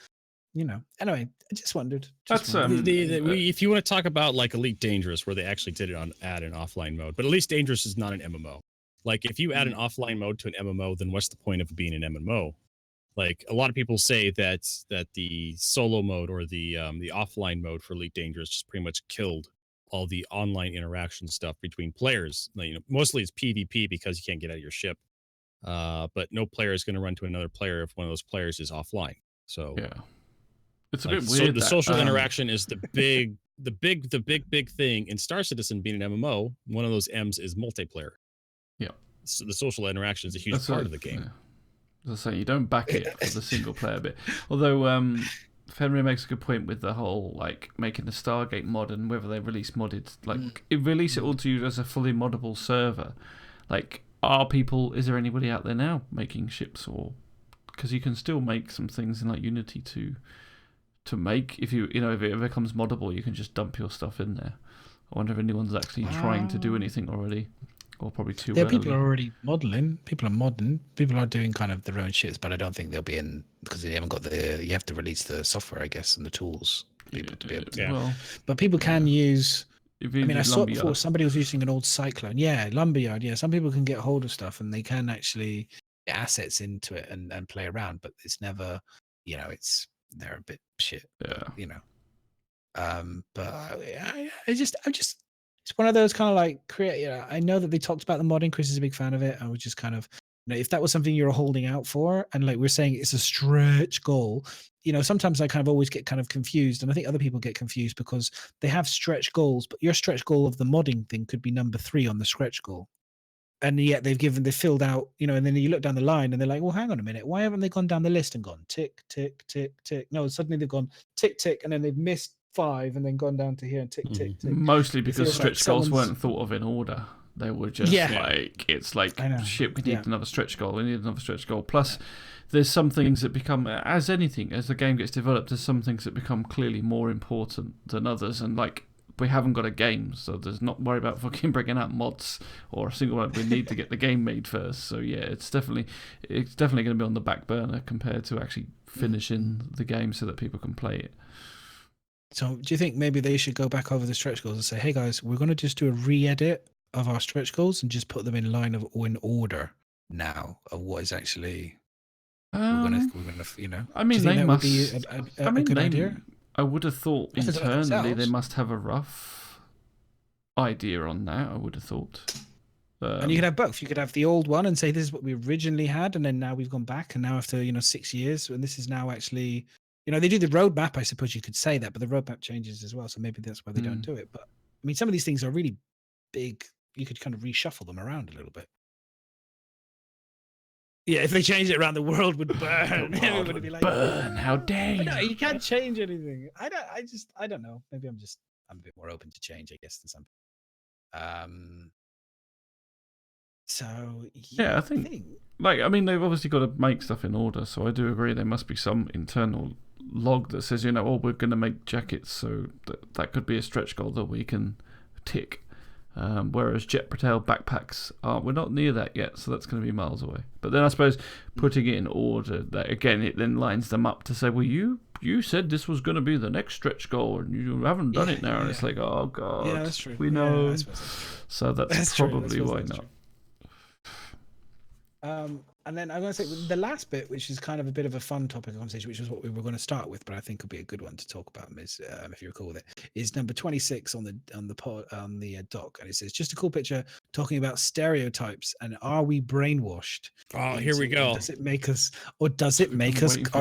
anyway, I just wondered. If you want to talk about like Elite Dangerous, where they actually did it add an offline mode, but at least Dangerous is not an MMO. Like if you add an offline mode to an MMO, then what's the point of it being an MMO? Like a lot of people say that the solo mode or the offline mode for Elite Dangerous just pretty much killed all the online interaction stuff between players. Mostly it's PvP because you can't get out of your ship. But no player is going to run to another player if one of those players is offline. So it's a bit weird. So the social interaction is the big thing in Star Citizen being an MMO. One of those M's is multiplayer. Yeah. So the social interaction is a huge part of the game. As I say, you don't back it for the single player bit. Although Fenrir makes a good point with the whole making the Stargate mod and whether they release modded, release it all to you as a fully moddable server. Is there anybody out there now making ships, or because you can still make some things in Unity to make, if if it becomes moddable, you can just dump your stuff in there. I wonder if anyone's actually trying to do anything already. Or probably too early. People are already modeling. People are modding. People are doing kind of their own shits, but I don't think they'll be in because they haven't got you have to release the software, I guess, and the tools. People to be able to. Well, but people can use. I saw before somebody was using an old Cyclone. Yeah, Lumberyard. Yeah, some people can get hold of stuff and they can actually get assets into it and play around, but it's never, they're a bit shit. Yeah. But I'm just. It's one of those kind of I know that they talked about the modding. Chris is a big fan of it. I was just kind of, if that was something you're holding out for, and we're saying it's a stretch goal, sometimes I kind of always get kind of confused, and I think other people get confused because they have stretch goals, but your stretch goal of the modding thing could be number 3 on the stretch goal, and yet they filled out, and then you look down the line and they're like, well, hang on a minute, why haven't they gone down the list and gone tick, tick, tick, tick? No, suddenly they've gone tick, tick, and then they've missed 5 and then gone down to here and tick, tick, tick. Mostly because stretch goals weren't thought of in order. They were just shit, we need another stretch goal, we need another stretch goal. Plus, there's some things that become, as anything, as the game gets developed, there's some things that become clearly more important than others. And we haven't got a game, so there's not worry about fucking bringing out mods or a single one. We need to get the game made first. So yeah, it's definitely going to be on the back burner compared to actually finishing the game so that people can play it. So do you think maybe they should go back over the stretch goals and say, hey guys, we're going to just do a re-edit of our stretch goals and just put them in line of or in order now of what is actually we're gonna you know. I mean, do you think they that must. Would be a good idea? I would have thought If it's about internally they themselves. must have a rough idea on that. I would have thought. And you could have both. You could have the old one and say this is what we originally had, and then now we've gone back, and now after 6 years, and this is now actually, they do the roadmap. I suppose you could say that, but the roadmap changes as well, so maybe that's why they don't do it. But I mean, some of these things are really big. You could kind of reshuffle them around a little bit. Yeah, if they change it around, the world would burn. Everyone would be like, burn! How dare you! No, you can't change anything. I don't know. Maybe I'm a bit more open to change, I guess, than some. So yeah, I think I mean, they've obviously got to make stuff in order. So I do agree there must be some internal log that says, oh, we're going to make jackets, so that could be a stretch goal that we can tick. Whereas jet propelled backpacks we're not near that yet, so that's going to be miles away. But then I suppose putting it in order, that again, it then lines them up to say, well, you said this was going to be the next stretch goal, and you haven't done it now, and it's like, oh god, yeah, that's true. We know. I suppose that's true. So that's probably why not. And then I'm going to say the last bit, which is kind of a bit of a fun topic of conversation, which is what we were going to start with, but I think would be a good one to talk about, is, if you recall it, is number 26 on the doc, and it says just a cool picture talking about stereotypes and are we brainwashed? Oh, here we go. Does it make us, or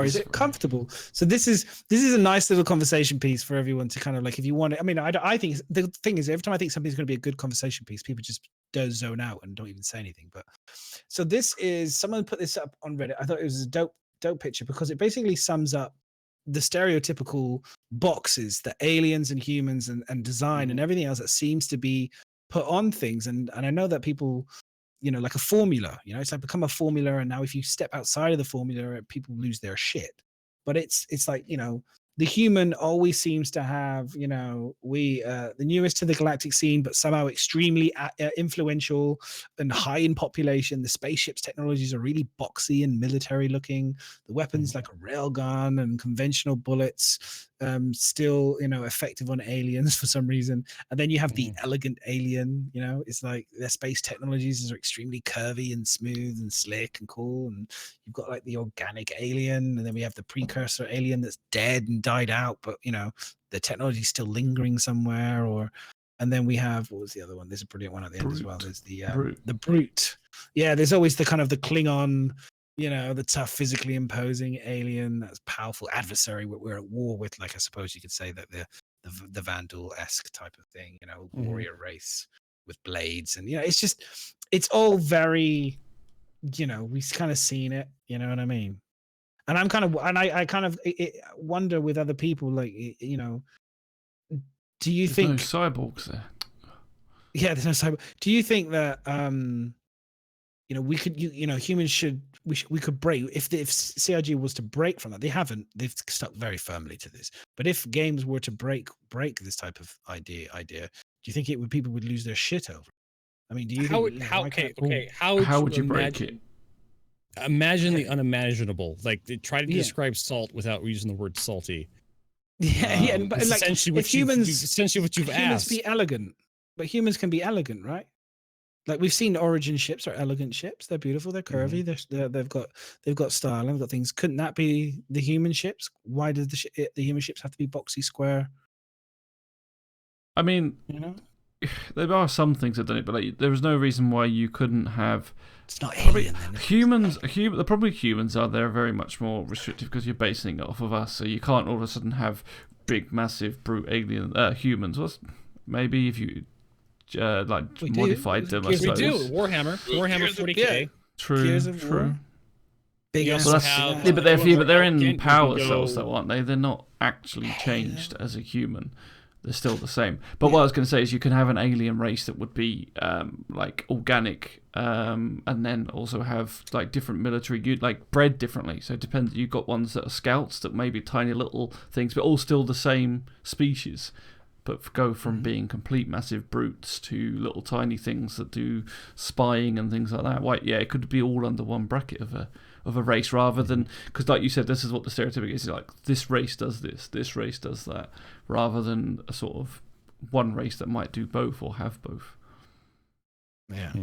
is it comfortable? So this is a nice little conversation piece for everyone to kind of like, if you want it. I mean, I think the thing is, every time I think something's going to be a good conversation piece, people just zone out and don't even say anything. But so this is, someone put this up on Reddit. I thought it was a dope picture because it basically sums up the stereotypical boxes that aliens and humans and design and everything else that seems to be put on things. And I know that people, like a formula, it's like become a formula. And now if you step outside of the formula, people lose their shit. But it's like, the human always seems to have, the newest to the galactic scene, but somehow extremely influential and high in population. The spaceship's technologies are really boxy and military looking. The weapons like a railgun and conventional bullets, still, effective on aliens for some reason. And then you have the elegant alien, it's like their space technologies are extremely curvy and smooth and slick and cool. And you've got like the organic alien, and then we have the precursor alien that's dead and died out, but the technology is still lingering somewhere. And then we have, what was the other one? There's a brilliant one at the end as well. There's the brute. Yeah, there's always the kind of the Klingon, the tough, physically imposing alien that's powerful adversary we're at war with. Like I suppose you could say that the Vandal-esque type of thing, warrior race with blades, and it's all very, we've kind of seen it. You know what I mean? And I kind of wonder with other people, like, do you think no cyborgs there? Yeah, there's no cyborg. Do you think that we could, humans we could break if CRG was to break from that? They haven't. They've stuck very firmly to this. But if games were to break this type of idea, do you think people would lose their shit over? I mean, do you think, how would you break it? Imagine the unimaginable. Like, they try to describe salt without using the word salty. Yeah, but like, essentially what you've asked. Humans be elegant, but humans can be elegant, right? Like, we've seen Origin ships are elegant ships. They're beautiful. They're curvy. They've got style. They've got things. Couldn't that be the human ships? Why did the human ships have to be boxy, square? I mean, there are some things that don't it, but like, there is no reason why you couldn't have. It's not alien. Then, humans. The problem with humans are they're very much more restrictive because you're basing it off of us, so you can't all of a sudden have big, massive, brute alien humans. Well, maybe if you modified them. We do. Warhammer 40K. True. Big ass. But they're in power cells, though, aren't they? They're not actually changed as a human. They're still the same. But what I was going to say is you can have an alien race that would be like organic, and then also have like different military, like bred differently. So it depends. You've got ones that are scouts that may be tiny little things, but all still the same species. but go from being complete massive brutes to little tiny things that do spying and things like that. Why? Yeah, it could be all under one bracket of a race, rather than, because like you said, this is what the stereotypic is, like this race does this race does that, rather than a sort of one race that might do both or have both. Yeah.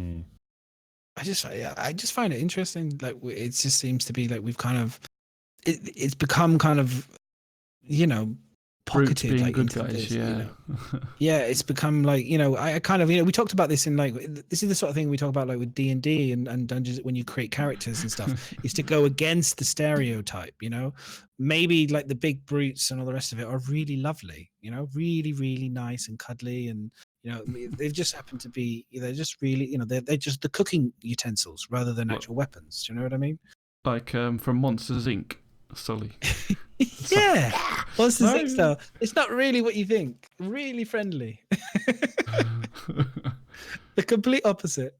I just find it interesting. Like, it just seems to be like we've kind of it's become kind of, you know, pocketed being like good into guys, this, yeah. you know? Yeah, it's become like, you know, I kind of, you know, we talked about this in like, this is the sort of thing we talk about like with D&D and Dungeons, when you create characters and stuff, is to go against the stereotype, you know. Maybe like the big brutes and all the rest of it are really lovely, you know, really, really nice and cuddly, and, you know, they've just happened to be, they're just really, you know, they're just the cooking utensils rather than actual weapons. Do you know what I mean? Like from Monsters Inc. Sully. Yeah, Monsters Inc. style. It's not really what you think. Really friendly. The complete opposite.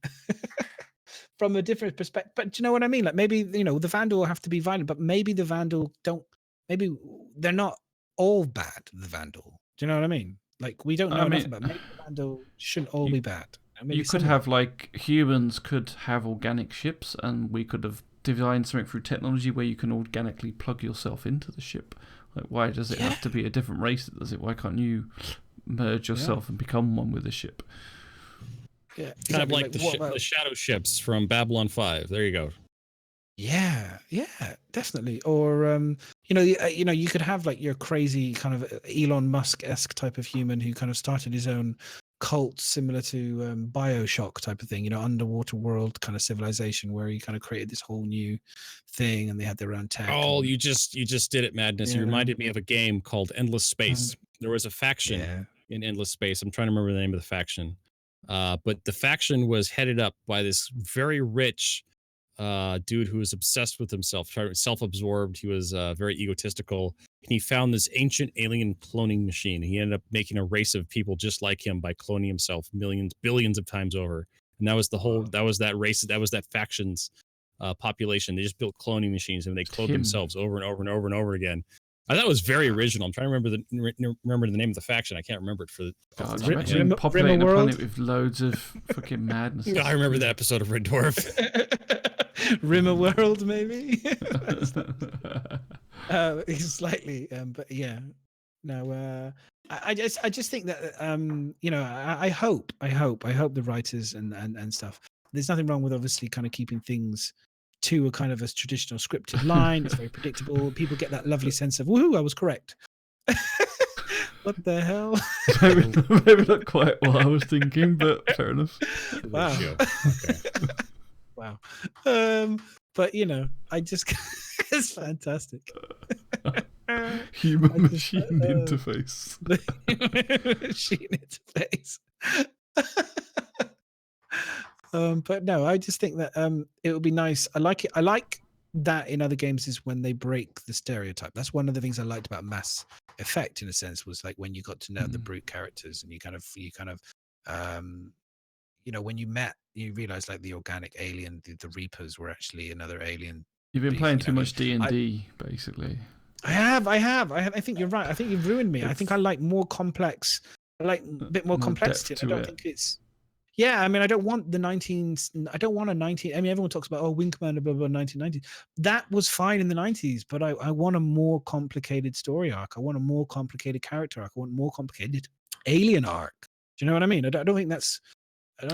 From a different perspective. But do you know what I mean? Like, maybe, you know, the Vandal have to be violent, but maybe the Vandal don't. Maybe they're not all bad. The Vandal. Do you know what I mean? Like, we don't know enough about. Maybe the Vandal shouldn't all be bad. You could have, like, humans could have organic ships, and we could have designed something through technology where you can organically plug yourself into the ship. Like, why does it have to be a different race that does it? Why can't you merge yourself and become one with the ship? Yeah, kind of like the shadow ships from Babylon 5. There you go. Yeah, definitely. Or you know, you could have like your crazy kind of Elon Musk-esque type of human who kind of started his own cult, similar to BioShock type of thing, you know, underwater world kind of civilization, where he kind of created this whole new thing, and they had their own tech. Oh, you just did it, Madness. Yeah. You reminded me of a game called Endless Space. There was a faction in Endless Space. I'm trying to remember the name of the faction. But the faction was headed up by this very rich dude who was obsessed with himself, self-absorbed. He was very egotistical, and he found this ancient alien cloning machine. He ended up making a race of people just like him by cloning himself billions of times over. And that was the whole, that was that race, that was that faction's population. They just built cloning machines, and they cloned themselves over and over and over and over again. I thought it was very original. I'm trying to remember the name of the faction. I can't remember it for the. Imagine populating a planet with loads of fucking madness. I remember that episode of Red Dwarf. Rimmer World, maybe. Slightly, but yeah. No, I just think that you know, I hope the writers and stuff. There's nothing wrong with obviously kind of keeping things to a kind of a traditional scripted line. It's very predictable. People get that lovely sense of, woohoo, I was correct. What the hell? maybe not quite what I was thinking, but fair enough. Wow. Okay. Wow. But you know, I just it's fantastic. Human machine interface. Machine interface. But no, I just think that it would be nice. I like it. I like that in other games is when they break the stereotype. That's one of the things I liked about Mass Effect, in a sense, was like when you got to know the brute characters, and you kind of you know, when you met, you realize like the organic alien, the Reapers were actually another alien. You've been playing too much D&D, basically. I have. I think you're right. I think you've ruined me. I think I like more complex. I like a bit more complexity. I don't think it's. Yeah, I mean, I don't want the 19s. I don't want a 19. I mean, everyone talks about Wing Commander, blah blah, 1990s. That was fine in the 90s, but I want a more complicated story arc. I want a more complicated character arc. I want a more complicated alien arc. Do you know what I mean? I don't think that's.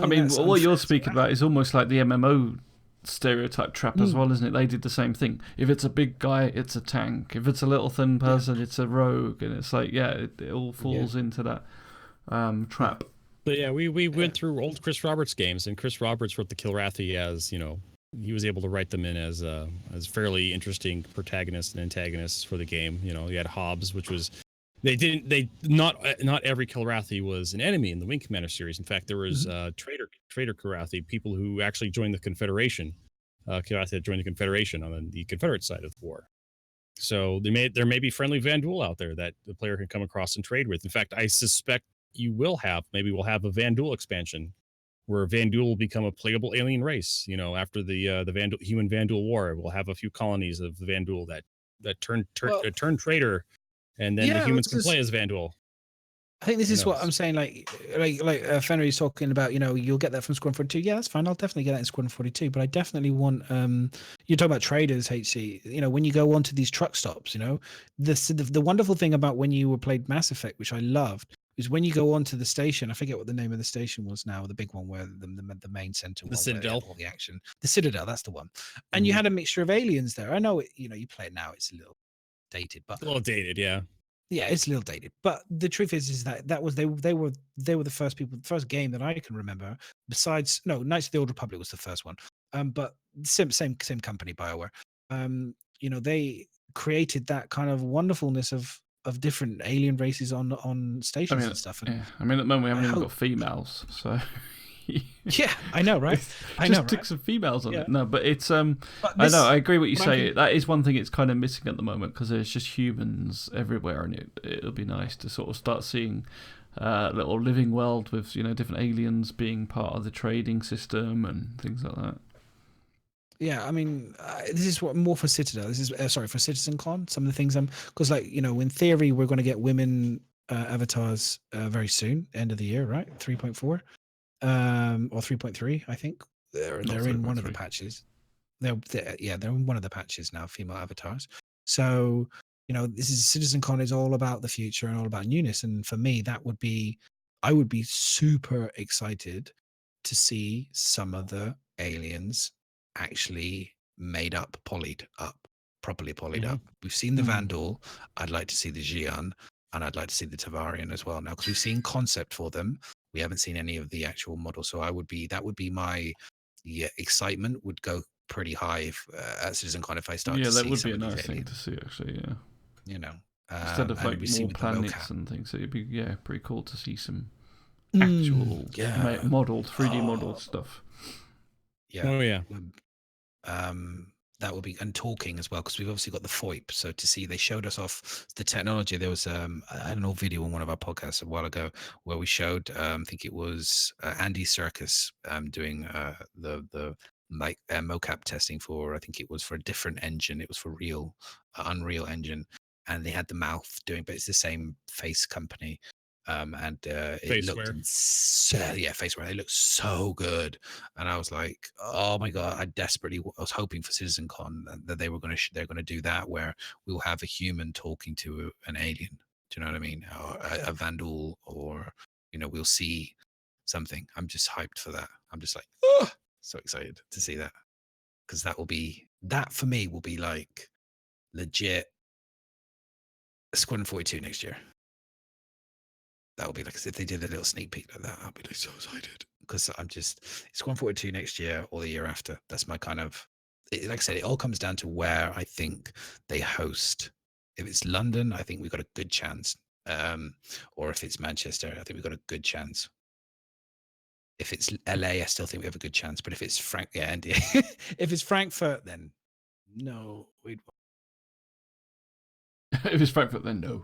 I mean, what you're speaking about is almost like the MMO stereotype trap as well, isn't it? They did the same thing. If it's a big guy, it's a tank. If it's a little thin person, it's a rogue. And it's like, it all falls into that trap. But yeah, we went through old Chris Roberts games, and Chris Roberts wrote the Kilrathi as, you know, he was able to write them in as fairly interesting protagonists and antagonists for the game. You know, you had Hobbs, which was not every Kilrathi was an enemy in the Wing Commander series. In fact, there was traitor Kilrathi, people who actually joined the Confederation. Kilrathi had joined the Confederation on the Confederate side of the war. So there may be friendly Vanduul out there that the player can come across and trade with. In fact, I suspect we'll have a Vanduul expansion where Vanduul will become a playable alien race. You know, after the human Vanduul war, we'll have a few colonies of the Vanduul that turn traitor, and then the humans can play as Vanduul. I think this is what I'm saying. Like Fenrir is talking about. You'll get that from Squadron 42. Yeah, that's fine. I'll definitely get that in Squadron 42. But I definitely want. You're talking about traders, HC. When you go onto these truck stops, the wonderful thing about when you played Mass Effect, which I loved, is when you go onto the station. I forget what the name of the station was now. The big one where the main center. The Citadel. All the action. The Citadel. That's the one. And you had a mixture of aliens there. I know. You play it now. It's a little dated, but a little dated, yeah. Yeah, it's a little dated, but the truth is that was they were the first game that I can remember. Besides, no, Knights of the Old Republic was the first one. But same company, BioWare. They created that kind of wonderfulness of different alien races on stations and stuff. And yeah. I mean, at the moment we haven't even got females, so. Yeah, I know, right? Just tick some females on it. No, but it's I know, I agree what you say. That is one thing it's kind of missing at the moment because there's just humans everywhere, and it'll be nice to sort of start seeing a little living world with different aliens being part of the trading system and things like that. Yeah, I mean, this is what more for Citadel. This is for Citizencon. Some of the things because in theory we're going to get women avatars very soon, end of the year, right? 3.4. Or 3.3, I think they're in one of the patches. They're in one of the patches now, female avatars. So this is Citizencon is all about the future and all about newness. And for me, I would be super excited to see some of the aliens actually made up, properly polyed up. We've seen the Vandal. I'd like to see the Xi'an, and I'd like to see the Tavarian as well now, because we've seen concept for them. We haven't seen any of the actual models, so that would be my excitement would go pretty high if, at Citizencon if I start to see that would some be a of these nice thing aliens. to see, actually. Yeah, instead of and more planets and things, it'd be pretty cool to see some actual modeled 3D modeled stuff. Yeah. Oh yeah. That would be, and talking as well, because we've obviously got the FOIP. So to see, they showed us off the technology. There was an old video on one of our podcasts a while ago where we showed, I think it was Andy Serkis doing the mocap testing for, I think it was for a different engine. It was for Unreal Engine, and they had the mouth doing, but it's the same face company. And it looked Faceware. It looked so good, and I was like, "Oh my god!" I was hoping for Citizencon that they're going to do that, where we'll have a human talking to an alien. Do you know what I mean? Or a Vandal, or we'll see something. I'm just hyped for that. I'm just like, oh, so excited to see that, because that for me will be like legit Squadron 42 next year. That would be like, if they did a little sneak peek like that, I'd be like so excited, because it's 142 next year or the year after. That's my kind of, like I said, it all comes down to where I think they host. If it's London, I think we've got a good chance. Or if it's Manchester, I think we've got a good chance. If it's LA, I still think we have a good chance. But if it's if it's Frankfurt, then no. If it's Frankfurt, then no.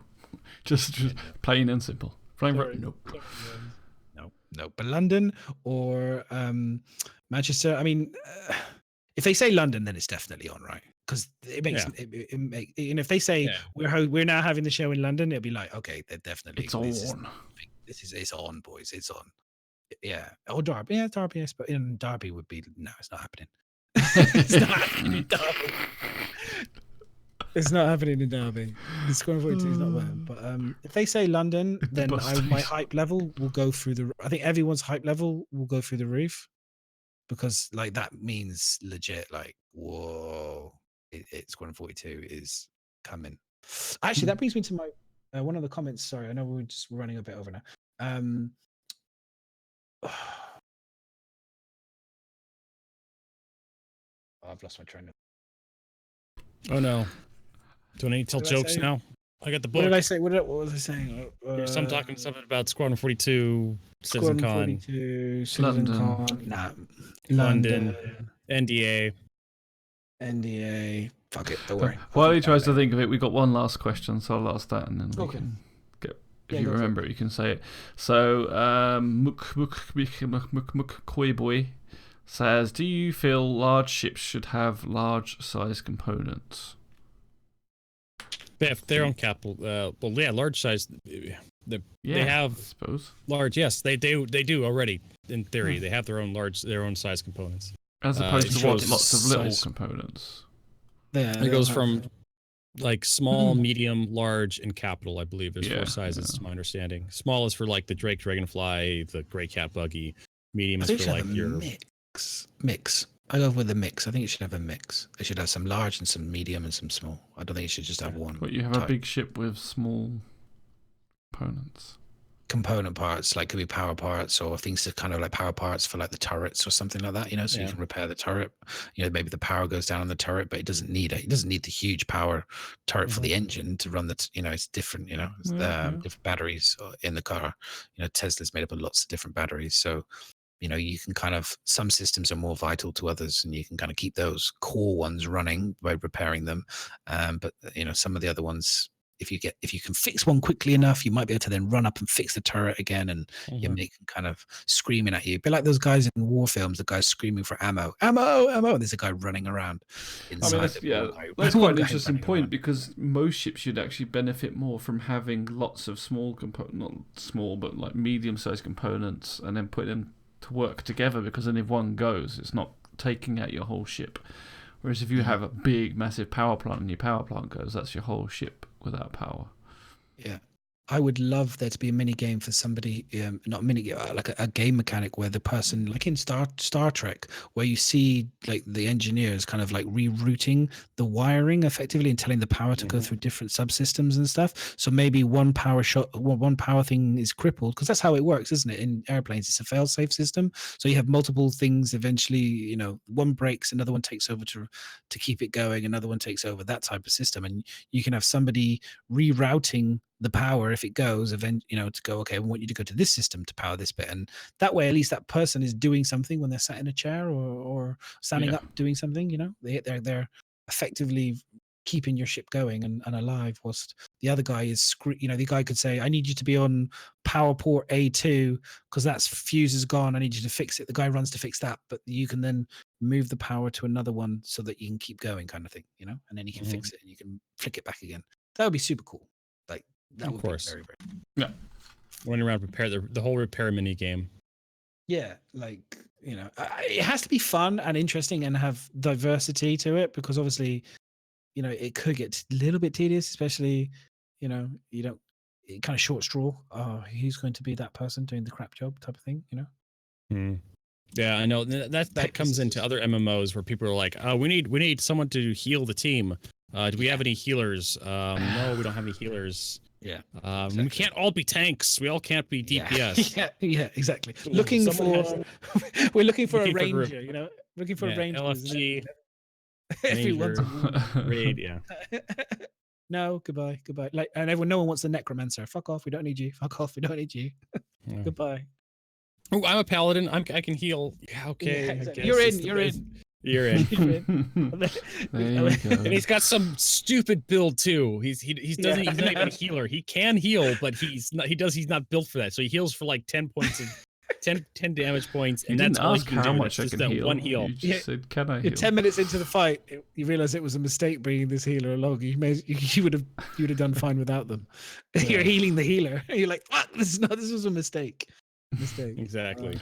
Just plain and simple. Frankfurt, no. But London or Manchester. I mean, if they say London, then it's definitely on, right? Because it makes and if they say we're now having the show in London, it'll be like, okay, they're definitely it's on. It's on, boys. It's on. Yeah. Or Derby. Yeah, Derby. Yes, but in Derby would be it's not happening. It's not happening in Derby. It's not happening in Derby. The Squadron 42 is not there. But if they say London, then my hype level will go through the. I think everyone's hype level will go through the roof, because like that means legit. Like, whoa, Squadron 42 is coming. Actually, that brings me to my one of the comments. Sorry, I know we're just running a bit over now. I've lost my train of. Oh no. Do I need to tell jokes now? I got the book. What did I say? What was I saying? I'm talking something about Squadron 42, Citizencon, Citizencon, London, NDA. Fuck it, don't worry. While he tries to think of it, we've got one last question, so I'll ask that, and then we can get. If you remember it, you can say it. So, Koi Boy says, "Do you feel large ships should have large size components?" If they're on capital, large size. They have I suppose. large. Yes, they do already. In theory, they have their own size components. As opposed to shows lots of little size. components. Yeah, It goes from like small, medium, large, and capital. I believe there's Yeah, 4 sizes to my understanding. Small is for like the Drake Dragonfly, the Gray Cat Buggy. Medium I is think it for should like have a your mix. I go with the mix. I think it should have a mix. It should have some large and some medium and some small. I don't think it should just have one. But you have type. a big ship with small components. Component parts, like could be power parts or things that kind of like power parts for like the turrets or something like that, so you can repair the turret. Maybe the power goes down on the turret, but it doesn't need the huge power turret for the engine to run the it's different, it's different batteries in the car. Tesla's made up of lots of different batteries, so you can kind of, some systems are more vital to others, and you can kind of keep those core ones running by repairing them. But some of the other ones, if you can fix one quickly enough, you might be able to then run up and fix the turret again, and you make them kind of screaming at you. But like those guys in war films, the guys screaming for ammo. And there's a guy running around inside. That's quite an interesting point, because most ships should actually benefit more from having lots of small components, not small, but like medium-sized components, and then putting them to work together, because then if one goes, it's not taking out your whole ship. Whereas if you have a big, massive power plant and your power plant goes, that's your whole ship without power. Yeah. I would love there to be a mini game for somebody, not a mini game, like a game mechanic where the person, like in Star Trek, where you see like the engineers kind of like rerouting the wiring effectively and telling the power to go through different subsystems and stuff. So maybe one power thing is crippled, because that's how it works, isn't it? In airplanes, it's a fail-safe system. So you have multiple things. Eventually, one breaks, another one takes over to keep it going, another one takes over, that type of system, and you can have somebody rerouting the power if it goes to go, okay, I want you to go to this system to power this bit, and that way at least that person is doing something when they're sat in a chair or standing up doing something. They're effectively keeping your ship going and alive, whilst the other guy is the guy could say, I need you to be on power port A2 because that's fuse is gone, I need you to fix it. The guy runs to fix that, but you can then move the power to another one so that you can keep going, kind of thing, and then you can fix it and you can flick it back again. That would be super cool. Like, that would be very, very running around repair the whole repair mini game. Yeah, like it has to be fun and interesting and have diversity to it, because obviously, it could get a little bit tedious, especially you don't kind of short straw. Oh, he's going to be that person doing the crap job type of thing, Yeah, I know that comes into other MMOs where people are like, oh, we need someone to heal the team. Do we have any healers? No, we don't have any healers. Yeah. Exactly. We can't all be tanks. We all can't be DPS. Yeah, exactly. Ooh, We're looking for a ranger, looking for a ranger. LFG. Everyone's raid, yeah. No, goodbye. Like, and no one wants the necromancer. Fuck off. We don't need you. Fuck off. We don't need you. Goodbye. Oh, I'm a paladin. I can heal. Yeah, okay. Yeah, exactly. You're in. You're in. There we go. And he's got some stupid build too. He's not even a healer. He can heal, but he's not built for that. So he heals for like 10 points of 10 damage points, and that's all he can do. That's just that one heal. You just said, can I heal? 10 minutes into the fight, you realize it was a mistake bringing this healer along. You would have done fine without them. Yeah. You're healing the healer. You're like, what? This was a mistake. Exactly. Okay.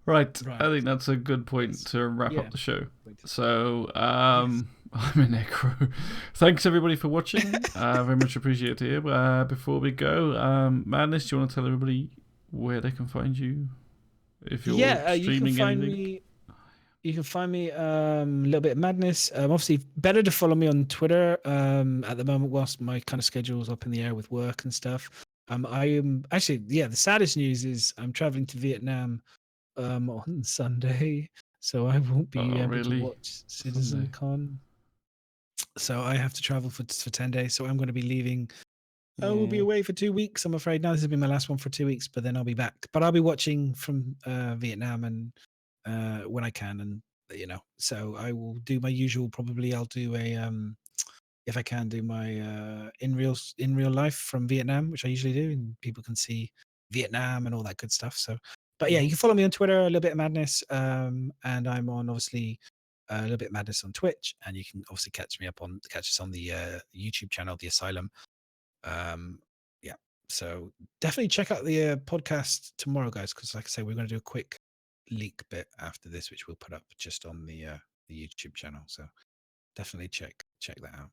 Right. I think that's a good point to wrap up the show. So, I'm in Necro. Thanks everybody for watching. Very much appreciate it. Before we go, Madness, do you want to tell everybody where they can find you? If you're streaming anything? You can find me a little bit of madness. Obviously, better to follow me on Twitter at the moment, whilst my kind of schedule's up in the air with work and stuff. I am actually, the saddest news is I'm traveling to Vietnam on Sunday, so I won't be able to watch Citizencon. So I have to travel for 10 days. So I'm going to be leaving. I will be away for 2 weeks, I'm afraid. Now this has been my last one for 2 weeks, but then I'll be back. But I'll be watching from Vietnam and when I can, and so I will do my usual. Probably I'll do a if I can do my in real life from Vietnam, which I usually do, and people can see Vietnam and all that good stuff. So, but yeah, you can follow me on Twitter, a little bit of madness, and I'm on obviously a little bit of madness on Twitch, and you can obviously catch us on the YouTube channel, the Asylum. Yeah, So definitely check out the podcast tomorrow, guys, because like I say, we're going to do a quick leak bit after this, which we'll put up just on the YouTube channel. So definitely check that out.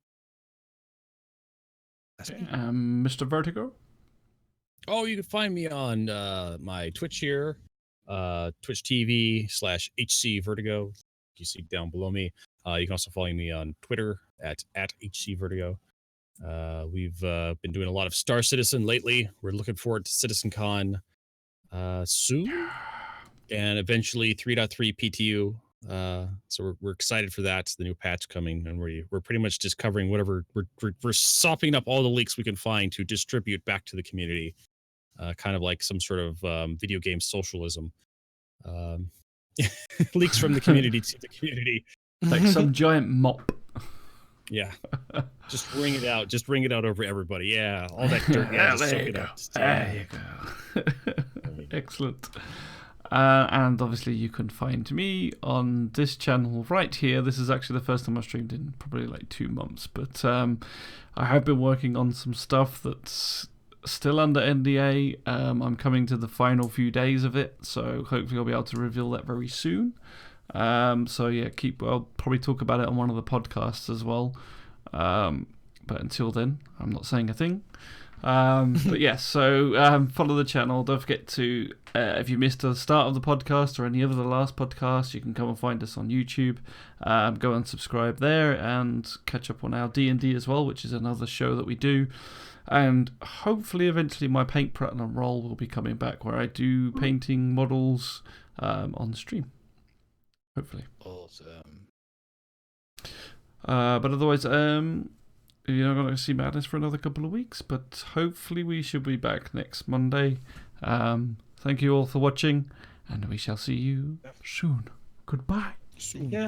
That's me. Mr. Vertigo? Oh, you can find me on my Twitch here, Twitch TV/HCVertigo. You see down below me. You can also follow me on Twitter at HCVertigo. We've been doing a lot of StarCitizen lately. We're looking forward to Citizencon soon, and eventually 3.3 PTU. So we're excited for that. The new patch coming, and we're pretty much just covering whatever we're sopping up all the leaks we can find to distribute back to the community, kind of like some sort of video game socialism. Leaks from the community to the community, like some giant mop. Yeah, just wring it out. Just wring it out over everybody. Yeah, all that dirt. Yeah, just soak it up. There you go. Excellent. And obviously you can find me on this channel right here. This is actually the first time I've streamed in probably like 2 months, but I have been working on some stuff that's still under NDA. I'm coming to the final few days of it, so hopefully I'll be able to reveal that very soon. So yeah, I'll probably talk about it on one of the podcasts as well. But until then, I'm not saying a thing. But yeah, so follow the channel. Don't forget to, if you missed the start of the podcast or any of the last podcast, you can come and find us on YouTube. Go and subscribe there and catch up on our D&D as well, which is another show that we do. And hopefully eventually my Paint Platinum role will be coming back, where I do painting models on the stream. Hopefully. Awesome. But otherwise, you're not going to see Madness for another couple of weeks, but hopefully we should be back next Monday. Thank you all for watching, and we shall see you soon. Goodbye. Soon. Yeah.